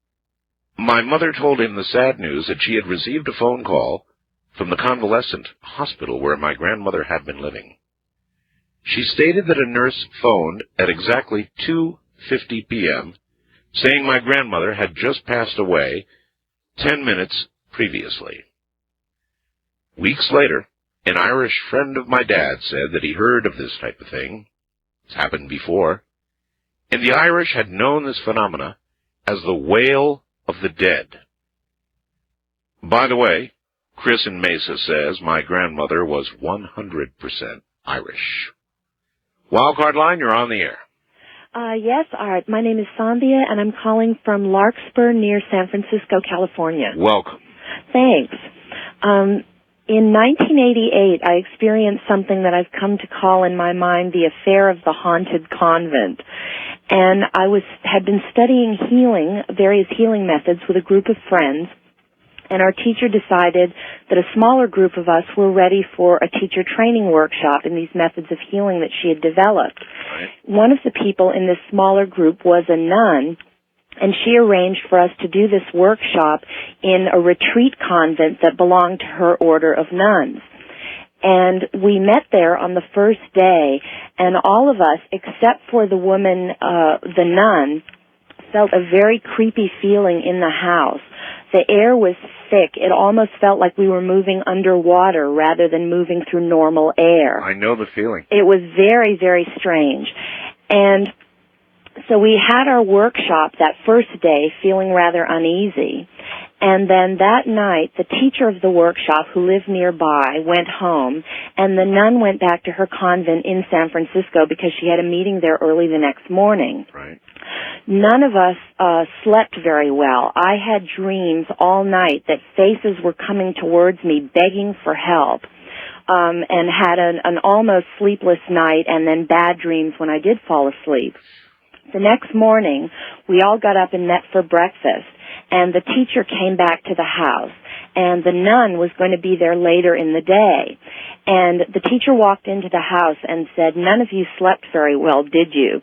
my mother told him the sad news that she had received a phone call from the convalescent hospital where my grandmother had been living. She stated that a nurse phoned at exactly 2:50 p.m., saying my grandmother had just passed away 10 minutes previously. Weeks later, an Irish friend of my dad said that he heard of this type of thing. It's happened before. And the Irish had known this phenomena as the Wail of the Dead. By the way, Chris in Mesa says my grandmother was 100% Irish. Wildcard line, you're on the air. Yes, my name is Sandhya, and I'm calling from Larkspur near San Francisco, California. Welcome. Thanks. In 1988, I experienced something that I've come to call in my mind the affair of the haunted convent. And I had been studying healing, various healing methods with a group of friends, and our teacher decided that a smaller group of us were ready for a teacher training workshop in these methods of healing that she had developed. Right. One of the people in this smaller group was a nun, and she arranged for us to do this workshop in a retreat convent that belonged to her order of nuns. And we met there on the first day, and all of us, except for the woman, the nun, felt a very creepy feeling in the house. The air was thick. It almost felt like we were moving underwater rather than moving through normal air. I know the feeling. It was very, very strange. And so we had our workshop that first day feeling rather uneasy. And then that night, the teacher of the workshop, who lived nearby, went home, and the nun went back to her convent in San Francisco because she had a meeting there early the next morning. Right. None of us slept very well. I had dreams all night that faces were coming towards me begging for help, and had an almost sleepless night and then bad dreams when I did fall asleep. The next morning, we all got up and met for breakfast, and the teacher came back to the house, and the nun was going to be there later in the day. And the teacher walked into the house and said, "None of you slept very well, did you?"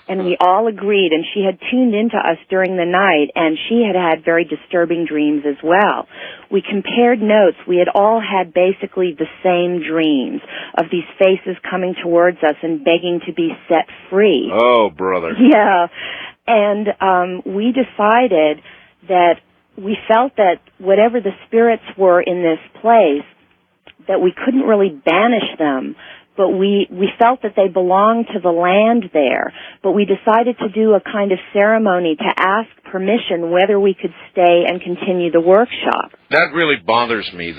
And we all agreed, and she had tuned into us during the night, and she had had very disturbing dreams as well. We compared notes. We had all had basically the same dreams of these faces coming towards us and begging to be set free. Oh, brother. Yeah. And we decided that we felt that whatever the spirits were in this place, that we couldn't really banish them, but we felt that they belonged to the land there. But we decided to do a kind of ceremony to ask permission whether we could stay and continue the workshop. That really bothers me,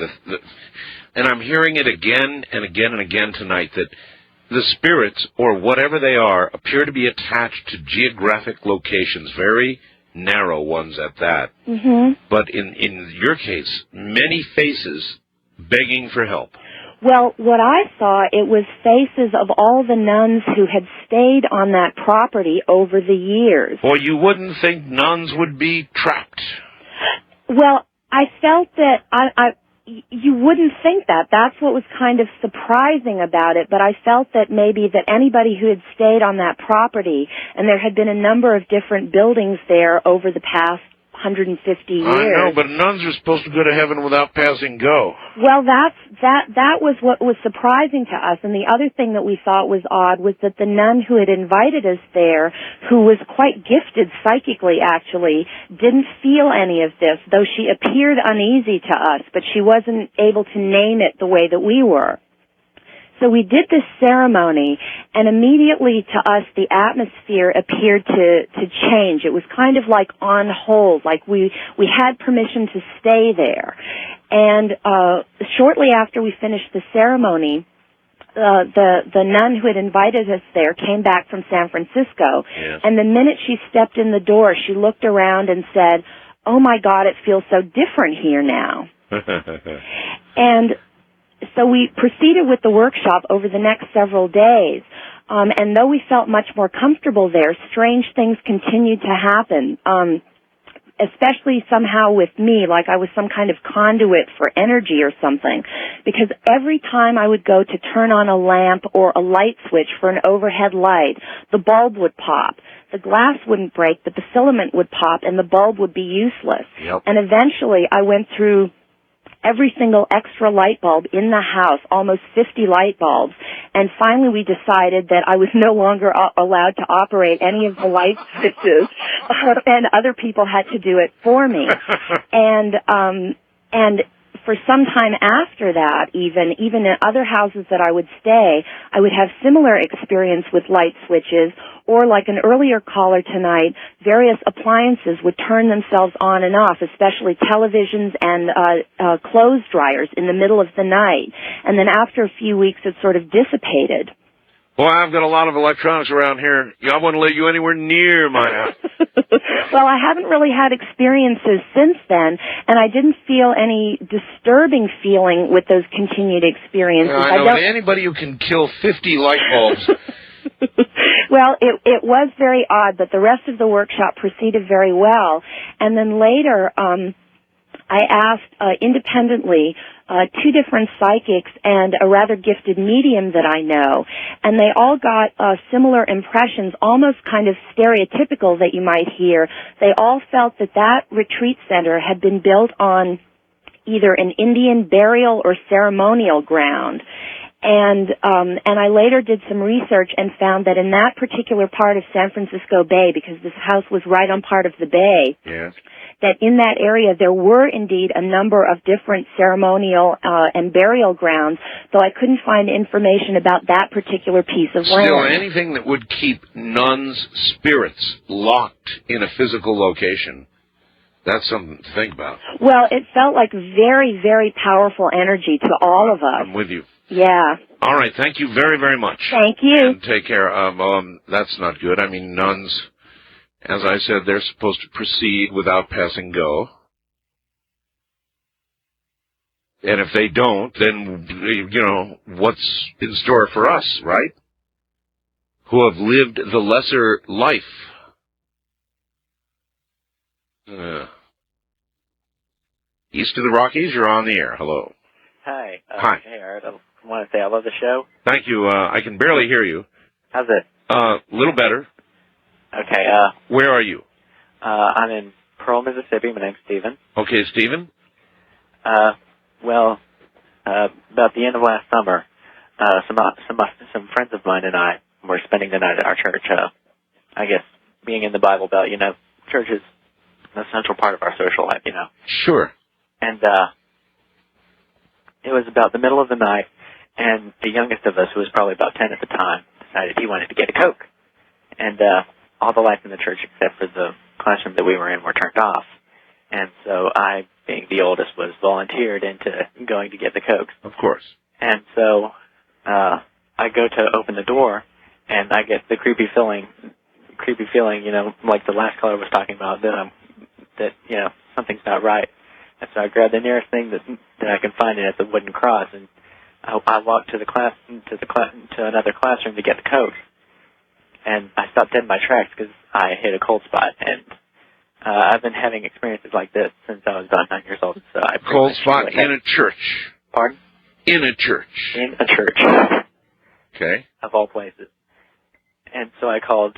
and I'm hearing it again and again and again tonight, that the spirits, or whatever they are, appear to be attached to geographic locations, very narrow ones at that. Mm-hmm. But in your case, many faces begging for help. Well, what I saw, it was faces of all the nuns who had stayed on that property over the years. Well, you wouldn't think nuns would be trapped. Well, I felt that you wouldn't think that. That's what was kind of surprising about it, but I felt that maybe that anybody who had stayed on that property, and there had been a number of different buildings there over the past 150 years. I know, but nuns are supposed to go to heaven without passing go. Well, that was what was surprising to us. And the other thing that we thought was odd was that the nun who had invited us there, who was quite gifted psychically actually, didn't feel any of this, though she appeared uneasy to us, but she wasn't able to name it the way that we were. So we did this ceremony, and immediately to us the atmosphere appeared to change. It was kind of like on hold, like we had permission to stay there. And shortly after we finished the ceremony, the nun who had invited us there came back from San Francisco, yes. And the minute she stepped in the door, she looked around and said, "Oh my God, it feels so different here now." And so we proceeded with the workshop over the next several days, and though we felt much more comfortable there, strange things continued to happen, especially somehow with me, like I was some kind of conduit for energy or something, because every time I would go to turn on a lamp or a light switch for an overhead light, the bulb would pop. The glass wouldn't break, but the filament would pop, and the bulb would be useless. Yep. And eventually I went through every single extra light bulb in the house, almost 50 light bulbs, and finally we decided that I was no longer allowed to operate any of the light switches, and other people had to do it for me. And for some time after that, even in other houses that I would stay, I would have similar experience with light switches, or like an earlier caller tonight, various appliances would turn themselves on and off, especially televisions and clothes dryers in the middle of the night. And then after a few weeks, it sort of dissipated. Boy, I've got a lot of electronics around here. I wouldn't let you anywhere near my house. Well, I haven't really had experiences since then, and I didn't feel any disturbing feeling with those continued experiences. I know anybody who can kill 50 light bulbs. Well, it was very odd, but the rest of the workshop proceeded very well. And then later, I asked independently two different psychics and a rather gifted medium that I know, and they all got similar impressions, almost kind of stereotypical that you might hear. They all felt that retreat center had been built on either an Indian burial or ceremonial ground. And I later did some research and found that in that particular part of San Francisco Bay, because this house was right on part of the bay, yes, that in that area there were indeed a number of different ceremonial and burial grounds, though I couldn't find information about that particular piece of land. Still, anything that would keep nuns' spirits locked in a physical location, that's something to think about. Well, it felt like very, very powerful energy to all of us. I'm with you. Yeah. All right, thank you very, very much. Thank you. And take care. That's not good. I mean, nuns, as I said, they're supposed to proceed without passing go. And if they don't, then, you know, what's in store for us, right? Who have lived the lesser life. East of the Rockies, you're on the air. Hello. Hi. Hi. Hey, Art. I want to say I love the show. Thank you. I can barely hear you. How's it? A little better. Okay. Where are you? I'm in Pearl, Mississippi. My name's Stephen. Okay, Stephen. Well, about the end of last summer, some friends of mine and I were spending the night at our church. I guess being in the Bible Belt, you know, church is an essential part of our social life, you know. Sure. And it was about the middle of the night, and the youngest of us, who was probably about 10 at the time, decided he wanted to get a Coke. And all the lights in the church, except for the classroom that we were in, were turned off. And so I, being the oldest, was volunteered into going to get the Coke. Of course. And so I go to open the door, and I get the creepy feeling, you know, like the last caller was talking about, that you know, something's not right. And so I grab the nearest thing that I can find, and it's a wooden cross, and I walk to another classroom to get the Coke. And I stopped dead in my tracks because I hit a cold spot. And I've been having experiences like this since I was about 9 years old. So I cold spot in a church. Pardon? In a church. In a church. Okay. Of all places. And so I called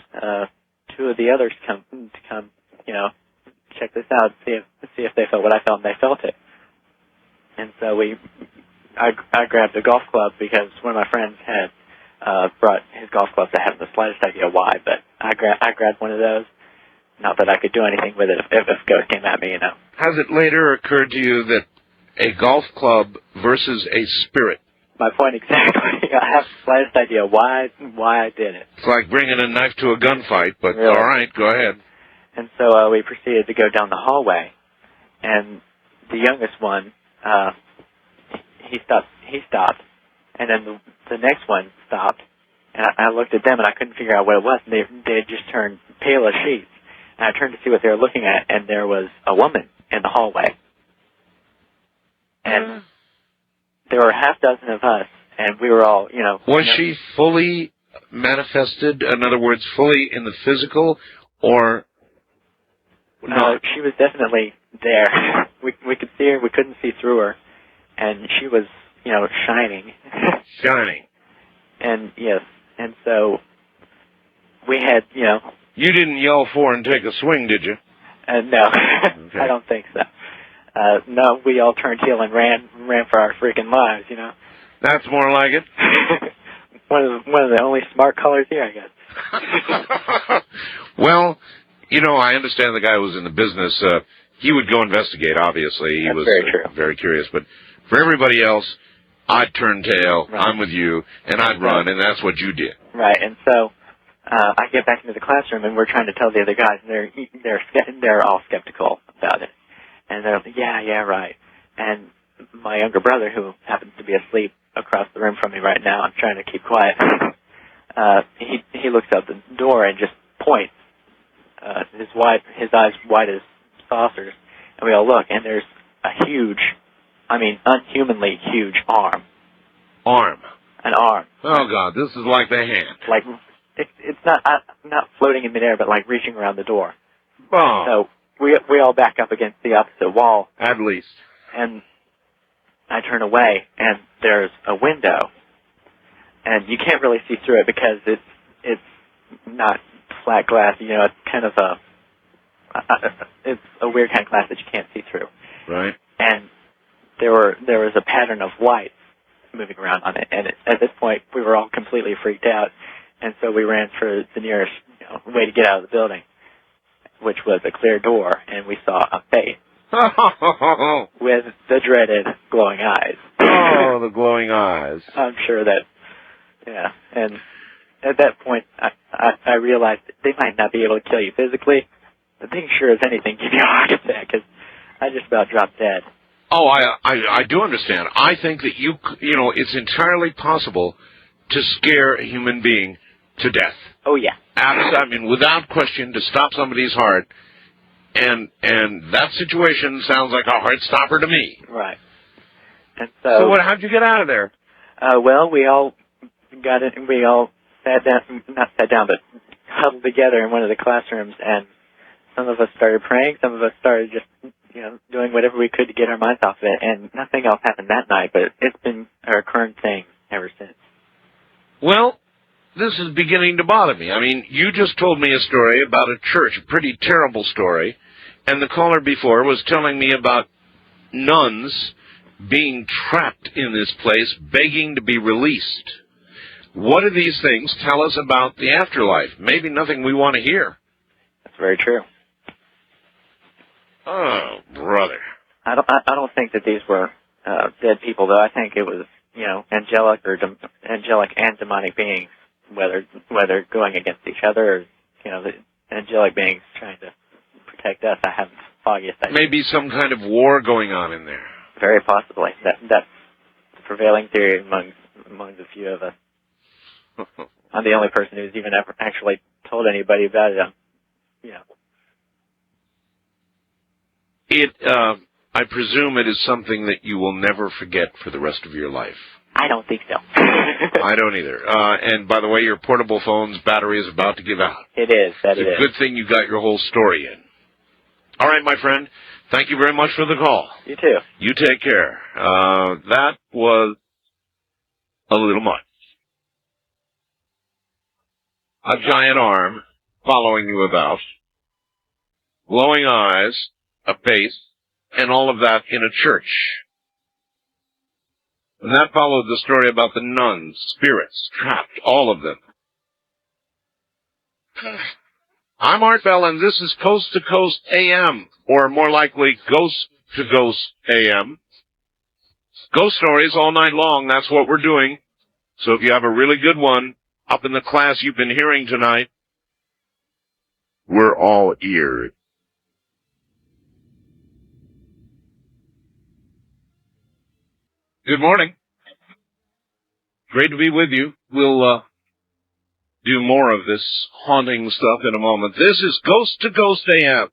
two of the others to come, you know, check this out, see if they felt what I felt, and they felt it. And so I grabbed a golf club because one of my friends had brought his golf clubs. I haven't the slightest idea why, but I grabbed one of those. Not that I could do anything with it if a ghost came at me, you know. Has it later occurred to you that a golf club versus a spirit? My point exactly. I have the slightest idea why I did it. It's like bringing a knife to a gunfight, but really? All right, go ahead. And so we proceeded to go down the hallway, and the youngest one, he stopped, and then the next one stopped, and I looked at them, and I couldn't figure out what it was, and they had just turned pale as sheets, and I turned to see what they were looking at, and there was a woman in the hallway, and there were a half dozen of us, and we were all, you know... Was she fully manifested, in other words, fully in the physical, or... No, she was definitely there. We could see her, we couldn't see through her, and she was, you know, shining. Shining. And, yes, and so we had, you know... You didn't yell for and take a swing, did you? No, okay. I don't think so. No, we all turned heel and ran for our freaking lives, you know. That's more like it. one of the only smart callers here, I guess. Well... You know, I understand the guy who was in the business. He would go investigate, obviously. He was very curious. But for everybody else, I'd turn tail, right. I'm with you, and I'd run, and that's what you did. Right, and so I get back into the classroom, and we're trying to tell the other guys, and they're all skeptical about it. And they're like, yeah, right. And my younger brother, who happens to be asleep across the room from me right now, I'm trying to keep quiet, he looks out the door and just points his eyes white as saucers, and we all look, and there's a huge, unhumanly huge arm. Arm. An arm. Oh God, this is like the hand. Like it's not floating in midair, but like reaching around the door. Oh. So we all back up against the opposite wall. At least. And I turn away, and there's a window, and you can't really see through it because it's not flat glass. It's kind of it's a weird kind of glass that you can't see through. Right. And there was a pattern of lights moving around on it, and at this point we were all completely freaked out, and so we ran for the nearest way to get out of the building, which was a clear door, and we saw a face with the dreaded glowing eyes. Oh, the glowing eyes. I'm sure that, yeah. And at that point, I realized that they might not be able to kill you physically, but they sure as anything give you a heart attack, because I just about dropped dead. Oh, I do understand. I think that it's entirely possible to scare a human being to death. Oh, yeah. Without question, to stop somebody's heart. And that situation sounds like a heart stopper to me. Right. And so how'd you get out of there? Well, we all got it. We all sat down, not sat down, but huddled together in one of the classrooms, and some of us started praying, some of us started just, doing whatever we could to get our minds off of it, and nothing else happened that night, but it's been a recurrent thing ever since. Well, this is beginning to bother me. You just told me a story about a church, a pretty terrible story, and the caller before was telling me about nuns being trapped in this place, begging to be released. What do these things tell us about the afterlife? Maybe nothing we want to hear. That's very true. Oh, brother. I don't think that these were dead people, though. I think it was, angelic and demonic beings, whether going against each other or, the angelic beings trying to protect us. I have the foggiest idea. Maybe some kind of war going on in there. Very possibly. That's the prevailing theory among the few of us. I'm the only person who's even ever actually told anybody about it. I presume it is something that you will never forget for the rest of your life. I don't think so. I don't either. And by the way, your portable phone's battery is about to give out. It is. It's a good thing you got your whole story in. All right, my friend. Thank you very much for the call. You too. You take care. That was a little much. A giant arm following you about, glowing eyes, a face, and all of that in a church. And that followed the story about the nuns, spirits, trapped, all of them. I'm Art Bell, and this is Coast to Coast AM, or more likely, Ghost to Ghost AM. Ghost stories all night long, that's what we're doing. So if you have a really good one up in the class you've been hearing tonight, we're all ears. Good morning. Great to be with you. We'll do more of this haunting stuff in a moment. This is Ghost to Ghost AM.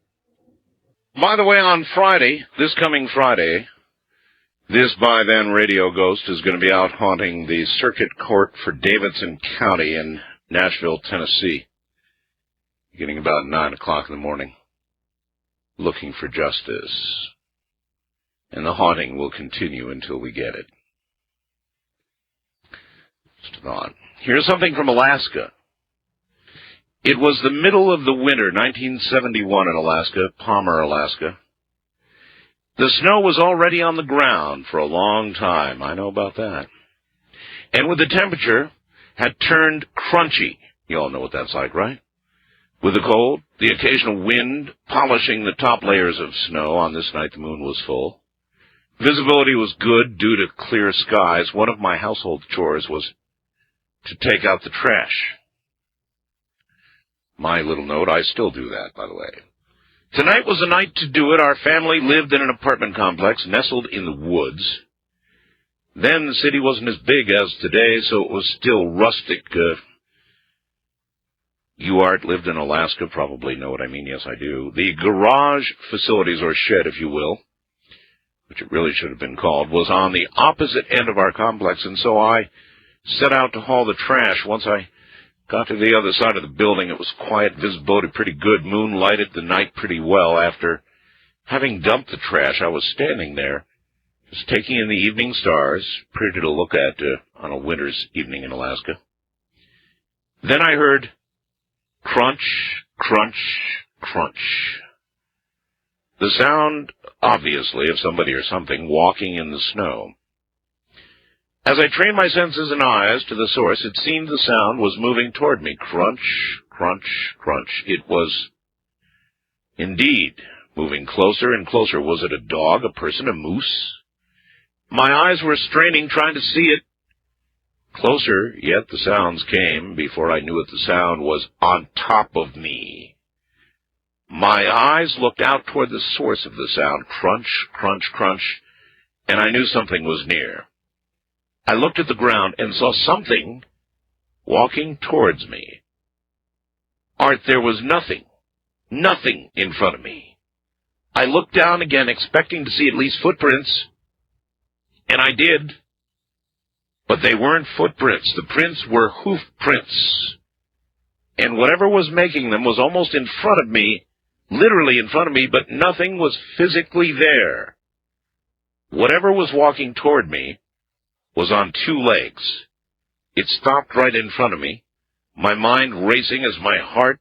By the way, on Friday, this coming Friday, this By Then Radio Ghost is going to be out haunting the Circuit Court for Davidson County in Nashville, Tennessee, beginning about 9 o'clock in the morning, looking for justice. And the haunting will continue until we get it. Just a thought. Here's something from Alaska. It was the middle of the winter, 1971 in Alaska, Palmer, Alaska. The snow was already on the ground for a long time. I know about that. And with the temperature had turned crunchy. You all know what that's like, right? With the cold, the occasional wind polishing the top layers of snow. On this night, the moon was full. Visibility was good due to clear skies. One of my household chores was to take out the trash. My little note, I still do that, by the way. Tonight was the night to do it. Our family lived in an apartment complex nestled in the woods. Then the city wasn't as big as today, so it was still rustic, UART lived in Alaska, probably know what I mean. Yes, I do. The garage facilities, or shed, if you will, which it really should have been called, was on the opposite end of our complex, and so I set out to haul the trash. Once I got to the other side of the building, it was quiet, visibility pretty good, moonlighted the night pretty well. After having dumped the trash, I was standing there, just taking in the evening stars, pretty to look at on a winter's evening in Alaska. Then I heard crunch, crunch, crunch. The sound, obviously, of somebody or something walking in the snow. As I trained my senses and eyes to the source, it seemed the sound was moving toward me. Crunch, crunch, crunch. It was indeed moving closer and closer. Was it a dog, a person, a moose? My eyes were straining, trying to see it. Closer, yet the sounds came. Before I knew it, the sound was on top of me. My eyes looked out toward the source of the sound. Crunch, crunch, crunch, and I knew something was near. I looked at the ground and saw something walking towards me. Art, there was nothing in front of me. I looked down again, expecting to see at least footprints, and I did. But they weren't footprints. The prints were hoof prints. And whatever was making them was almost in front of me, literally in front of me, but nothing was physically there. Whatever was walking toward me was on two legs. It stopped right in front of me, my mind racing as my heart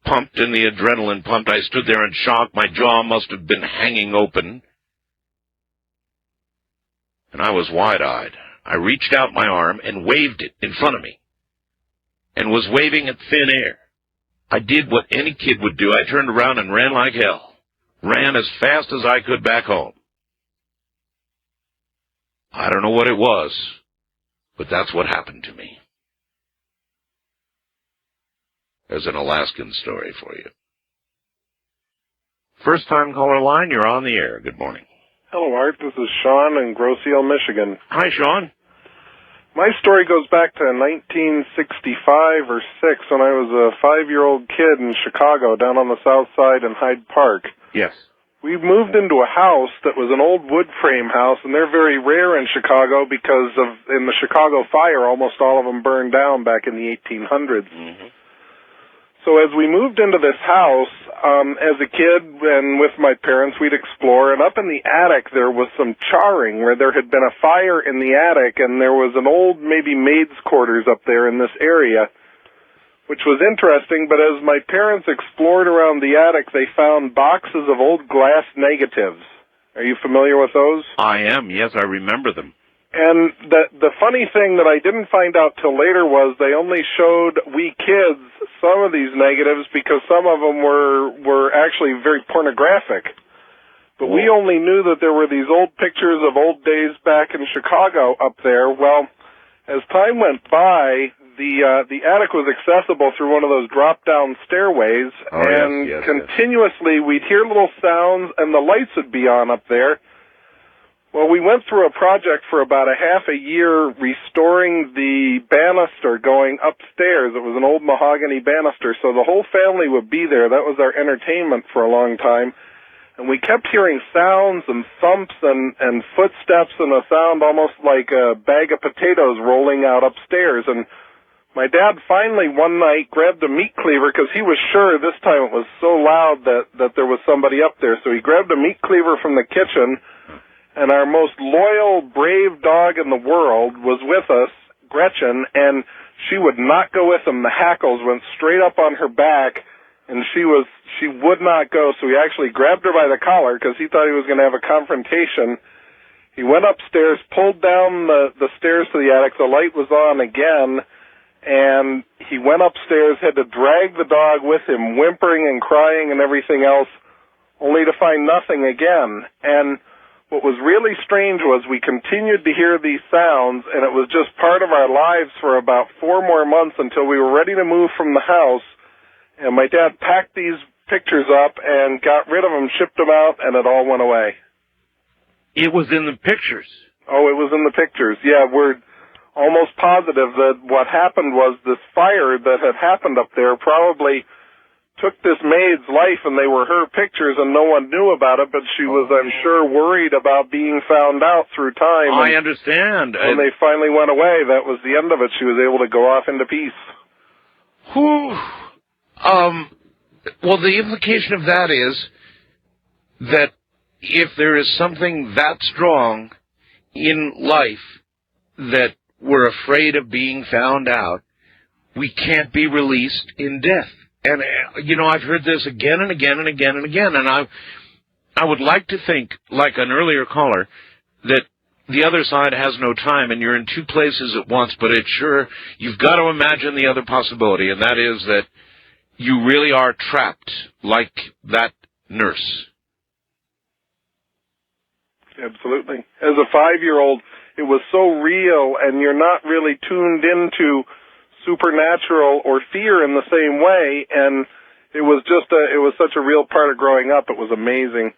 pumped and the adrenaline pumped. I stood there in shock. My jaw must have been hanging open, and I was wide-eyed. I reached out my arm and waved it in front of me, and was waving at thin air. I did what any kid would do. I turned around and ran like hell. Ran as fast as I could back home. I don't know what it was, but that's what happened to me. There's an Alaskan story for you. First time caller line, you're on the air. Good morning. Hello, Art. This is Sean in Grosse Ile, Michigan. Hi, Sean. My story goes back to 1965 or 6 when I was a 5-year-old kid in Chicago down on the south side in Hyde Park. Yes. We moved into a house that was an old wood frame house, and they're very rare in Chicago because in the Chicago fire, almost all of them burned down back in the 1800s. Mm-hmm. So as we moved into this house, as a kid and with my parents, we'd explore, and up in the attic there was some charring where there had been a fire in the attic, and there was an old, maybe maid's quarters up there in this area, which was interesting. But as my parents explored around the attic, they found boxes of old glass negatives. Are you familiar with those? I am, yes, I remember them. And the funny thing that I didn't find out till later was they only showed we kids some of these negatives because some of them were actually very pornographic. But we only knew that there were these old pictures of old days back in Chicago up there. Well, as time went by, the attic was accessible through one of those drop-down stairways, continuously we'd hear little sounds and the lights would be on up there. Well, we went through a project for about a half a year restoring the banister going upstairs. It was an old mahogany banister, so the whole family would be there. That was our entertainment for a long time. And we kept hearing sounds and thumps and footsteps and a sound almost like a bag of potatoes rolling out upstairs. And my dad finally one night grabbed a meat cleaver because he was sure this time it was so loud that there was somebody up there. So he grabbed a meat cleaver from the kitchen, and our most loyal, brave dog in the world was with us, Gretchen, and she would not go with him. The hackles went straight up on her back, and she would not go. So he actually grabbed her by the collar because he thought he was going to have a confrontation. He went upstairs, pulled down the stairs to the attic. The light was on again, and he went upstairs, had to drag the dog with him, whimpering and crying and everything else, only to find nothing again. And what was really strange was we continued to hear these sounds, and it was just part of our lives for about 4 more months until we were ready to move from the house. And my dad packed these pictures up and got rid of them, shipped them out, and it all went away. It was in the pictures. Oh, it was in the pictures. Yeah, almost positive that what happened was this fire that had happened up there probably took this maid's life, and they were her pictures, and no one knew about it, but she was, I'm sure, worried about being found out through time. I understand. When they finally went away, that was the end of it. She was able to go off into peace. Whew. Well, the implication of that is that if there is something that strong in life that we're afraid of being found out, we can't be released in death. And, I've heard this again and again and again and again, and I would like to think, like an earlier caller, that the other side has no time and you're in two places at once, but you've got to imagine the other possibility, and that is that you really are trapped like that nurse. Absolutely. As a 5-year-old, it was so real, and you're not really tuned into supernatural or fear in the same way, and it was such a real part of growing up. It was amazing.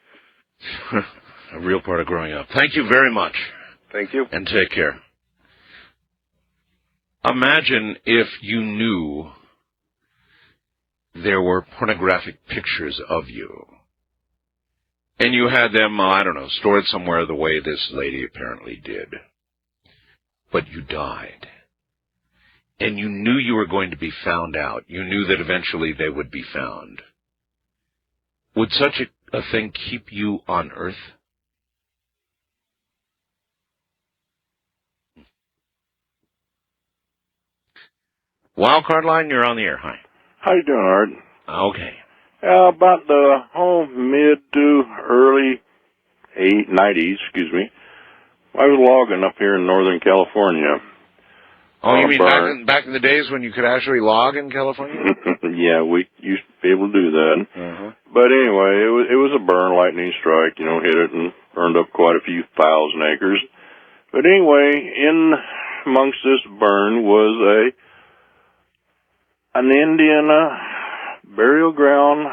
A real part of growing up. Thank you very much. Thank you. And take care. Imagine if you knew there were pornographic pictures of you, and you had them, stored somewhere the way this lady apparently did, but you died. And you knew you were going to be found out. You knew that eventually they would be found. Would such a thing keep you on Earth? Wildcard line, you're on the air. Hi. How you doing, Art? Okay. About the mid to early 90s, I was logging up here in Northern California. Oh, you mean back in the days when you could actually log in California? Yeah, we used to be able to do that. Uh-huh. But anyway, it was a burn, lightning strike, hit it and burned up quite a few thousand acres. But anyway, in amongst this burn was an Indian burial ground,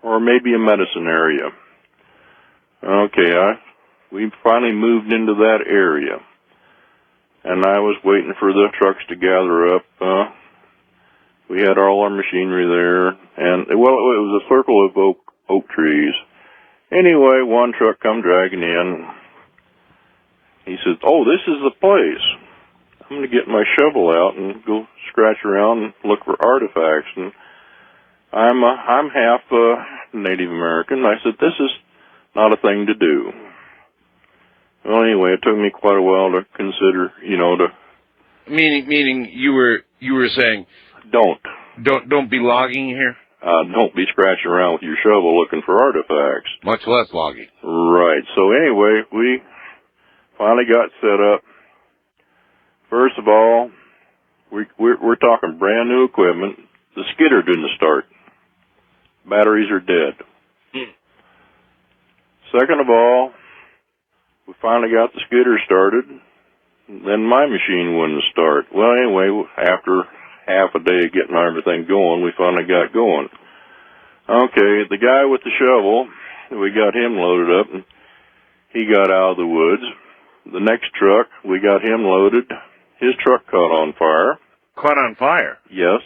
or maybe a medicine area. Okay, we finally moved into that area. And I was waiting for the trucks to gather up. We had all our machinery there, and it was a circle of oak trees. Anyway, one truck come dragging in. He says, "Oh, this is the place. I'm going to get my shovel out and go scratch around and look for artifacts." And I'm half Native American. I said, "This is not a thing to do." Well, anyway, it took me quite a while to consider, Meaning you were saying, don't be logging here. Don't be scratching around with your shovel looking for artifacts. Much less logging. Right. So anyway, we finally got set up. First of all, we're talking brand new equipment. The skidder didn't start. Batteries are dead. Second of all, we finally got the skidder started, then my machine wouldn't start. Well, anyway, after half a day of getting everything going, we finally got going. Okay, the guy with the shovel, we got him loaded up, and he got out of the woods. The next truck, we got him loaded. His truck caught on fire. Caught on fire? Yes.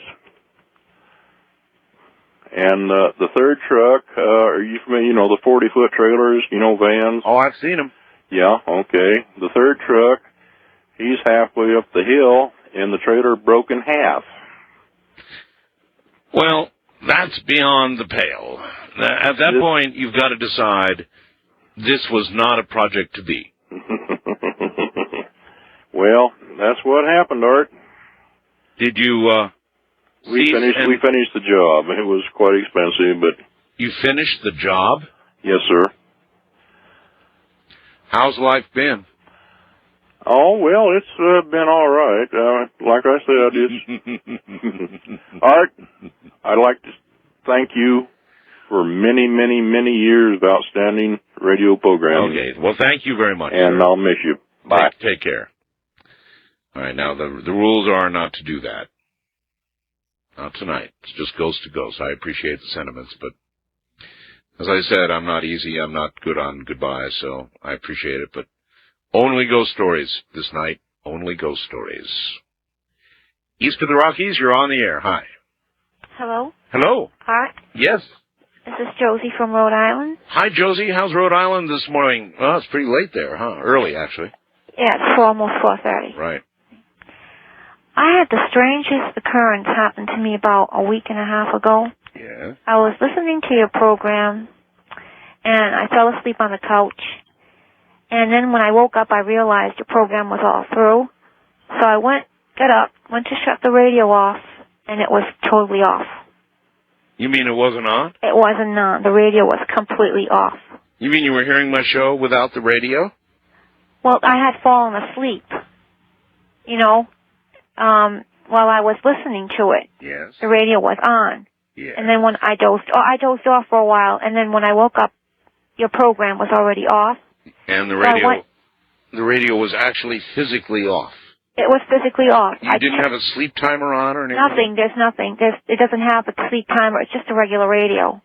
And the third truck, are you familiar, the 40-foot trailers, vans? Oh, I've seen them. Yeah, okay. The third truck, he's halfway up the hill, and the trailer broke in half. Well, that's beyond the pale. At that point, you've got to decide this was not a project to be. Well, that's what happened, Art. Did you, We finished the job. It was quite expensive, but... You finished the job? Yes, sir. How's life been? Oh, well, it's been all right. Like I said, Art, I'd like to thank you for many, many, many years of outstanding radio programming. Okay. Well, thank you very much. And sir. I'll miss you. Bye. Take care. All right. Now, the rules are not to do that. Not tonight. It's just ghost to ghost. I appreciate the sentiments, but as I said, I'm not easy. I'm not good on goodbye, so I appreciate it. But only ghost stories this night. only ghost stories. East of the Rockies, you're on the air. Hi. Hello? Hello. Hi. Yes. This is Josie from Rhode Island. Hi, Josie. How's Rhode Island this morning? Well, it's pretty late there, huh? Early, actually. Yeah, it's almost 4:30. Right. I had the strangest occurrence happen to me about a week and a half ago. Yeah. I was listening to your program, and I fell asleep on the couch. And then when I woke up, I realized your program was all through. So I got up, went to shut the radio off, and it was totally off. You mean it wasn't on? It wasn't on. The radio was completely off. You mean you were hearing my show without the radio? Well, I had fallen asleep, while I was listening to it. Yes. The radio was on. Yeah. And then when I dozed off for a while, and then when I woke up, your program was already off. And the So radio was actually physically off. It was physically off. You didn't have a sleep timer on or anything? Nothing. There's nothing. It doesn't have a sleep timer. It's just a regular radio.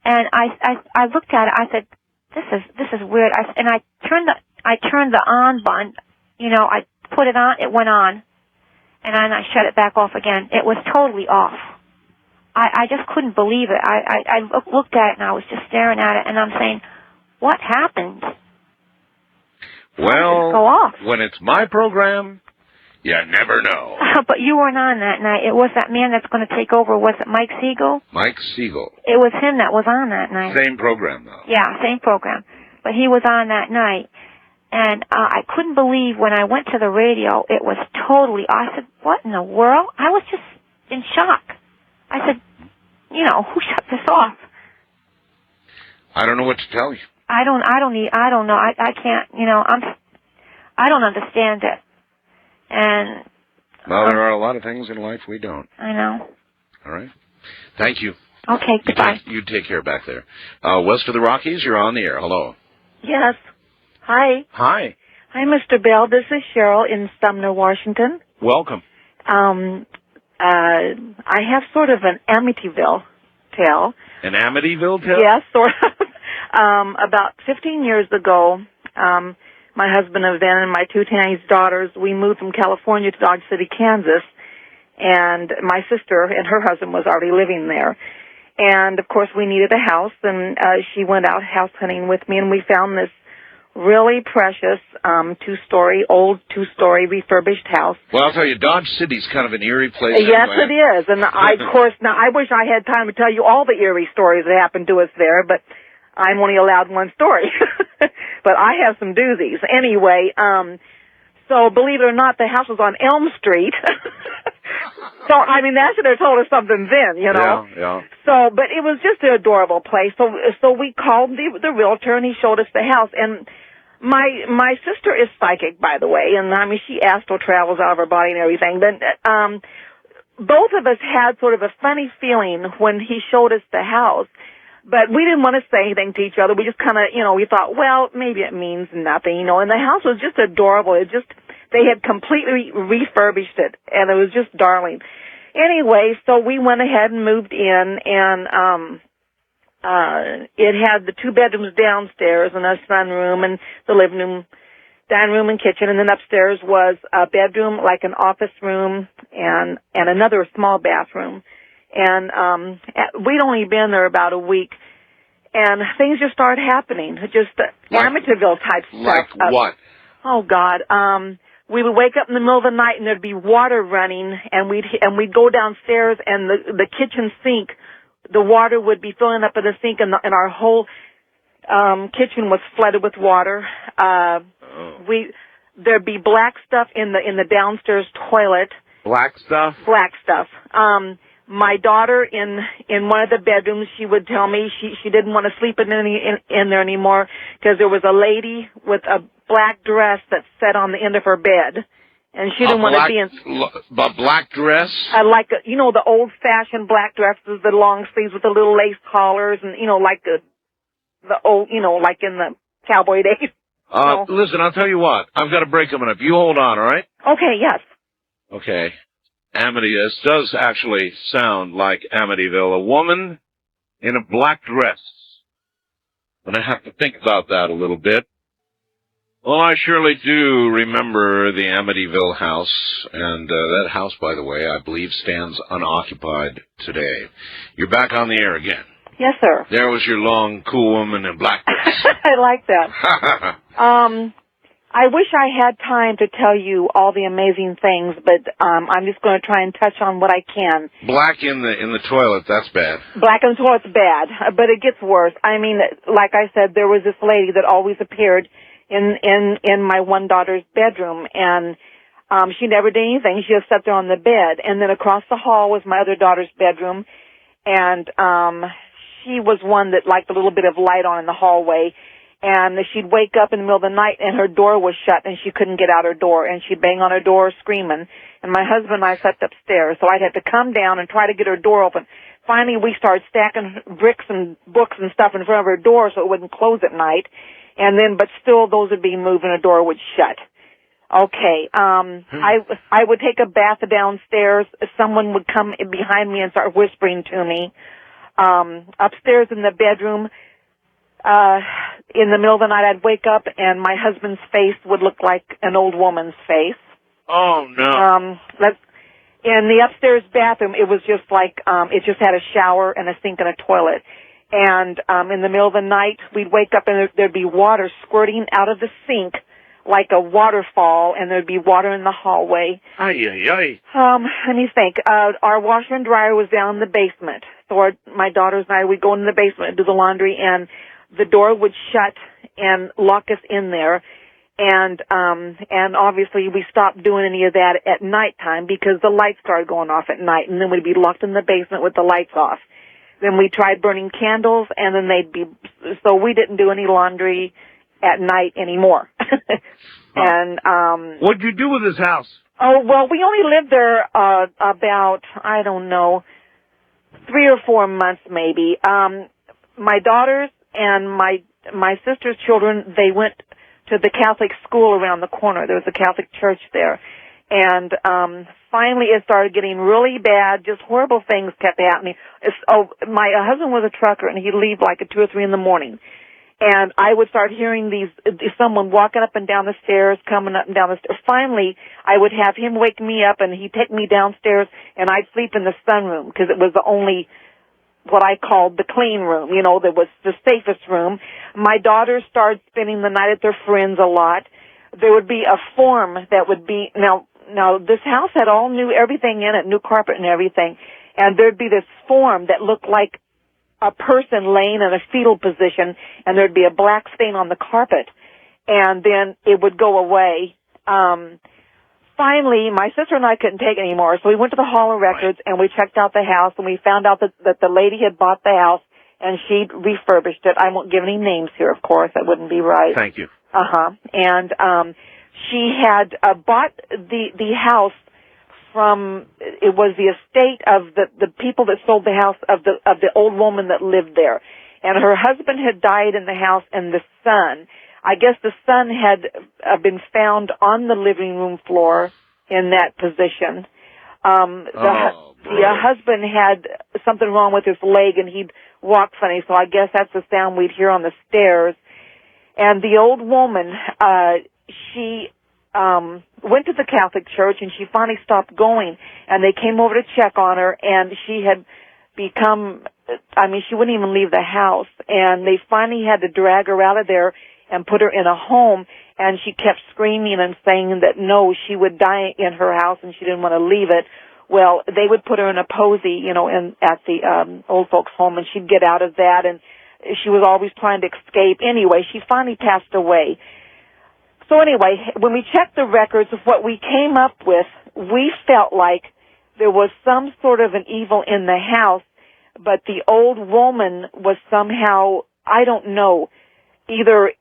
And I looked at it. I said, "This is weird." I turned the on button. I put it on. It went on, and then I shut it back off again. It was totally off. I just couldn't believe it. I looked at it and I was just staring at it, and I'm saying, "What happened?" Well, go off? When it's my program, you never know. But you weren't on that night. It was that man that's going to take over. Was it Mike Siegel? Mike Siegel. It was him that was on that night. Same program, though. Yeah, same program. But he was on that night. And I couldn't believe when I went to the radio, it was totally, I said, what in the world? I was just in shock. I said, who shut this off? I don't know what to tell you. I don't know. I can't, I don't understand it. And. Well, there are a lot of things in life we don't. I know. All right. Thank you. Okay, goodbye. You take care back there. West of the Rockies, you're on the air. Hello. Yes. Hi. Hi. Hi, Mr. Bell. This is Cheryl in Sumner, Washington. Welcome. I have sort of an Amityville tale. An Amityville tale? Yes, sort of. About 15 years ago, my husband and then and my two teenage daughters, we moved from California to Dodge City, Kansas, and my sister and her husband was already living there. And, of course, we needed a house, and she went out house hunting with me, and we found this really precious old two-story refurbished house. Well, I'll tell you, Dodge City's kind of an eerie place. Yes, anyway. it is. And I wish I had time to tell you all the eerie stories that happened to us there, but I'm only allowed one story. But I have some doozies. Anyway, so believe it or not, the house was on Elm Street. So, that should have told us something then, Yeah. So, but it was just an adorable place. So we called the realtor, and he showed us the house. And my sister is psychic, by the way, and she astral travels out of her body and everything. But both of us had sort of a funny feeling when he showed us the house. But we didn't want to say anything to each other. We just kind of, we thought, well, maybe it means nothing, And the house was just adorable. They had completely refurbished it, and it was just darling. Anyway, so we went ahead and moved in, and it had the 2 bedrooms downstairs and a sunroom and the living room, dining room and kitchen, and then upstairs was a bedroom, like an office room, and another small bathroom. And we'd only been there about a week, and things just started happening, just Amityville type stuff. Like what? Oh God. We would wake up in the middle of the night and there'd be water running, and we'd go downstairs, and the kitchen sink, the water would be filling up in the sink, and our whole kitchen was flooded with water. There'd be black stuff in the downstairs toilet. Black stuff? Black stuff. My daughter in one of the bedrooms, she would tell me she didn't want to sleep in there anymore because there was a lady with a black dress that sat on the end of her bed, and she didn't want to be in. A black dress? Like the old-fashioned black dresses, the long sleeves with the little lace collars, and like the old, like in the cowboy days. Listen, I'll tell you what. I've got a break coming up. You hold on, all right? Okay. Yes. Okay. This does actually sound like Amityville. A woman in a black dress. I'm going to have to think about that a little bit. Well, I surely do remember the Amityville house, and that house, by the way, I believe stands unoccupied today. You're back on the air again. Yes, sir. There was your long, cool woman in black boots. I like that. I wish I had time to tell you all the amazing things, but I'm just going to try and touch on what I can. Black in the toilet, that's bad. Black in the toilet's bad, but it gets worse. I mean, like I said, there was this lady that always appeared in my one daughter's bedroom, and she never did anything. She just sat there on the bed. And then across the hall was my other daughter's bedroom, and she was one that liked a little bit of light on in the hallway. And she'd wake up in the middle of the night and her door was shut and she couldn't get out her door, and she'd bang on her door screaming. And my husband and I slept upstairs, so I'd have to come down and try to get her door open. Finally, we started stacking bricks and books and stuff in front of her door so it wouldn't close at night. And then, but still, those would be moved and her door would shut. Okay, I would take a bath downstairs. Someone would come behind me and start whispering to me. Upstairs in the bedroom, in the middle of the night, I'd wake up and my husband's face would look like an old woman's face. Oh, no. In the upstairs bathroom, it was just like, it just had a shower and a sink and a toilet. And in the middle of the night, we'd wake up and there'd be water squirting out of the sink like a waterfall, and there'd be water in the hallway. Ay, ay, ay. Let me think. Our washer and dryer was down in the basement. So my daughters and I, we'd go in the basement and do the laundry, and the door would shut and lock us in there. And obviously we stopped doing any of that at nighttime because the lights started going off at night, and then we'd be locked in the basement with the lights off. Then we tried burning candles, and then so we didn't do any laundry at night anymore. And what'd you do with this house? Oh, well, we only lived there about, I don't know, 3 or 4 months maybe. My daughters and my sister's children, they went to the Catholic school around the corner. There was a Catholic church there. And finally it started getting really bad. Just horrible things kept happening. My husband was a trucker, and he'd leave like at 2 or 3 in the morning. And I would start hearing someone walking up and down the stairs, coming up and down the stairs. Finally, I would have him wake me up, and he'd take me downstairs, and I'd sleep in the sunroom because it was the only, what I called the clean room, that was the safest room. My daughters started spending the night at their friends a lot. There would be a form that would be, now this house had all new everything in it, new carpet and everything, and there'd be this form that looked like a person laying in a fetal position, and there'd be a black stain on the carpet, and then it would go away. Finally, my sister and I couldn't take it anymore, so we went to the Hall of Records, and we checked out the house, and we found out that the lady had bought the house, and she'd refurbished it. I won't give any names here, of course. That wouldn't be right. Thank you. And she had bought the house from, it was the estate of the people that sold the house of the old woman that lived there. And her husband had died in the house, and the son, I guess the son had been found on the living room floor in that position. The husband had something wrong with his leg, and he'd walk funny, so I guess that's the sound we'd hear on the stairs. And the old woman, she went to the Catholic church, and she finally stopped going, and they came over to check on her, and she had become, she wouldn't even leave the house, and they finally had to drag her out of there and put her in a home, and she kept screaming and saying that no, she would die in her house, and she didn't want to leave it. Well, they would put her in a posy, at the old folks' home, and she'd get out of that, and she was always trying to escape. Anyway, she finally passed away. So anyway, when we checked the records of what we came up with, we felt like there was some sort of an evil in the house, but the old woman was somehow, I don't know, either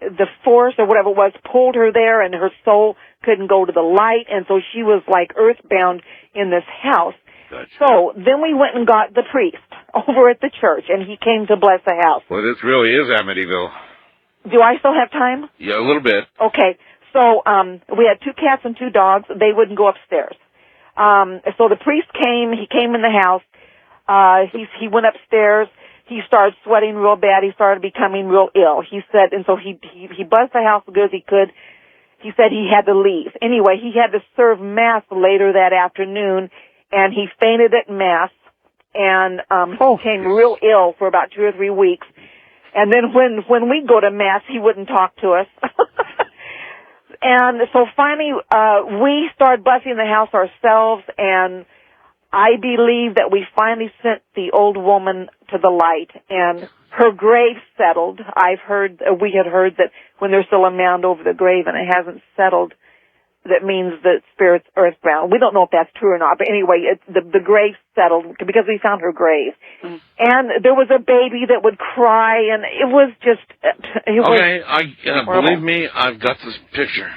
the force or whatever it was pulled her there, and her soul couldn't go to the light, and so she was like earthbound in this house. Gotcha. So then we went and got the priest over at the church, and he came to bless the house. Well, this really is Amityville. Do I still have time? Yeah, a little bit. Okay. So we had 2 cats and 2 dogs. They wouldn't go upstairs. So the priest came. He came in the house. He went upstairs. he started sweating real bad. He started becoming real ill. He said, and so he buzzed the house as good as he could. He said he had to leave. Anyway, he had to serve Mass later that afternoon, and he fainted at Mass, and became real ill for about 2 or 3 weeks. And then when we go to Mass, he wouldn't talk to us. And so finally, we started busing the house ourselves, and I believe that we finally sent the old woman to the light, and her grave settled. We had heard that when there's still a mound over the grave and it hasn't settled, that means the spirit's earthbound. We don't know if that's true or not, but anyway, the grave settled because we found her grave. And there was a baby that would cry, and it was just... believe me, I've got this picture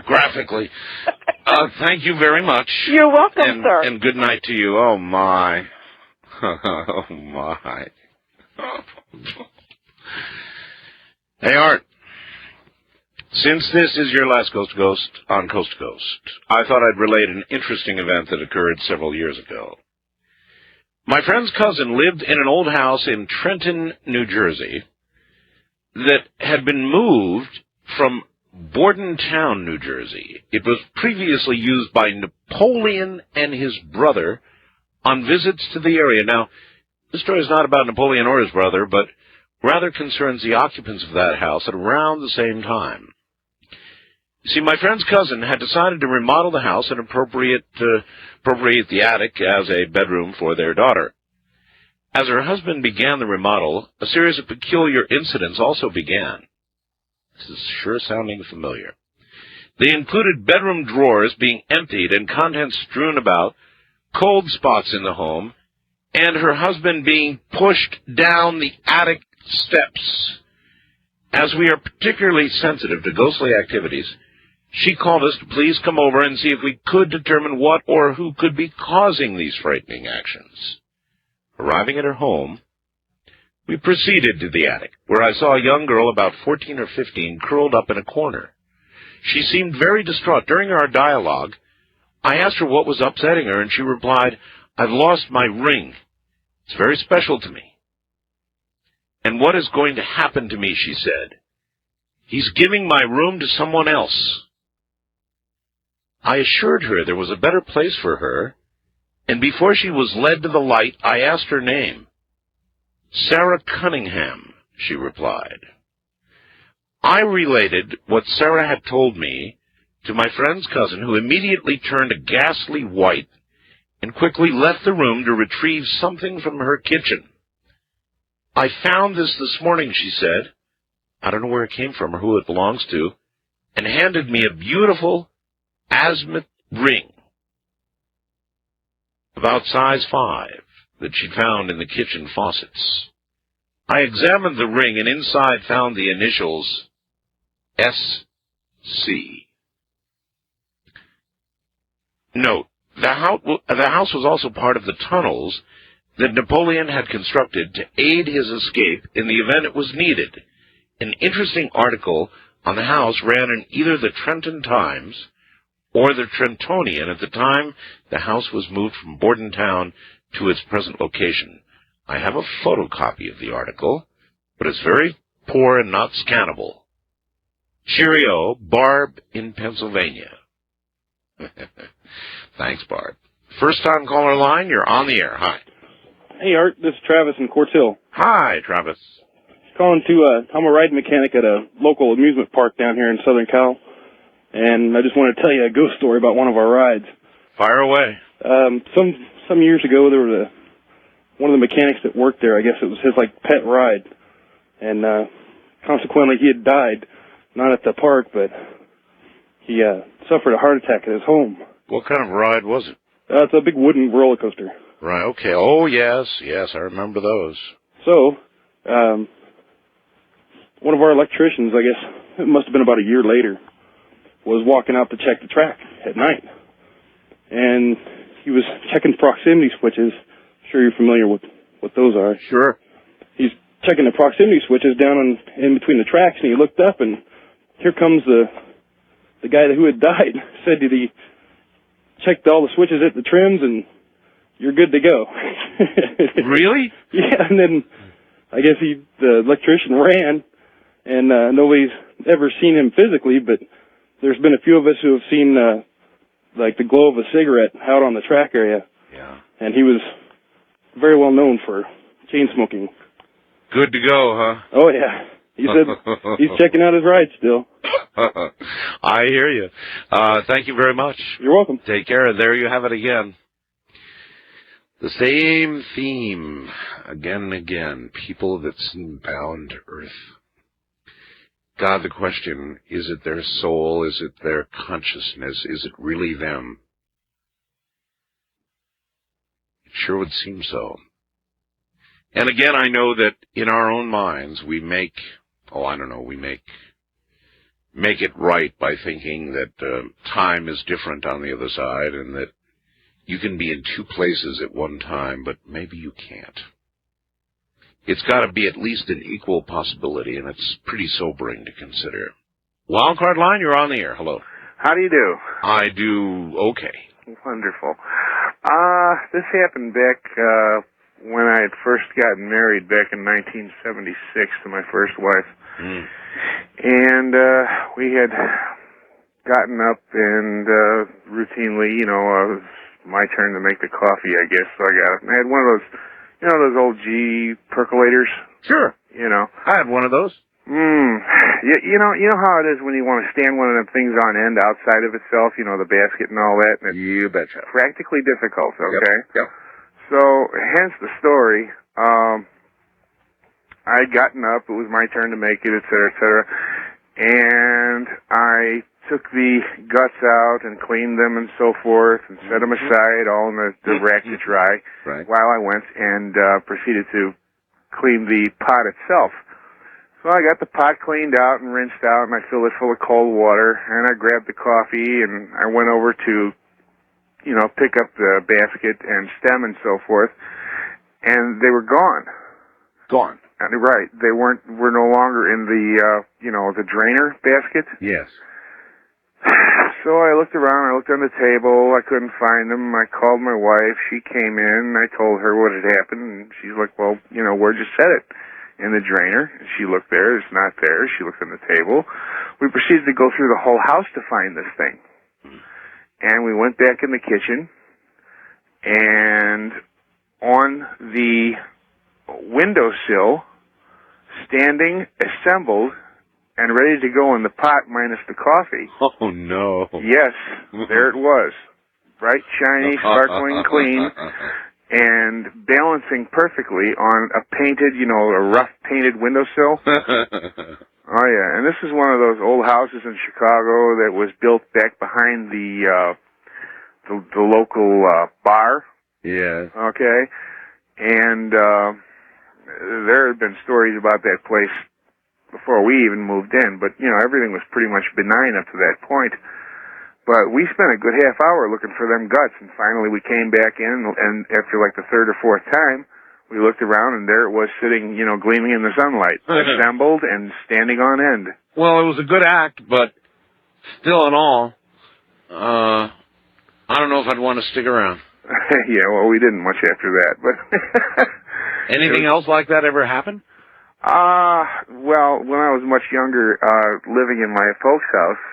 graphically. Thank you very much. You're welcome, sir. And good night to you. Oh, my. Oh, my. Hey, Art. Since this is your last Coast to Ghost on Coast to Ghost, I thought I'd relate an interesting event that occurred several years ago. My friend's cousin lived in an old house in Trenton, New Jersey, that had been moved from Bordentown, New Jersey. It was previously used by Napoleon and his brother on visits to the area. Now, this story is not about Napoleon or his brother, but rather concerns the occupants of that house at around the same time. You see, my friend's cousin had decided to remodel the house and appropriate the attic as a bedroom for their daughter. As her husband began the remodel, a series of peculiar incidents also began. This is sure sounding familiar. They included bedroom drawers being emptied and contents strewn about, cold spots in the home, and her husband being pushed down the attic steps. As we are particularly sensitive to ghostly activities, she called us to please come over and see if we could determine what or who could be causing these frightening actions. Arriving at her home, we proceeded to the attic, where I saw a young girl about 14 or 15 curled up in a corner. She seemed very distraught. During our dialogue, I asked her what was upsetting her, and she replied, "I've lost my ring. It's very special to me." "And what is going to happen to me?" she said. "He's giving my room to someone else." I assured her there was a better place for her, and before she was led to the light, I asked her name. "Sarah Cunningham," she replied. I related what Sarah had told me to my friend's cousin, who immediately turned a ghastly white and quickly left the room to retrieve something from her kitchen. "I found this morning," she said. I don't know where it came from or who it belongs to, and handed me a beautiful azimuth ring, about size 5, that she'd found in the kitchen faucets. I examined the ring and inside found the initials S.C. Note, the house was also part of the tunnels that Napoleon had constructed to aid his escape in the event it was needed. An interesting article on the house ran in either the Trenton Times or the Trentonian at the time the house was moved from Bordentown to its present location. I have a photocopy of the article, but it's very poor and not scannable. Cheerio, Barb in Pennsylvania. Thanks, Barb. First-time caller line, you're on the air. Hi. Hey, Art. This is Travis in Quartz Hill. Hi, Travis. Calling I'm a ride mechanic at a local amusement park down here in Southern Cal, and I just want to tell you a ghost story about one of our rides. Fire away. Some years ago, there was one of the mechanics that worked there. I guess it was his pet ride, and consequently, he had died, not at the park, but he suffered a heart attack at his home. What kind of ride was it? It's a big wooden roller coaster. Right. Okay. Oh, yes, I remember those. So, one of our electricians, I guess it must have been about a year later, was walking out to check the track at night. And he was checking proximity switches. I'm sure you're familiar with what those are. Sure. He's checking the proximity switches down in between the tracks, and he looked up, and here comes the guy who had died. Said that he checked all the switches at the trims, and you're good to go. Really? Yeah, and then I guess the electrician ran, and nobody's ever seen him physically, but there's been a few of us who have seen like the glow of a cigarette out on the track area. Yeah. And he was very well known for chain smoking. Good to go, huh? Oh, yeah. He said he's checking out his ride still. I hear you. Thank you very much. You're welcome. Take care. There you have it again. The same theme again and again. People that seem bound to earth. God, the question, is it their soul? Is it their consciousness? Is it really them? It sure would seem so. And again, I know that in our own minds we make, make it right by thinking that time is different on the other side and that you can be in two places at one time, but maybe you can't. It's got to be at least an equal possibility, and it's pretty sobering to consider. Wildcard line, you're on the air. Hello. How do you do? I do okay. Wonderful. This happened back when I had first gotten married back in 1976 to my first wife. And we had gotten up and routinely, it was my turn to make the coffee, I guess. So I got up and I had one of those, those old G percolators. Sure. I had one of those. You know how it is when you want to stand one of them things on end outside of itself, the basket and all that. And it's you betcha. Practically difficult, okay? Yep. So, hence the story. I had gotten up, it was my turn to make it, et cetera, and I took the guts out and cleaned them and so forth and set them aside all in the rack to dry while I went and proceeded to clean the pot itself. So I got the pot cleaned out and rinsed out and I filled it full of cold water and I grabbed the coffee and I went over to, pick up the basket and stem and so forth, and they were gone. Gone. Right. They were no longer in the, the drainer basket. Yes. So I looked around, I looked on the table, I couldn't find them. I called my wife, she came in, I told her what had happened, and she's like, well, where'd you set it? In the drainer. And she looked there, it's not there. She looked on the table. We proceeded to go through the whole house to find this thing. And we went back in the kitchen, and on the windowsill, standing, assembled, and ready to go in the pot minus the coffee. Oh, no. Yes, there it was. Bright, shiny, sparkling, clean, and balancing perfectly on a painted, a rough painted windowsill. Oh, yeah, and this is one of those old houses in Chicago that was built back behind the local bar. Yeah. Okay, and there had been stories about that place before we even moved in, but, everything was pretty much benign up to that point. But we spent a good half hour looking for them guts, and finally we came back in, and after like the third or fourth time, we looked around, and there it was sitting, gleaming in the sunlight, assembled and standing on end. Well, it was a good act, but still in all, I don't know if I'd want to stick around. Yeah, well, we didn't much after that, but... Anything else like that ever happen? Well, when I was much younger, living in my folks' house,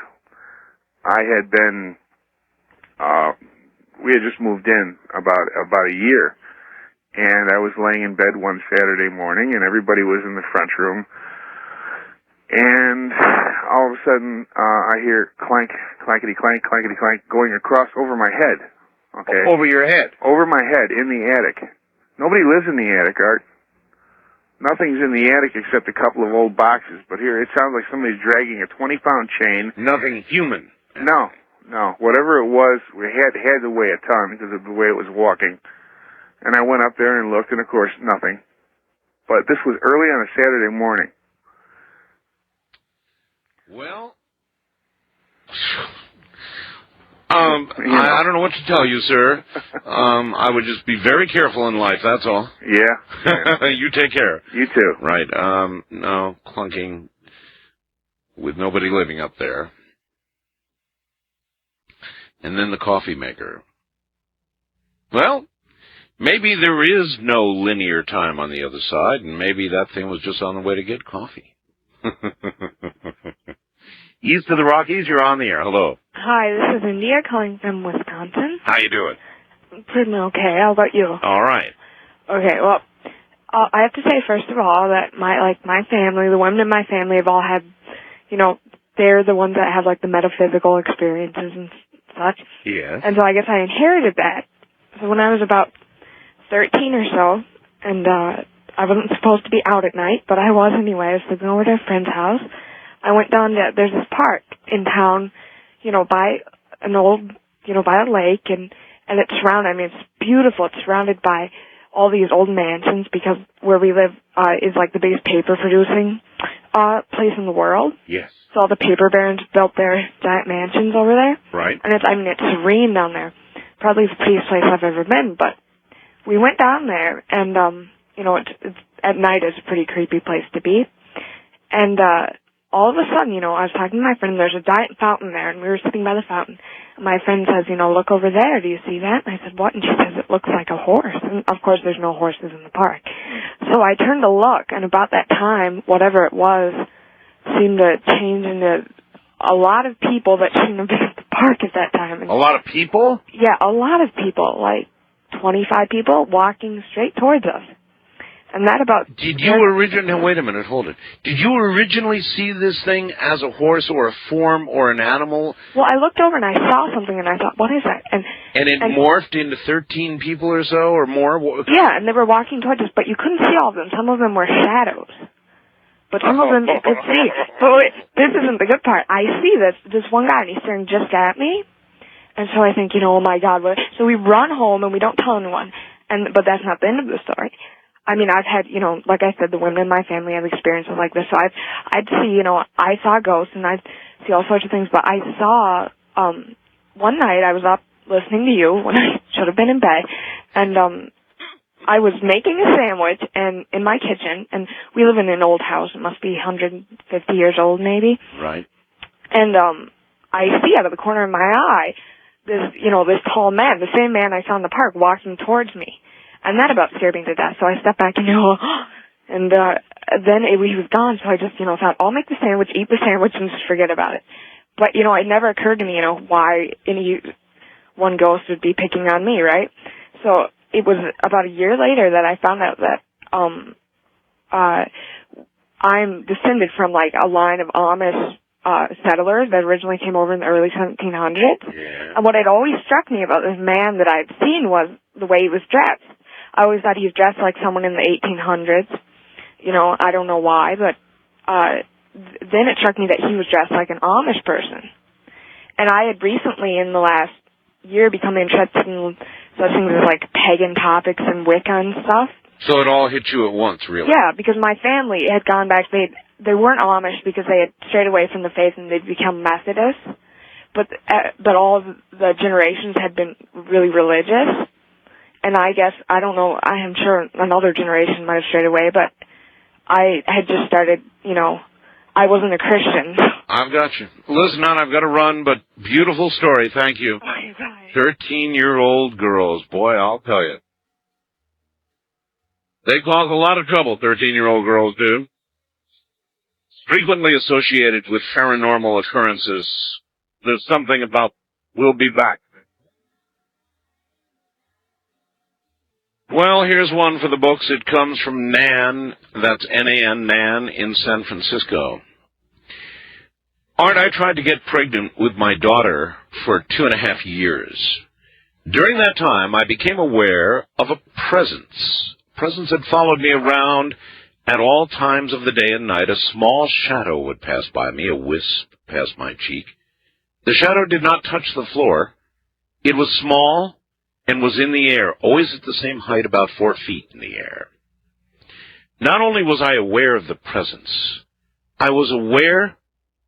I had been, we had just moved in about a year, and I was laying in bed one Saturday morning, and everybody was in the front room, and all of a sudden, I hear clank, clankety clank, clankety clank, going across over my head. Okay. Over your head? Over my head, in the attic. Nobody lives in the attic, Art. Nothing's in the attic except a couple of old boxes, but here it sounds like somebody's dragging a 20-pound chain. Nothing human. No. Whatever it was, we had to weigh a ton because of the way it was walking. And I went up there and looked, and of course, nothing. But this was early on a Saturday morning. Well, I don't know what to tell you, sir. I would just be very careful in life, that's all. Yeah. You take care. You too. Right. No, clunking with nobody living up there. And then the coffee maker. Well, Maybe there is no linear time on the other side, and maybe that thing was just on the way to get coffee. East of the Rockies, you're on the air. Hello. Hi, this is India calling from Wisconsin. How you doing? Pretty okay. How about you? All right. Okay, well, I have to say, first of all, that my family, the women in my family have all had, they're the ones that have, the metaphysical experiences and such. Yes. And so I guess I inherited that. So when I was about 13 or so, and I wasn't supposed to be out at night, but I was anyway. I was sleeping over at a friend's house. I went down to, there's this park in town, by an old, by a lake, and it's surrounded, it's beautiful. It's surrounded by all these old mansions because where we live is the biggest paper producing place in the world. Yes. So all the paper barons built their giant mansions over there. Right. And it's serene down there. Probably the prettiest place I've ever been, but we went down there and, it's at night it's a pretty creepy place to be. And, all of a sudden, I was talking to my friend, and there's a giant fountain there, and we were sitting by the fountain. And my friend says, look over there, do you see that? And I said, what? And she says, it looks like a horse. And of course, there's no horses in the park. So I turned to look, and about that time, whatever it was, seemed to change into a lot of people that shouldn't have been at the park at that time. And a lot of people? Yeah, a lot of people, 25 people walking straight towards us. And that about... Did you originally... Wait a minute, hold it. Did you originally see this thing as a horse or a form or an animal? Well, I looked over and I saw something and I thought, what is that? And it morphed into 13 people or so or more? Yeah, and they were walking towards us, but you couldn't see all of them. Some of them were shadows. But some of them you could see. But wait, this isn't the good part. I see this one guy, and he's staring just at me. And so I think, oh my God. So we run home and we don't tell anyone. But that's not the end of the story. I've had, like I said, the women in my family have experiences like this. So I'd see, I saw ghosts and I'd see all sorts of things. But I saw, one night I was up listening to you when I should have been in bed. And, I was making a sandwich and in my kitchen, and we live in an old house. It must be 150 years old, maybe. Right. And, I see out of the corner of my eye this, this tall man, the same man I saw in the park walking towards me. And that about scared me to death. So I stepped back and, and then he was gone. So I just, thought, I'll make the sandwich, eat the sandwich, and just forget about it. But, it never occurred to me, why any one ghost would be picking on me, right? So it was about a year later that I found out that, I'm descended from, a line of Amish, settlers that originally came over in the early 1700s. Yeah. And what had always struck me about this man that I'd seen was the way he was dressed. I always thought he was dressed like someone in the 1800s. I don't know why, but then it struck me that he was dressed like an Amish person. And I had recently, in the last year, become interested in such things as pagan topics and Wicca and stuff. So it all hit you at once, really? Yeah, because my family had gone back. They weren't Amish because they had strayed away from the faith and they'd become Methodists. But all of the generations had been really religious. And I guess, I don't know, I am sure another generation might have strayed away, but I had just started, I wasn't a Christian. I've got you. Listen, I've got to run, but beautiful story. Thank you. Okay, bye. 13-year-old girls. Boy, I'll tell you. They cause a lot of trouble, 13-year-old girls do. Frequently associated with paranormal occurrences. There's something about we'll be back. Well, here's one for the books. It comes from Nan, that's N-A-N, Nan, in San Francisco. Art, I tried to get pregnant with my daughter for 2.5 years. During that time, I became aware of a presence. Presence had followed me around at all times of the day and night. A small shadow would pass by me, a wisp past my cheek. The shadow did not touch the floor. It was small and was in the air, always at the same height, about 4 feet in the air. Not only was I aware of the presence, I was aware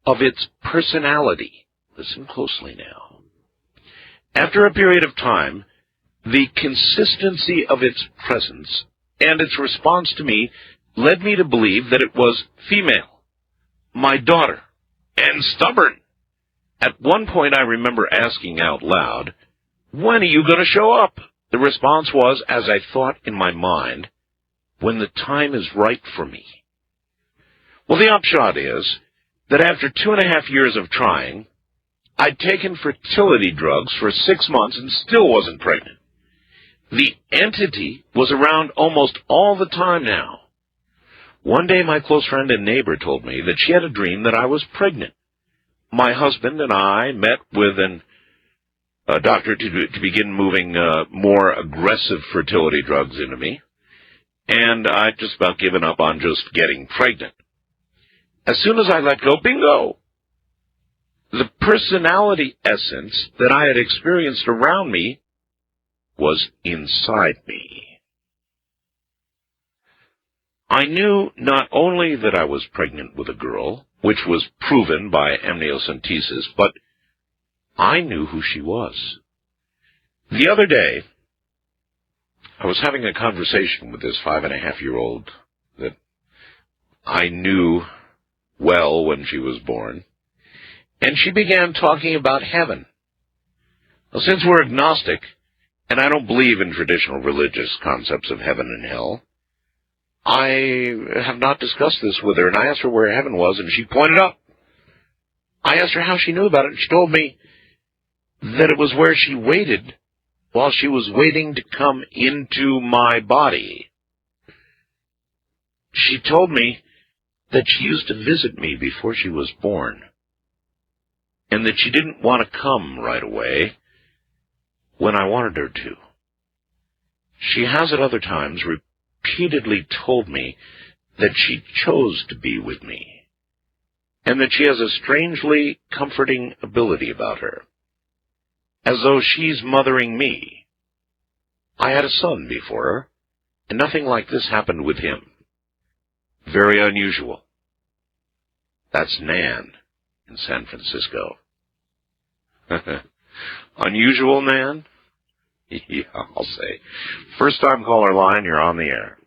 of its personality. Listen closely now. After a period of time, the consistency of its presence and its response to me led me to believe that it was female, my daughter, and stubborn. At one point I remember asking out loud, "When are you going to show up?" The response was, as I thought in my mind, when the time is right for me. Well, the upshot is that after 2.5 years of trying, I'd taken fertility drugs for 6 months and still wasn't pregnant. The entity was around almost all the time now. One day my close friend and neighbor told me that she had a dream that I was pregnant. My husband and I met with a doctor to begin moving more aggressive fertility drugs into me, and I'd just about given up on just getting pregnant. As soon as I let go, bingo! The personality essence that I had experienced around me was inside me. I knew not only that I was pregnant with a girl, which was proven by amniocentesis, but I knew who she was. The other day, I was having a conversation with this 5.5-year-old that I knew well when she was born, and she began talking about heaven. Well, since we're agnostic, and I don't believe in traditional religious concepts of heaven and hell, I have not discussed this with her, and I asked her where heaven was, and she pointed up. I asked her how she knew about it, and she told me that it was where she waited while she was waiting to come into my body. She told me that she used to visit me before she was born, and that she didn't want to come right away when I wanted her to. She has at other times repeatedly told me that she chose to be with me, and that she has a strangely comforting ability about her, as though she's mothering me. I had a son before her, and nothing like this happened with him. Very unusual. That's Nan in San Francisco. Unusual, Nan? Yeah, I'll say. First time caller line, you're on the air.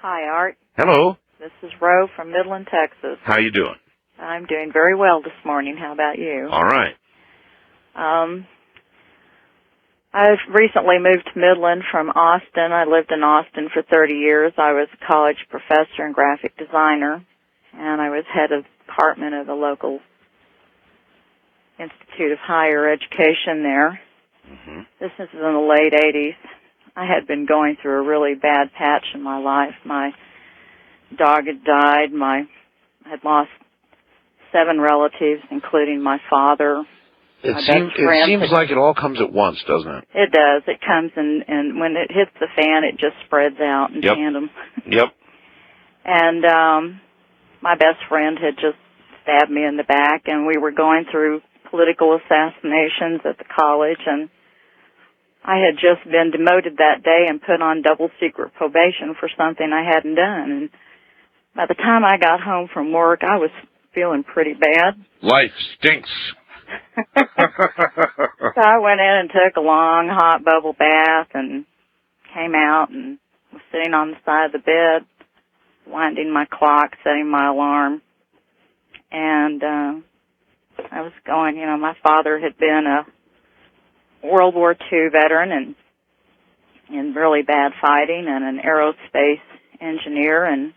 Hi, Art. Hello. This is Ro from Midland, Texas. How you doing? I'm doing very well this morning. How about you? All right. I've recently moved to Midland from Austin. I lived in Austin for 30 years. I was a college professor and graphic designer, and I was head of department of the local Institute of Higher Education there. Mm-hmm. This is in the late 80s. I had been going through a really bad patch in my life. My dog had died. I had lost 7 relatives, including my father. It seems like it all comes at once, doesn't it? It does. It comes and when it hits the fan, it just spreads out in tandem. Yep. And my best friend had just stabbed me in the back, and we were going through political assassinations at the college, and I had just been demoted that day and put on double secret probation for something I hadn't done. And by the time I got home from work, I was feeling pretty bad. Life stinks. So I went in and took a long hot bubble bath and came out and was sitting on the side of the bed, winding my clock, setting my alarm. And I was going, my father had been a World War II veteran and in really bad fighting, and an aerospace engineer, and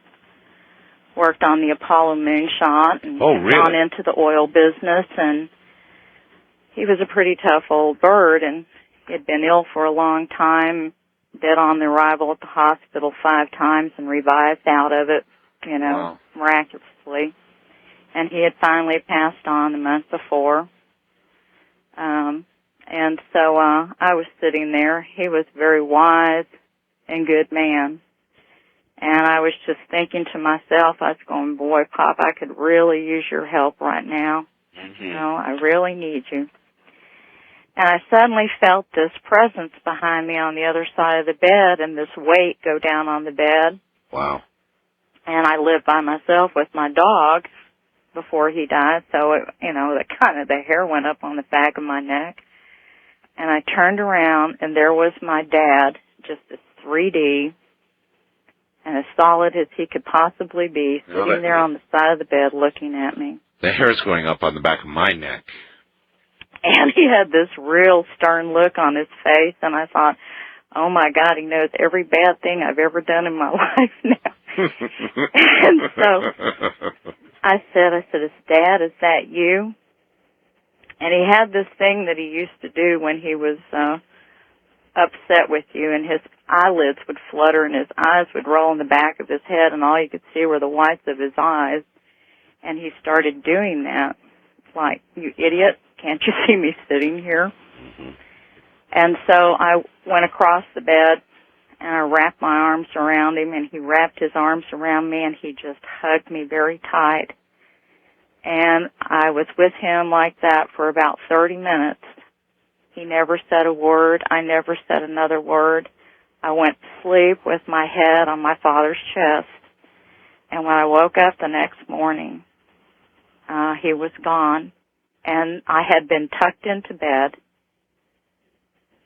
worked on the Apollo moonshot and gone into the oil business. And he was a pretty tough old bird, and he had been ill for a long time, dead on the arrival at the hospital 5 times and revived out of it, miraculously. And he had finally passed on a month before. And so I was sitting there. He was a very wise and good man. And I was just thinking to myself, I was going, boy, Pop, I could really use your help right now. Mm-hmm. I really need you. And I suddenly felt this presence behind me on the other side of the bed, and this weight go down on the bed. Wow. And I lived by myself with my dog before he died, so the hair went up on the back of my neck. And I turned around, and there was my dad, just as 3D and as solid as he could possibly be, sitting there on the side of the bed looking at me. The hair's going up on the back of my neck. And he had this real stern look on his face, and I thought, oh my God, he knows every bad thing I've ever done in my life now. And so I said, Dad, is that you? And he had this thing that he used to do when he was upset with you, and his eyelids would flutter and his eyes would roll in the back of his head, and all you could see were the whites of his eyes. And he started doing that. It's like, you idiot, can't you see me sitting here? Mm-hmm. And so I went across the bed, and I wrapped my arms around him, and he wrapped his arms around me, and he just hugged me very tight. And I was with him like that for about 30 minutes. He never said a word. I never said another word. I went to sleep with my head on my father's chest. And when I woke up the next morning, he was gone. And I had been tucked into bed.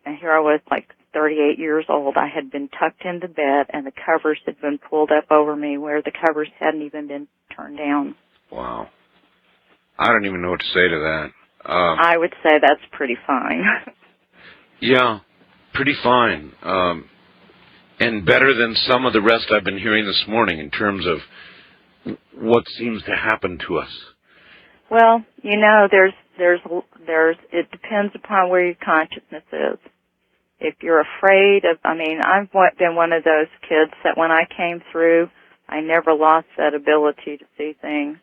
And here I was, like 38 years old. I had been tucked into bed, and the covers had been pulled up over me where the covers hadn't even been turned down. Wow. I don't even know what to say to that. I would say that's pretty fine. Yeah, pretty fine. And better than some of the rest I've been hearing this morning in terms of what seems to happen to us. Well, you know, it depends upon where your consciousness is. If you're afraid of, I've been one of those kids that when I came through, I never lost that ability to see things.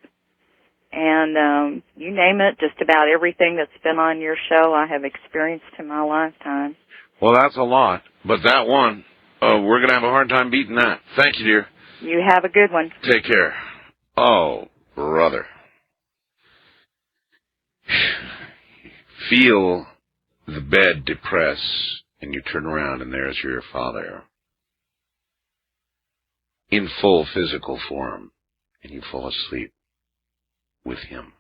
And you name it, just about everything that's been on your show I have experienced in my lifetime. Well, that's a lot. But that one, we're going to have a hard time beating that. Thank you, dear. You have a good one. Take care. Oh, brother. Feel the bed depress, and you turn around, and there's your father in full physical form, and you fall asleep with him.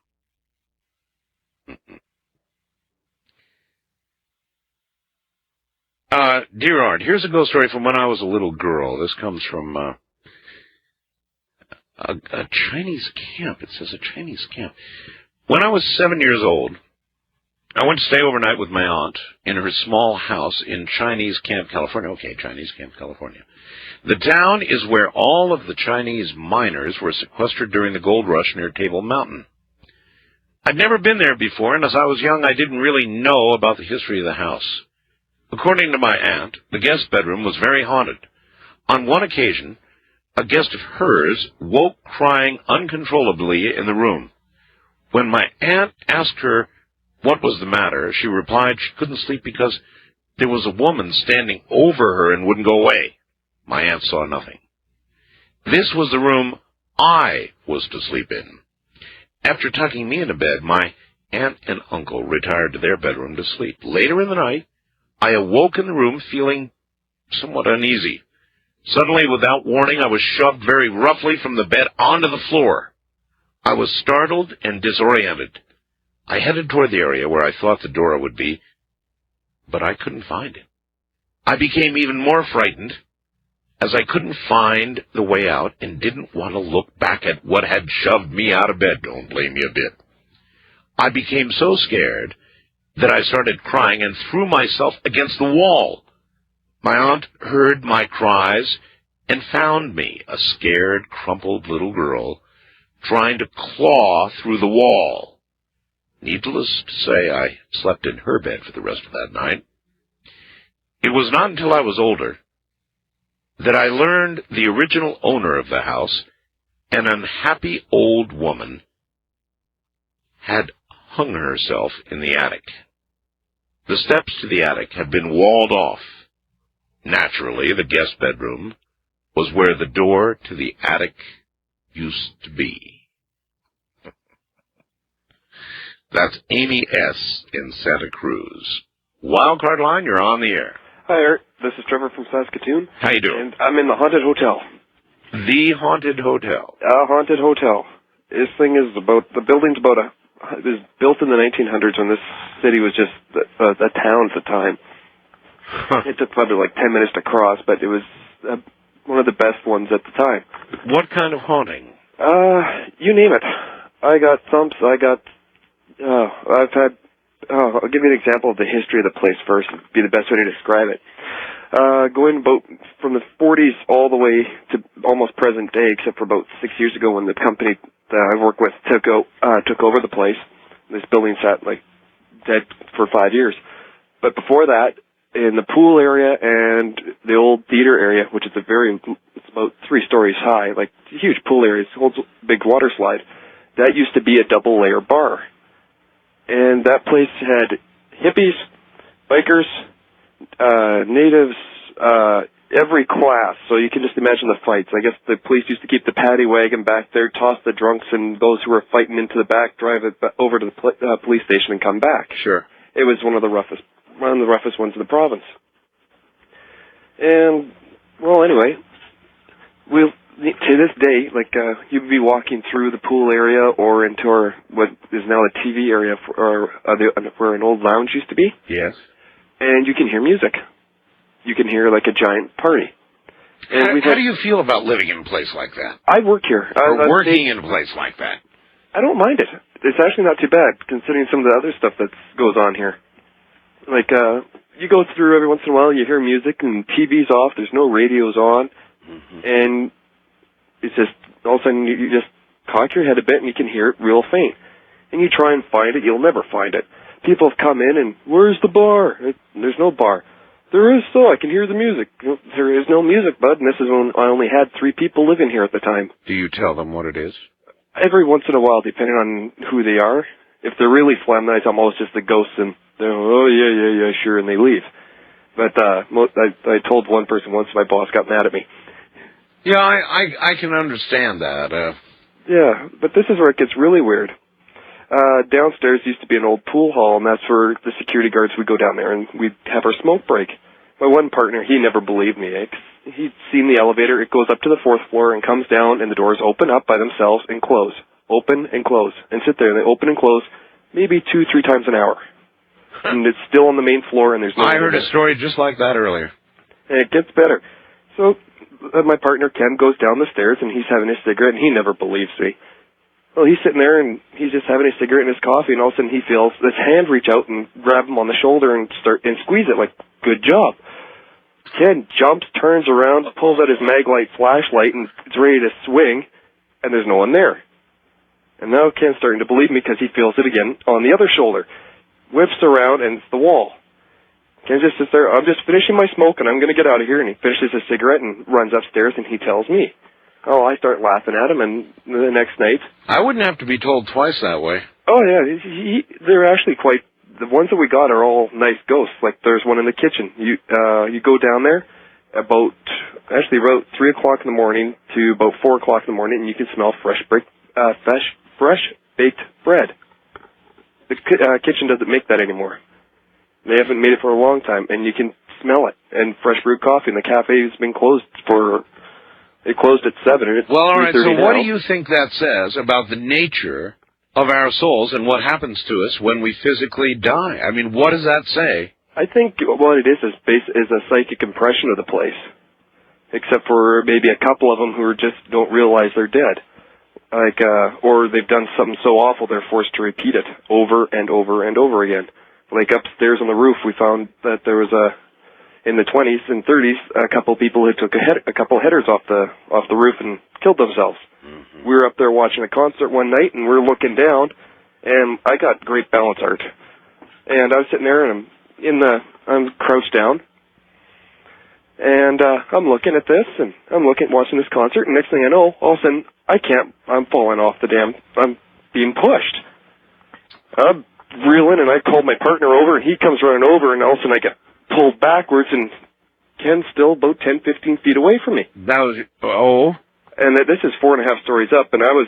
Dear Art, here's a ghost story from when I was a little girl. This comes from a Chinese camp. It says a Chinese camp. When I was 7 years old, I went to stay overnight with my aunt in her small house in Chinese Camp, California. Okay, Chinese Camp, California. The town is where all of the Chinese miners were sequestered during the gold rush near Table Mountain. I'd never been there before, and as I was young, I didn't really know about the history of the house. According to my aunt, the guest bedroom was very haunted. On one occasion, a guest of hers woke crying uncontrollably in the room. When my aunt asked her what was the matter, she replied she couldn't sleep because there was a woman standing over her and wouldn't go away. My aunt saw nothing. This was the room I was to sleep in. After tucking me into bed, my aunt and uncle retired to their bedroom to sleep. Later in the night, I awoke in the room feeling somewhat uneasy. Suddenly, without warning, I was shoved very roughly from the bed onto the floor. I was startled and disoriented. I headed toward the area where I thought the door would be, but I couldn't find it. I became even more frightened as I couldn't find the way out and didn't want to look back at what had shoved me out of bed. Don't blame me a bit. I became so scared that I started crying and threw myself against the wall. My aunt heard my cries and found me, a scared, crumpled little girl, trying to claw through the wall. Needless to say, I slept in her bed for the rest of that night. It was not until I was older that I learned the original owner of the house, an unhappy old woman, had hung herself in the attic. The steps to the attic had been walled off. Naturally, the guest bedroom was where the door to the attic used to be. That's Amy S. in Santa Cruz. Wildcard Line, you're on the air. Hi, Art. This is Trevor from Saskatoon. How you doing? And I'm in the Haunted Hotel. The Haunted Hotel. Haunted Hotel. This thing is the building's it was built in the 1900s when this city was just a town at the time. Huh. It took probably like 10 minutes to cross, but it was one of the best ones at the time. What kind of haunting? You name it. I got thumps, I've had... I'll give you an example of the history of the place first. It'd be the best way to describe it. going about from the 40s all the way to almost present day, except for about 6 years ago when the company that I work with took over the place. This building sat like dead for 5 years. But before that, in the pool area and the old theater area, which is it's about 3 stories high, like a huge pool area, it's a whole big water slide. That used to be a double-layer bar. And that place had hippies, bikers, natives, every class. So you can just imagine the fights. I guess the police used to keep the paddy wagon back there, toss the drunks and those who were fighting into the back, drive it over to the police station and come back. Sure. It was one of the roughest ones in the province. And, well, anyway, to this day, like, you'd be walking through the pool area or into what is now a TV area where an old lounge used to be. Yes. And you can hear music. You can hear, like, a giant party. And how do you feel about living in a place like that? I work here. Or working in a place like that? I don't mind it. It's actually not too bad, considering some of the other stuff that goes on here. Like, you go through every once in a while, you hear music, and TV's off, there's no radios on, and it's just, all of a sudden, you just cock your head a bit, and you can hear it real faint. And you try and find it, you'll never find it. People have come in, and, where's the bar? There's no bar. There is, so I can hear the music. There is no music, bud, and this is when I only had 3 people living here at the time. Do you tell them what it is? Every once in a while, depending on who they are. If they're really phlegm nice, I'm always just the ghost, and they're, oh, yeah, sure, and they leave. But I told one person once, my boss got mad at me. Yeah, I can understand that. Yeah, but this is where it gets really weird. Downstairs used to be an old pool hall, and that's where the security guards would go down there, and we'd have our smoke break. My one partner, he never believed me. He'd seen the elevator, it goes up to the 4th floor and comes down, and the doors open up by themselves and close. Open and close. And sit there, and they open and close maybe 2-3 times an hour. And it's still on the main floor, and there's no... I heard a story just like that earlier. And it gets better. So my partner, Ken, goes down the stairs, and he's having a cigarette, and he never believes me. Well, he's sitting there, and he's just having a cigarette and his coffee, and all of a sudden he feels this hand reach out and grab him on the shoulder and squeeze it, like, good job. Ken jumps, turns around, pulls out his Maglite flashlight, and is ready to swing, and there's no one there. And now Ken's starting to believe me because he feels it again on the other shoulder. Whips around, and it's the wall. Ken just sits there, I'm just finishing my smoke, and I'm going to get out of here, and he finishes his cigarette and runs upstairs, and he tells me. Oh, I start laughing at him, and the next night... I wouldn't have to be told twice that way. Oh, yeah, they're actually quite... The ones that we got are all nice ghosts. Like, there's one in the kitchen. You go down there about 3 o'clock in the morning to about 4 o'clock in the morning, and you can smell fresh baked bread. The kitchen doesn't make that anymore. They haven't made it for a long time, and you can smell it. And fresh brewed coffee, and the cafe has been closed for... It closed at 7. Well, all right, so what do you think that says about the nature of our souls and what happens to us when we physically die? I mean, what does that say? I think what it is a psychic impression of the place, except for maybe a couple of them who just don't realize they're dead. Like, or they've done something so awful they're forced to repeat it over and over and over again. Like upstairs on the roof, we found that there was in the 20s and 30s, a couple people who took a couple headers off the roof and killed themselves. Mm-hmm. We were up there watching a concert one night, and we're looking down, and I got great balance art. And I was sitting there, and I'm crouched down, and I'm looking at this, and I'm watching this concert, and next thing I know, all of a sudden, I'm falling off I'm being pushed. I'm reeling, and I called my partner over, and he comes running over, and all of a sudden I get pulled backwards, and Ken's still about 10, 15 feet away from me. That was, And this is 4.5 stories up, and I was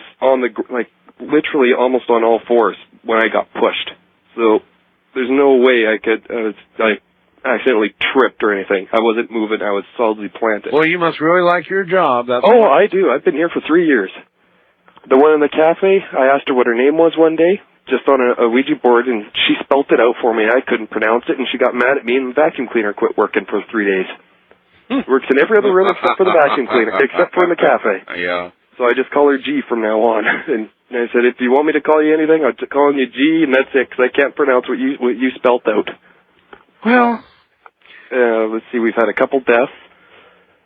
literally almost on all fours when I got pushed. So there's no way I accidentally tripped or anything. I wasn't moving. I was solidly planted. Well, you must really like your job. I do. I've been here for 3 years. The one in the cafe, I asked her what her name was one day, just on a Ouija board, and she spelt it out for me. I couldn't pronounce it, and she got mad at me, and the vacuum cleaner quit working for 3 days. Works in every other room except for the vacuum cleaner, except for in the cafe. Yeah. So I just call her G from now on. And I said, if you want me to call you anything, I'll call you G, and that's it, because I can't pronounce what you spelt out. Well, let's see, we've had a couple deaths.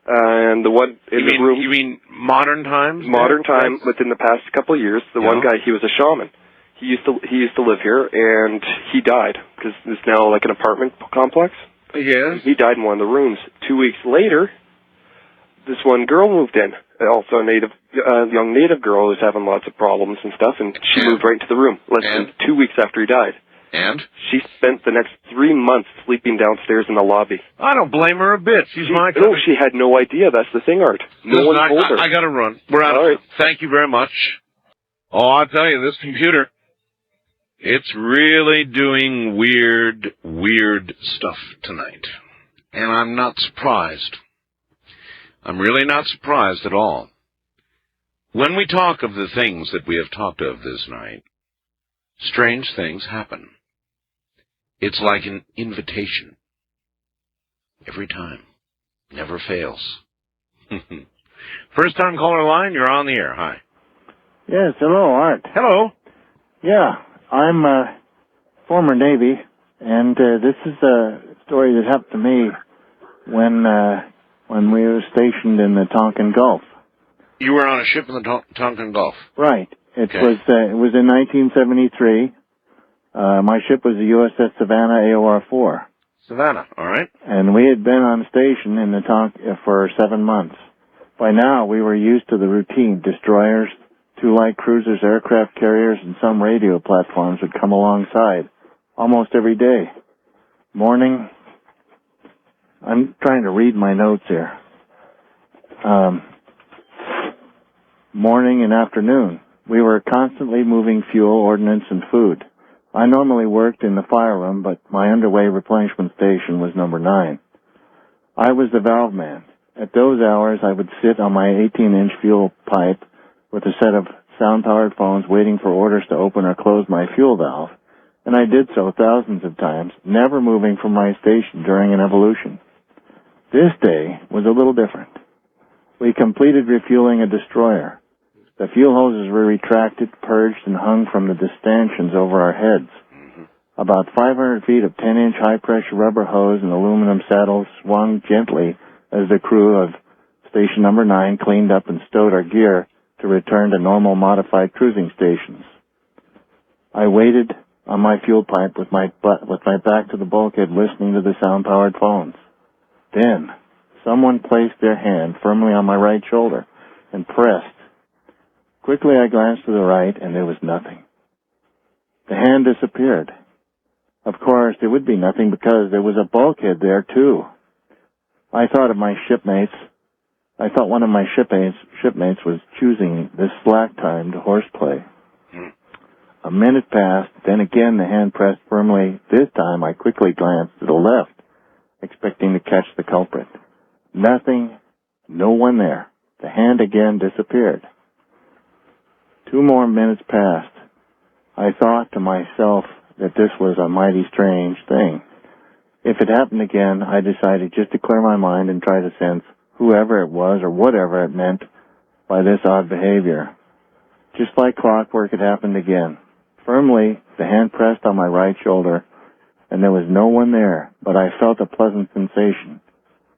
And the one in the room... You mean modern times? Modern time, within the past couple of years. The one guy, he was a shaman. He used to live here, and he died, because it's now like an apartment complex. Yes. He died in one of the rooms. 2 weeks later, this one girl moved in, also a young native girl who's having lots of problems and stuff, and she moved right into the room, less than 2 weeks after he died. And? She spent the next 3 months sleeping downstairs in the lobby. I don't blame her a bit. She's my No, she had no idea. That's the thing, Art. No one told her. I gotta run. We're out of time. Thank you very much. Oh, I'll tell you, this computer, it's really doing weird stuff tonight. And I'm not surprised. I'm really not surprised at all. When we talk of the things that we have talked of this night, strange things happen. It's like an invitation. Every time. Never fails. First time caller line, you're on the air. Hi. Yes, hello, Art. Hello. Yeah, I'm former Navy, and this is a story that happened to me when we were stationed in the Tonkin Gulf. You were on a ship in the Tonkin Gulf. Right. It was in 1973. My ship was the USS Savannah AOR-4. Savannah, all right. And we had been on station in the for 7 months. By now, we were used to the routine. Destroyers, 2 light cruisers, aircraft carriers, and some radio platforms would come alongside almost every day. Morning. I'm trying to read my notes here. Morning and afternoon. We were constantly moving fuel, ordnance, and food. I normally worked in the fire room, but my underway replenishment station was number 9. I was the valve man. At those hours, I would sit on my 18-inch fuel pipe with a set of sound-powered phones waiting for orders to open or close my fuel valve, and I did so thousands of times, never moving from my station during an evolution. This day was a little different. We completed refueling a destroyer. The fuel hoses were retracted, purged, and hung from the stanchions over our heads. About 500 feet of 10-inch high-pressure rubber hose and aluminum saddles swung gently as the crew of Station Number 9 cleaned up and stowed our gear to return to normal modified cruising stations. I waited on my fuel pipe with my back to the bulkhead listening to the sound-powered phones. Then, someone placed their hand firmly on my right shoulder and pressed. Quickly I glanced to the right, and there was nothing. The hand disappeared. Of course, there would be nothing because there was a bulkhead there, too. I thought of my shipmates. I thought one of my shipmates was choosing this slack-timed horseplay. A minute passed, then again the hand pressed firmly. This time I quickly glanced to the left, expecting to catch the culprit. Nothing, no one there. The hand again disappeared. 2 more minutes passed. I thought to myself that this was a mighty strange thing. If it happened again, I decided just to clear my mind and try to sense whoever it was or whatever it meant by this odd behavior. Just like clockwork, it happened again. Firmly, the hand pressed on my right shoulder, and there was no one there, but I felt a pleasant sensation.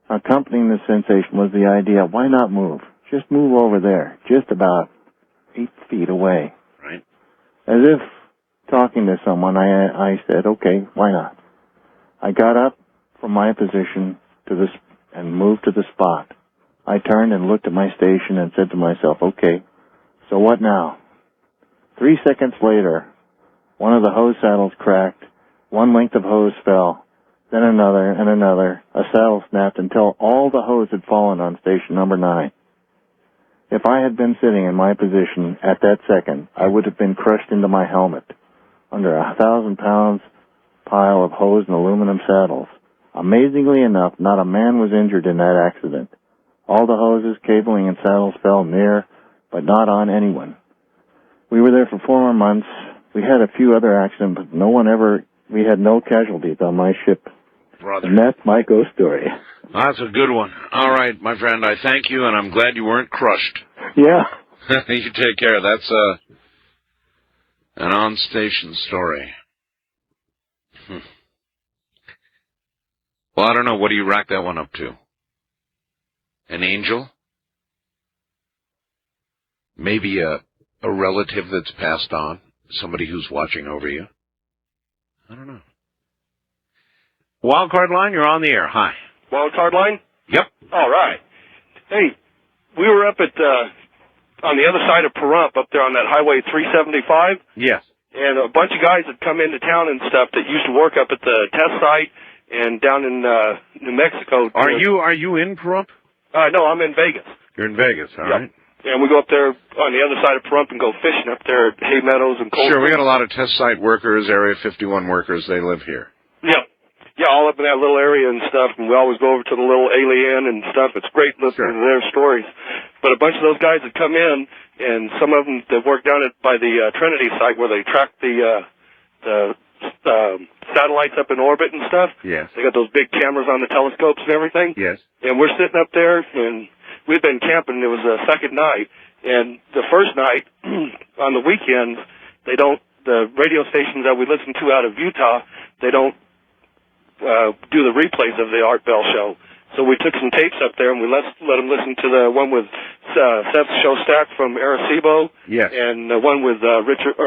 Accompanying the sensation was the idea, why not move? Just move over there, just about 8 feet away. Right. As if talking to someone, I said, okay, why not? I got up from my position and moved to the spot. I turned and looked at my station and said to myself, okay, so what now? 3 seconds later, one of the hose saddles cracked, one length of hose fell, then another and another. A saddle snapped until all the hose had fallen on Station Number 9. If I had been sitting in my position at that second, I would have been crushed into my helmet under a 1,000-pound pile of hose and aluminum saddles. Amazingly enough, not a man was injured in that accident. All the hoses, cabling, and saddles fell near, but not on anyone. We were there for 4 more months. We had a few other accidents, but we had no casualties on my ship. Brother. And that's my ghost story. That's a good one. All right, my friend, I thank you, and I'm glad you weren't crushed. Yeah. You take care. That's an on-station story. Well, I don't know. What do you rack that one up to? An angel? Maybe a relative that's passed on? Somebody who's watching over you? I don't know. Wildcard line, you're on the air. Hi. Wildcard line? Yep. All right. Hey, we were up at on the other side of Pahrump, up there on that Highway 375. Yes. And a bunch of guys had come into town and stuff that used to work up at the test site and down in New Mexico. Are you in Pahrump? No, I'm in Vegas. You're in Vegas, all right. And we go up there on the other side of Pahrump and go fishing up there at Hay Meadows and Cold Sure, we Springs. got a lot of test site workers, Area 51 workers. They live here. Yeah. Yeah, all up in that little area and stuff, and we always go over to the little alien and stuff. It's great listening to their stories. But a bunch of those guys had come in, and some of them that worked down by the Trinity site where they track the satellites up in orbit and stuff. Yes. They got those big cameras on the telescopes and everything. Yes. And we're sitting up there, and we'd been camping. It was the second night, and the first night on the weekends, the radio stations that we listen to out of Utah, they don't do the replays of the Art Bell show. So we took some tapes up there and we let them listen to the one with Seth Shostak from Arecibo. Yes. And the one with Richard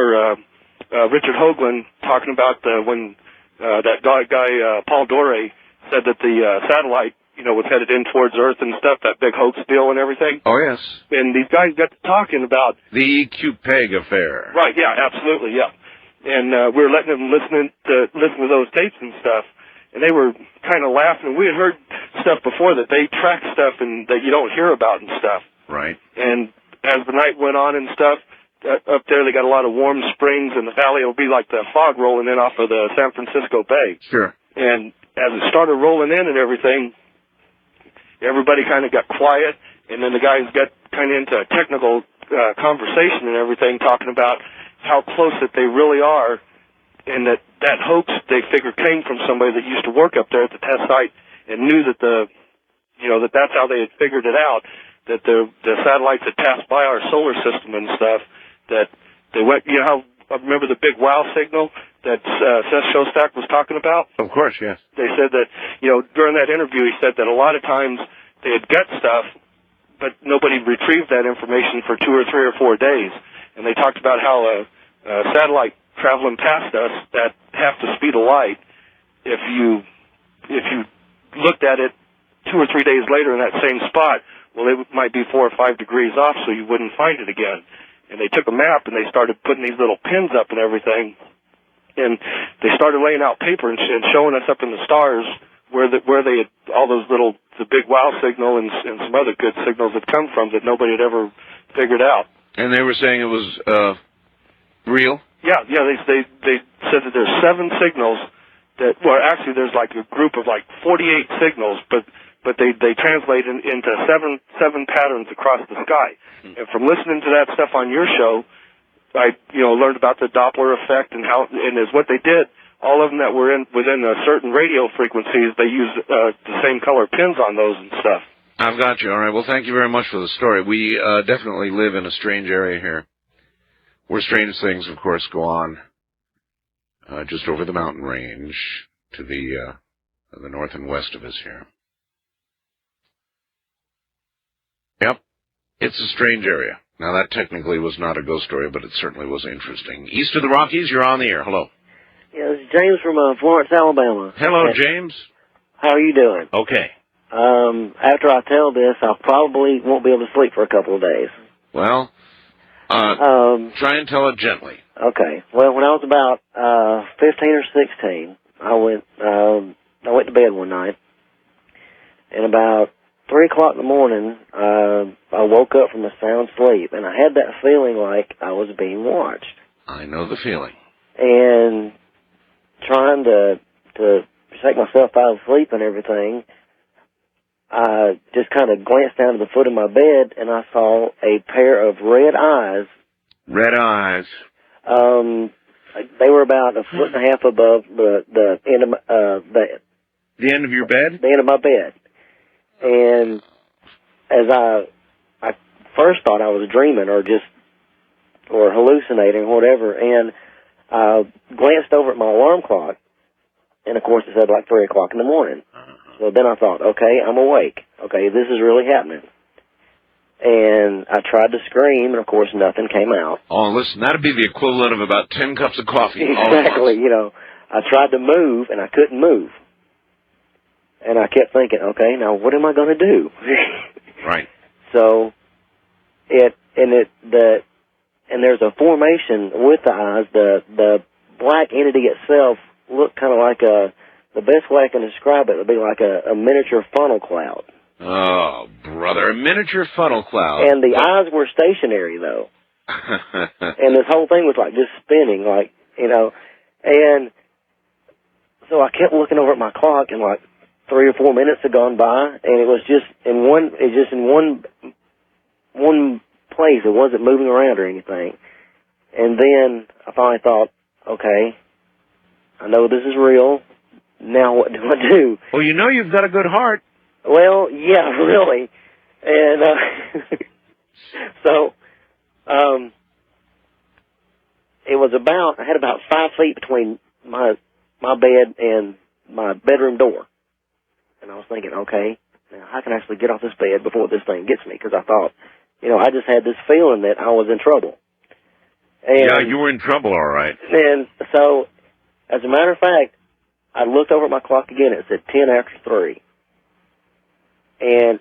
Hoagland talking about when that guy Paul Doré said that the satellite, was headed in towards Earth and stuff, that big hoax deal and everything. Oh, yes. And these guys got to talking about the Q-Peg affair. Right, yeah, absolutely, yeah. And we were letting them listen to those tapes and stuff. And they were kind of laughing. We had heard stuff before that they track stuff and that you don't hear about and stuff. Right. And as the night went on and stuff, up there they got a lot of warm springs, and the valley will be like the fog rolling in off of the San Francisco Bay. Sure. And as it started rolling in and everything, everybody kind of got quiet, and then the guys got kind of into a technical conversation and everything, talking about how close that they really are. And that hoax, they figured, came from somebody that used to work up there at the test site and knew that that's how they had figured it out, that the satellites had passed by our solar system and stuff, that they went, how, remember the big wow signal that Seth Shostak was talking about? Of course, yes. They said that, during that interview, he said that a lot of times they had got stuff, but nobody retrieved that information for 2 or 3 or 4 days. And they talked about how a satellite traveling past us at half the speed of light, if you looked at it 2 or 3 days later in that same spot, well, it might be 4 or 5 degrees off, so you wouldn't find it again. And they took a map and they started putting these little pins up and everything, and they started laying out paper and showing us up in the stars where they had all those the big wow signal and some other good signals had come from that nobody had ever figured out. And they were saying it was real? Yeah, they said that there's 7 signals actually there's like a group of like 48 signals, but they translate into seven patterns across the sky. And from listening to that stuff on your show, I learned about the Doppler effect and is what they did. All of them that were within a certain radio frequencies, they used the same color pins on those and stuff. I've got you. All right. Well, thank you very much for the story. We definitely live in a strange area here, where strange things, of course, go on just over the mountain range to the north and west of us here. Yep, it's a strange area. Now, that technically was not a ghost story, but it certainly was interesting. East of the Rockies, you're on the air. Hello. Yeah, this is James from Florence, Alabama. Hello, James. How are you doing? Okay. After I tell this, I probably won't be able to sleep for a couple of days. Well, try and tell it gently. Okay. Well, when I was about 15 or 16, I went to bed one night, and about 3 o'clock in the morning, I woke up from a sound sleep, and I had that feeling like I was being watched. I know the feeling. And trying to shake myself out of sleep and everything, I just kind of glanced down to the foot of my bed, and I saw a pair of red eyes. Red eyes. They were about 1.5 feet above the end of the end of your bed? The end of my bed. And as I first thought I was dreaming or hallucinating or whatever, and I glanced over at my alarm clock, and of course it said like 3 o'clock in the morning. So then I thought, okay, I'm awake. Okay, this is really happening. And I tried to scream, and of course nothing came out. Oh, listen, that'd be the equivalent of about 10 cups of coffee. Exactly, you know. I tried to move, and I couldn't move. And I kept thinking, okay, now what am I going to do? Right. So, there's a formation with the eyes. The black entity itself looked kind of like the best way I can describe it would be like a miniature funnel cloud. Oh, brother, a miniature funnel cloud. And the eyes were stationary, though. And this whole thing was like just spinning, like, you know. And so I kept looking over at my clock, and like 3 or 4 minutes had gone by, and it was just in one place. It wasn't moving around or anything. And then I finally thought, okay, I know this is real. Now what do I do? Well, you know you've got a good heart. Well, yeah, really. And so it was I had about 5 feet between my bed and my bedroom door. And I was thinking, okay, now I can actually get off this bed before this thing gets me, because I thought, you know, I just had this feeling that I was in trouble. And, yeah, you were in trouble, all right. And so, as a matter of fact, I looked over at my clock again. It said 10 after 3. And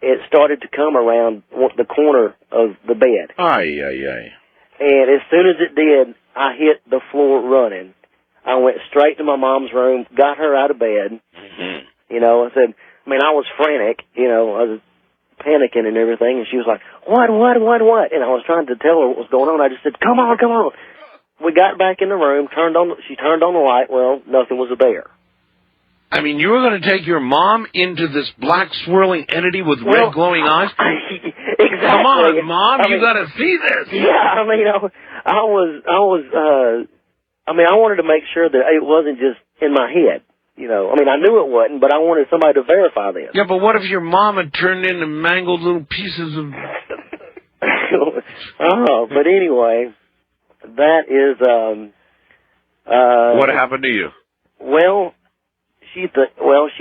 it started to come around the corner of the bed. Ay, ay, ay. And as soon as it did, I hit the floor running. I went straight to my mom's room, got her out of bed. Mm-hmm. You know, I was frantic. You know, I was panicking and everything. And she was like, what? And I was trying to tell her what was going on. I just said, come on. We got back in the room, she turned on the light. Well, nothing was there. I mean, you were going to take your mom into this black swirling entity with red glowing eyes? Exactly. Come on, Mom, you got to see this. Yeah, I mean, I wanted to make sure that it wasn't just in my head. You know, I mean, I knew it wasn't, but I wanted somebody to verify this. Yeah, but what if your mom had turned into mangled little pieces of... But anyway, that is, what happened to you? Well, she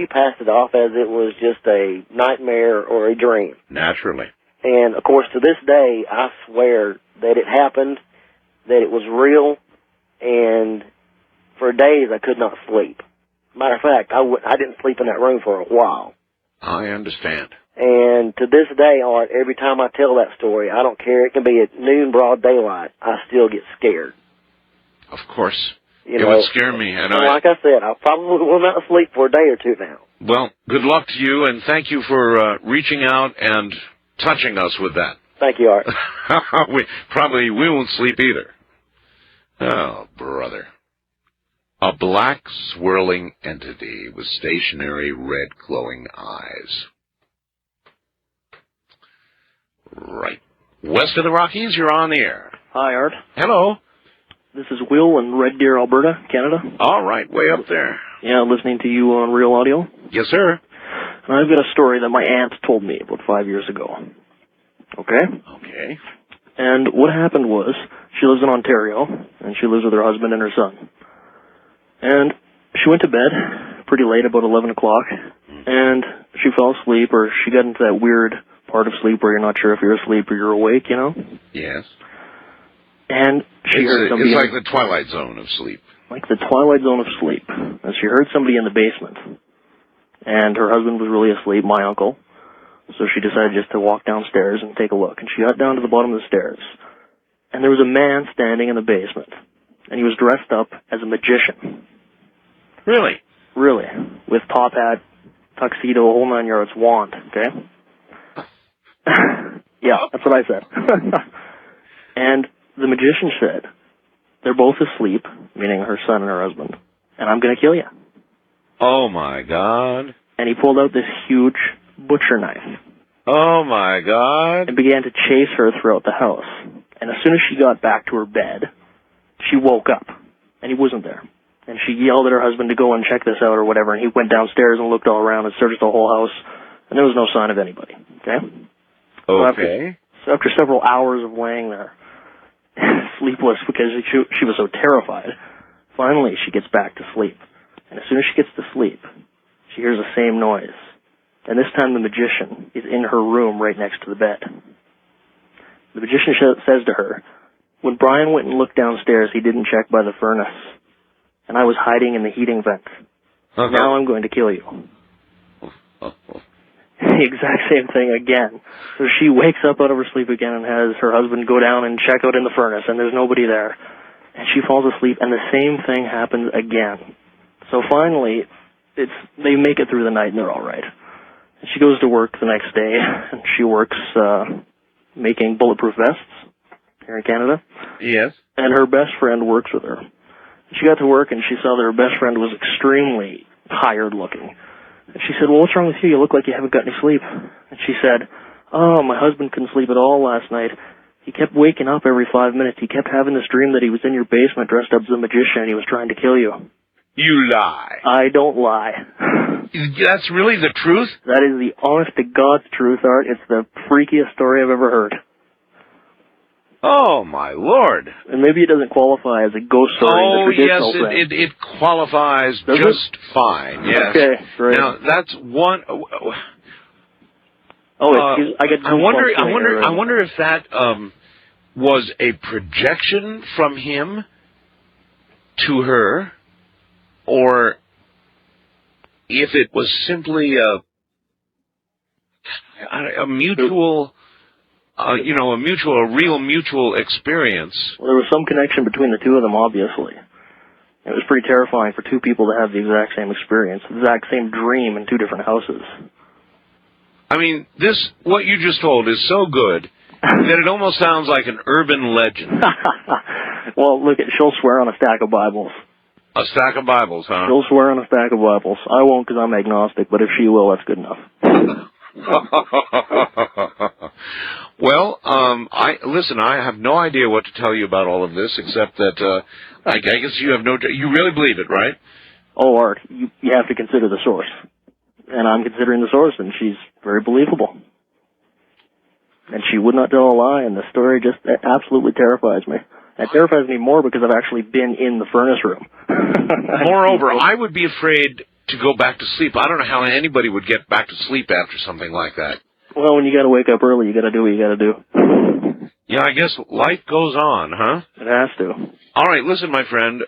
passed it off as it was just a nightmare or a dream. Naturally. And, of course, to this day, I swear that it happened, that it was real, and for days I could not sleep. Matter of fact, I didn't sleep in that room for a while. I understand. And to this day, Art, every time I tell that story, I don't care. It can be at noon, broad daylight. I still get scared. Of course. You it know, would scare me. And like I said, I probably will not sleep for a day or two now. Well, good luck to you, and thank you for reaching out and touching us with that. Thank you, Art. we won't sleep either. Oh, brother. A black swirling entity with stationary red glowing eyes. Right. West of the Rockies, you're on the air. Hi, Art. Hello. This is Will in Red Deer, Alberta, Canada. All right, way up there. Yeah, listening to you on Real Audio. Yes, sir. And I've got a story that my aunt told me about 5 years ago. Okay? Okay. And what happened was, she lives in Ontario, and she lives with her husband and her son. And she went to bed pretty late, about 11 o'clock, and she fell asleep, or she got into that weird part of sleep where you're not sure if you're asleep or you're awake, you know? Yes. And she heard somebody... It's like the twilight zone of sleep. Like the twilight zone of sleep. And she heard somebody in the basement. And her husband was really asleep, my uncle. So she decided just to walk downstairs and take a look. And she got down to the bottom of the stairs. And there was a man standing in the basement. And he was dressed up as a magician. Really? Really. With top hat, tuxedo, whole 9 yards, wand, okay? Yeah, that's what I said. And the magician said, they're both asleep, meaning her son and her husband, and I'm going to kill you. Oh, my God. And he pulled out this huge butcher knife. Oh, my God. And began to chase her throughout the house. And as soon as she got back to her bed, she woke up, and he wasn't there. And she yelled at her husband to go and check this out or whatever, and he went downstairs and looked all around and searched the whole house, and there was no sign of anybody, okay? Okay. So after several hours of laying there, sleepless because she was so terrified, finally she gets back to sleep. And as soon as she gets to sleep, she hears the same noise. And this time the magician is in her room right next to the bed. The magician says to her, when Brian went and looked downstairs, he didn't check by the furnace. And I was hiding in the heating vent. Now I'm going to kill you. The exact same thing again. So she wakes up out of her sleep again and has her husband go down and check out in the furnace, and there's nobody there. And she falls asleep, and the same thing happens again. So finally, they make it through the night, and they're all right. And she goes to work the next day, and she works making bulletproof vests here in Canada. Yes. And her best friend works with her. She got to work, and she saw that her best friend was extremely tired looking. And she said, well, what's wrong with you? You look like you haven't got any sleep. And she said, oh, my husband couldn't sleep at all last night. He kept waking up every 5 minutes. He kept having this dream that he was in your basement dressed up as a magician and he was trying to kill you. You lie. I don't lie. That's really the truth? That is the honest to God's truth, Art. It's the freakiest story I've ever heard. Oh, my Lord. And maybe it doesn't qualify as a ghost story in the traditional sense. Oh, yes, it qualifies just fine, yes. Okay, great. Now, that's one... I wonder if that was a projection from him to her, or if it was simply a mutual... a real mutual experience. Well, there was some connection between the two of them, obviously. It was pretty terrifying for two people to have the exact same experience, the exact same dream in two different houses. I mean, what you just told is so good that it almost sounds like an urban legend. Well, look, she'll swear on a stack of Bibles. A stack of Bibles, huh? She'll swear on a stack of Bibles. I won't because I'm agnostic, but if she will, that's good enough. Well, I have no idea what to tell you about all of this, except that I guess you have you really believe it, right? Oh, Art, you have to consider the source. And I'm considering the source, and she's very believable. And she would not tell a lie, and the story just absolutely terrifies me. It terrifies me more because I've actually been in the furnace room. Moreover, I would be afraid to go back to sleep. I don't know how anybody would get back to sleep after something like that. Well, when you got to wake up early, you got to do what you got to do. Yeah, I guess life goes on, huh? It has to. All right, listen, my friend.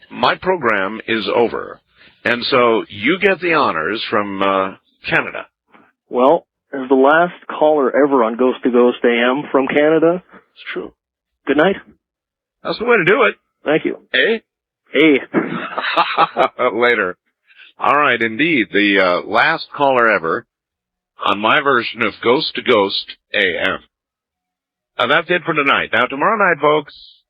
My program is over, and so you get the honors from Canada. Well, as the last caller ever on Ghost to Ghost AM from Canada, it's true. Good night. That's the way to do it. Thank you. Hey? Hey. Later. All right, indeed, the last caller ever on my version of Ghost to Ghost AM. That's it for tonight. Now, tomorrow night, folks,